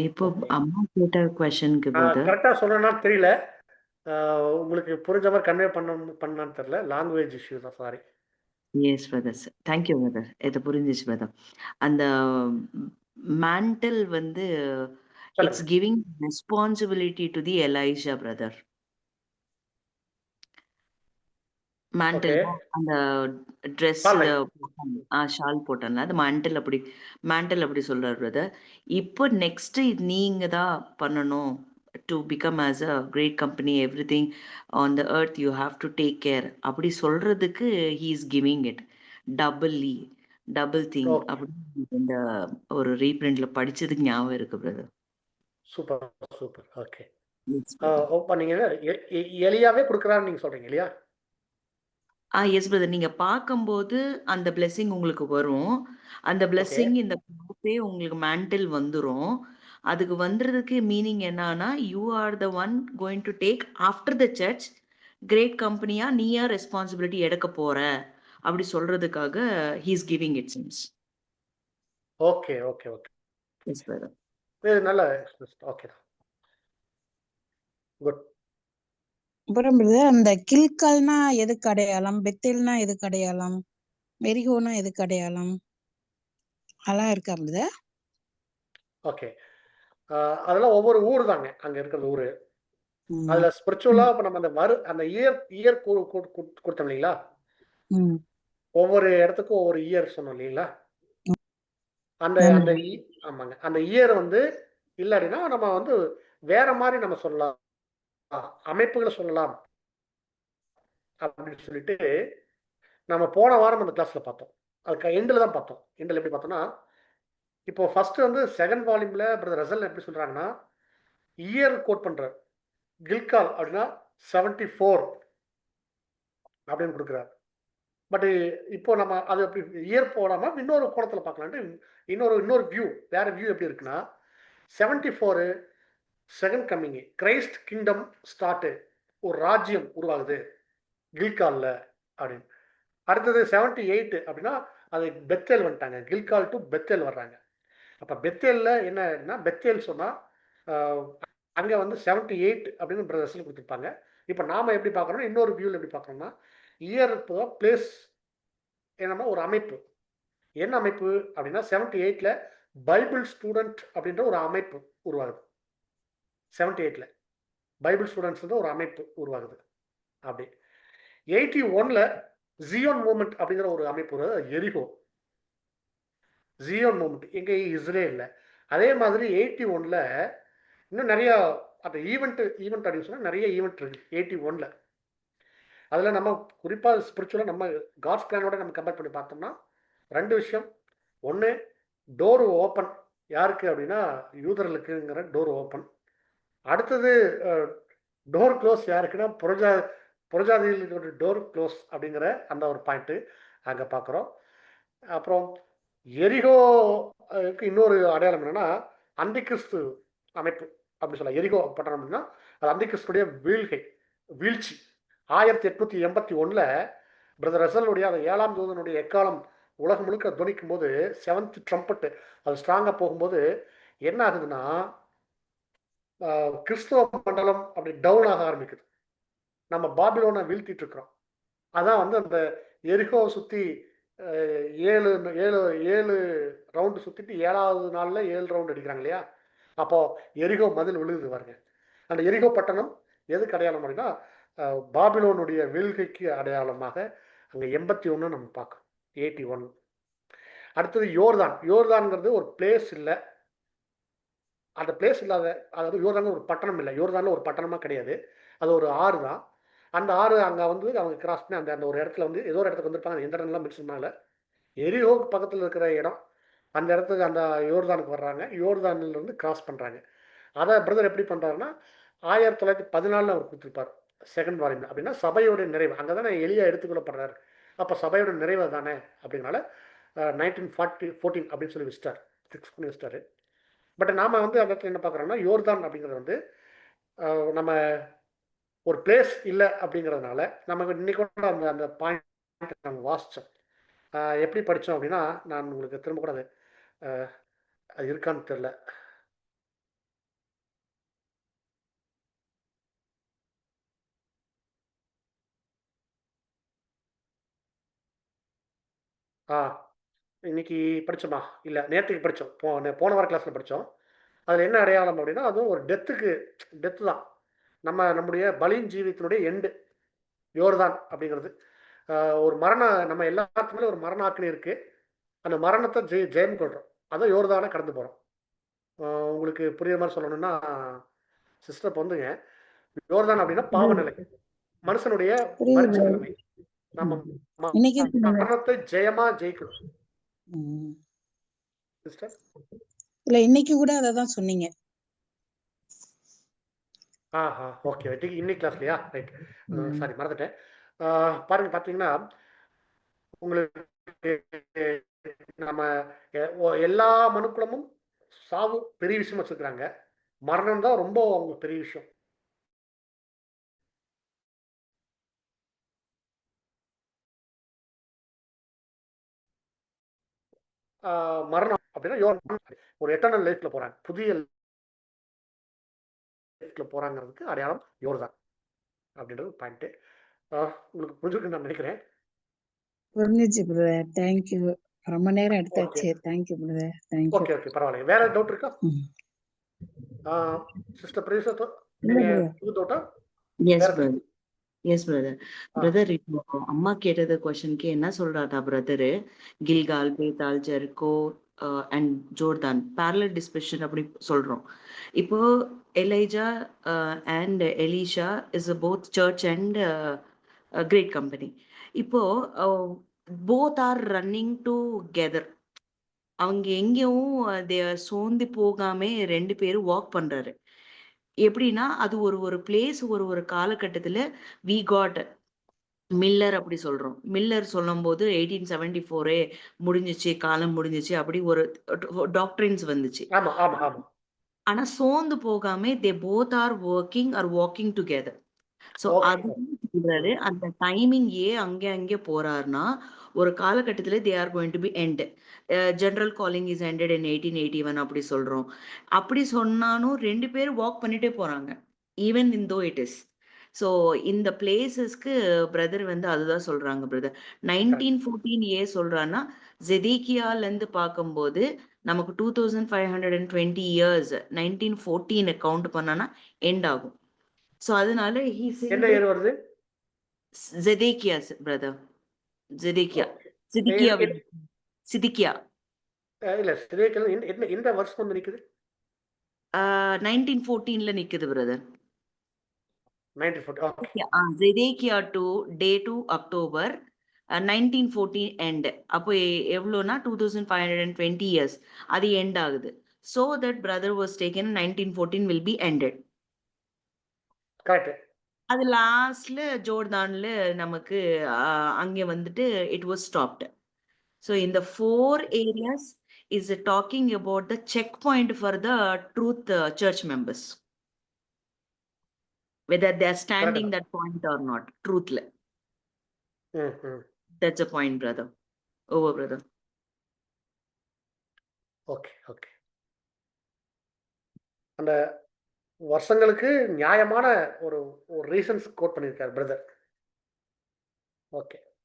இப்போ அம்மா கேட்ட கொஸ்டினுக்கு பிரதர் கரெக்டாக சொன்னா தெரியல, உங்களுக்கு புரிஞ்ச மாதிரி கன்வே பண்ணான்னு தெரியல, லாங்குவேஜ் இஷ்யூ தான், sorry. Yes brother, thank you brother, இது புரிஞ்சிச்சு பிரதர். அந்த மேண்டல் வந்து it's giving responsibility to the Elisha brother. Mantle அந்த ட்ரெஸ் ஷால் போட்டாங்க, அது மேண்டல் அப்படி சொல்றாரு பிரதர். இப்போ நெக்ஸ்ட் நீங்க தான் பண்ணணும் to become as a great company, every thing on the earth you have to take care அப்படி சொல்றதுக்கு he is giving it double thing அப்படி இந்த ஒரு ரீப்ரிண்ட்ல படிச்சதுக்கு ஞாபகம் இருக்கு பிரதர். Super super. ஓகே, நீங்க எலியாவே கொடுக்குறாரு நீங்க சொல்றீங்க இல்லையா? எஸ் பிரதர், நீங்க பார்க்கும்போது அந்த பிளெஸிங் உங்களுக்கு வரும். அந்த பிளெஸிங் இந்த கிளாத்தே உங்களுக்கு மேண்டில் வந்துரும். அதுக்கு வந்துறதுக்கு மீனிங் என்னன்னா, you are the one going to take after the church great கம்பெனியா நீயா ரெஸ்பான்சிபிலிட்டி எடுக்க போற அப்படி சொல்றதுக்காக he is giving it sense. Okay okay okay, yes brother, இது நல்ல ஓகே தான், குட். அப்புறம் பிரதர், அந்த கில்கால்னா எதுக்கு அடையாளம், பெத்தேல்னா எதுக்கு அடையாளம், மெரிகோனா எதுக்கு அடையாளம், அதெல்லாம் இருக்கா பிரதர்? ஓகே, அதெல்லாம் ஒவ்வொரு ஊர் தாங்க அங்க இருக்கிற ஊரு. அதுல ஸ்பிரிச்சுவலா இப்ப நம்ம அந்த இயர் கொடுத்தோம் இல்லைங்களா, ஒவ்வொரு இடத்துக்கும் ஒவ்வொரு இயர் சொன்னோம் இல்லைங்களா, அந்த ஆமாங்க, அந்த இயர் வந்து இல்லை அப்படின்னா நம்ம வந்து வேற மாதிரி நம்ம சொல்லலாம், அமைப்புகளை சொல்லலாம் அப்படின்னு சொல்லிட்டு நம்ம போன வாரம் அந்த கிளாஸ்ல பார்த்தோம். அதுக்கு எண்டில் தான் பார்த்தோம். எண்டில் எப்படி பார்த்தோம்னா, இப்போ ஃபர்ஸ்ட் வந்து செகண்ட் வால்யூம்ல பிரதர் ரசல் எப்படி சொல்றாங்கன்னா, இயர் கோட் பண்றார். கில்கால் அப்படின்னா 74 அப்படின்னு கொடுக்குறாரு. பட் இப்போ நம்ம அது அப்படி இயர் போடாம இன்னொரு கோணத்தில் பார்க்கலான்ட்டு இன்னொரு வியூ, வேற வியூ எப்படி இருக்குன்னா, 74 second coming, Christ kingdom start, ஒரு ராஜ்யம் உருவாகுது கில்கால்ல அப்படின்னு. அடுத்தது 78 அப்படின்னா அது பெத்தேல் வந்துட்டாங்க, கில்கால் டு பெத்தேல் வர்றாங்க. அப்போ பெத்தேல்ல என்ன பெத்தேல் சொன்னால் அங்கே வந்து 78 அப்படின்னு பிரதர்ஸில் கொடுத்துருப்பாங்க. இப்போ நாம் எப்படி பார்க்குறோம்னா, இன்னொரு வியூவில் எப்படி பார்க்குறோம்னா, இயர் பிளேஸ் என்னன்னா ஒரு அமைப்பு. என்ன அமைப்பு அப்படின்னா 78ல் பைபிள் ஸ்டூடெண்ட் அப்படின்ற ஒரு அமைப்பு உருவாகுது. 78ல் பைபிள் ஸ்டூடெண்ட்ஸ் வந்து ஒரு அமைப்பு உருவாகுது. அப்படி 81ல் ஜியோன் மூமெண்ட் அப்படிங்கிற ஒரு அமைப்பு வருது, எரிகோ ஜியோன் மூமெண்ட் எங்கே இஸ்ரேலில். அதே மாதிரி 81ல் இன்னும் நிறையா அந்த ஈவெண்ட் அப்படின்னு சொன்னால் நிறைய ஈவெண்ட் இருக்குது 81ல். அதில் நம்ம குறிப்பாக ஸ்பிரிச்சுவலாக நம்ம காட்ஸ் பிளானோட நம்ம கம்பேர் பண்ணி பார்த்தோம்னா 2 விஷயம். ஒன்று, டோர் ஓப்பன் யாருக்கு அப்படின்னா யூதர்களுக்குங்கிற டோர் ஓப்பன். அடுத்தது டோர் க்ளோஸ் யாருக்குன்னா புரஜாதிகளுடைய டோர் க்ளோஸ் அப்படிங்கிற அந்த ஒரு பாயிண்ட்டு அங்கே பார்க்குறோம். அப்புறம் எரிகோக்கு இன்னொரு அடையாளம் என்னன்னா அந்தி கிறிஸ்து அமைப்பு அப்படி சொல்லலாம். எரிகோ பட்டணம் அப்படின்னா அது அந்தி கிறிஸ்துடைய வீழ்ச்சி 1881 பிரதர் ரசலுடைய அந்த 7ஆம் தூதனுடைய எக்காலம் உலகம் முழுக்க துணிக்கும் போது 7th ட்ரம்பட் அது ஸ்ட்ராங்காக போகும்போது என்ன ஆகுதுன்னா கிறிஸ்துவ மண்டலம் அப்படி டவுன் ஆக ஆரம்பிக்குது. நம்ம பாபிலோனை வீழ்த்திட்டு இருக்கிறோம். அதான் வந்து அந்த எரிகோ சுற்றி 7 ரவுண்டு சுற்றிட்டு 7வது நாளில் 7 ரவுண்டு அடிக்கிறாங்க இல்லையா? அப்போது எரிகோ மதில் விழுகுது பாருங்க. அந்த எரிகோ பட்டணம் எதுக்கு அடையாளம் அப்படின்னா பாபிலோனுடைய வீழ்கைக்கு அடையாளமாக அங்கே 81 நம்ம பார்க்கணும். 81. அடுத்தது யோர்தான்ங்கிறது ஒரு பிளேஸ் இல்லை. அந்த பிளேஸ் இல்லாத, அதாவது யோர்தான் ஒரு பட்டணம் இல்லை. யோர்தானில் ஒரு பட்டணமாக கிடையாது, அது ஒரு ஆறு தான். அந்த ஆறு அங்கே வந்து அவங்க கிராஸ் பண்ணி அந்த ஒரு இடத்துல வந்து ஏதோ ஒரு இடத்துக்கு வந்திருப்பாங்க. எந்த இடம்லாம் மென்ஷன் பண்ணல. எரிகோக்கு பக்கத்தில் இருக்கிற இடம் அந்த இடத்துக்கு அந்த யோர்தானுக்கு வர்றாங்க. யோர்தானிலிருந்து கிராஸ் பண்ணுறாங்க. அதை பிரதர் எப்படி பண்ணுறாருன்னா 1914 அவர் கொடுத்துருப்பார் செகண்ட் வால்யூம். அப்படின்னா சபையோடைய நிறைவு அங்கே தானே எளியா எடுத்துக்கொள்ளப்படுறாரு. அப்போ சபையோட நிறைவு தானே அப்படின்னால 1914 அப்படின்னு சொல்லி ஃபிக்ஸ் பண்ணி வச்சிட்டாரு. பட் நாம் வந்து அந்த இடத்துல என்ன பார்க்குறோம்னா யோர்தான் அப்படிங்கிறது வந்து நம்ம ஒரு பிளேஸ் இல்லை அப்படிங்கிறதுனால நமக்கு இன்னைக்கு கூட அந்த பாயிண்ட் நம்ம வாசித்தோம். எப்படி படித்தோம் அப்படின்னா நான் உங்களுக்கு திரும்ப கூட அது இருக்கான்னு தெரியல. இன்னைக்கு படித்தோமா இல்லை நேற்றுக்கு படித்தோம். போன வார கிளாஸில் படித்தோம். அதில் என்ன அடையாளம் அப்படின்னா அதுவும் ஒரு டெத்து தான். நம்முடைய பலியின் ஜீவித்தினுடைய எண்டு யோர்தான் அப்படிங்கிறது ஒரு நம்ம எல்லாத்துக்குமே ஒரு மரண ஆக்கினி இருக்குது. அந்த மரணத்தை ஜெயம் கொள்கிறோம். அதான் யோர்தானை கடந்து போகிறோம். உங்களுக்கு புரியுற மாதிரி சொல்லணும்னா சிஸ்டர் இப்போ வந்துங்க யோர்தான் அப்படின்னா பாவநிலை, மனுஷனுடைய மரிச்ச நிலைமை. நம்ம மரணத்தை ஜெயமா ஜெயிக்கணும் சிஸ்டர். இல்ல இன்னைக்கு கூட அததான் சொன்னீங்க. ஓகே. இன்னைக்கு கிளாஸ்லையா? ரைட், சாரி மறந்துட்டேன். பார்த்தீங்கன்னா உங்களுக்கு நம்ம எல்லா மனுக்குலமும் சாவு பெரிய விஷயம் வச்சிருக்கிறாங்க. மரணம் தான் ரொம்ப அவங்க பெரிய விஷயம். மரணம் அப்படின்னா ஒரு எட்டர்னல் லைஃப்ல போறாங்க, புதிய லைஃப்ல போறாங்கிறதுக்கு அடையாளம் யோர்தான் அப்படின்றது பாயிண்ட். உங்களுக்கு புரிஞ்சுருக்கு நான் நினைக்கிறேன். புரிஞ்சுச்சு பிரதர். Thank you. ரொம்ப நேரம் எடுத்தாச்சு. Thank you brother. Thank you. Okay பரவாயில்லை. வேற டவுட் இருக்கா சிஸ்டர் பிரீசா? புது டவுட்டா? எஸ் பிரதர் இப்போ அம்மா கேட்டது क्वेश्चनக்கு என்ன சொல்றாரா brother, Gilgal, Bethel, Jericho and Jordan parallel dispersion அப்படி சொல்றோம். இப்போ Elijah and Elisha is both church and great company. இப்போ both are running together. அவங்க எங்கேயும் சோர்ந்து போகாம 2 பேரும் வாக் பண்றாரு. எப்படின்னா அது ஒரு பிளேஸ் ஒரு காலகட்டத்துல வி காட் மில்லர் அப்படி சொல்றோம். மில்லர் சொல்லும் போது 1874 முடிஞ்சிச்சு, காலம் முடிஞ்சிச்சு அப்படி ஒரு டாக்டரின்ஸ் வந்துச்சு. ஆனா சோர்ந்து போகாம they both are working are walking together. So அது சொல்றாரு. அந்த டைமிங் அங்கே போறாருன்னா ஒரு காலகட்டத்துல they are going to be end. General calling is ended in 1881 அப்படி சொல்றோம். அப்படி சொன்னாலும் 2 பேரும் வாக் பண்ணிட்டே போறாங்க even in though it is. So இந்த பிளேசஸ்க்கு பிரதர் வந்து அதுதான் சொல்றாங்க பிரதர். 1914 சொல்றான்னா ஜெதேக்கியால இருந்து பார்க்கும்போது நமக்கு 2520 இயர்ஸ் 1914 கவுண்ட் பண்ணானா எண்ட் ஆகும். ஸோ அதனால ஜெதேக்கியா பிரதர், ஜெதேக்கியா சிதிக்கியா இல்ல சிதிக்கியா இந்த வருஷம் வந்து நிக்குது 1914 நிக்குது brother. 1914 Zedekiah to day to October 1914 end. அப்போ எவ்வளோனா 2520 இயர்ஸ் அது எண்ட் ஆகுது. So that brother was taken 1914 will be ended. Correct. அது லாஸ்ட்ல ஜோர்தான்ல நமக்கு அங்கே வந்துட்டு இட் வாஸ் ஸ்டாப்ட். ஸோ இந்த 4 areas is talking about the checkpoint for the truth church members, whether they are standing correct. that point or not, truthல. ம் ம் That's a point, brother. Over, brother. Okay okay. அந்த வருஷங்களுக்கு நியாயமான ஒரு ஒரு reasons code பண்ணியிருக்காரு brother. Okay.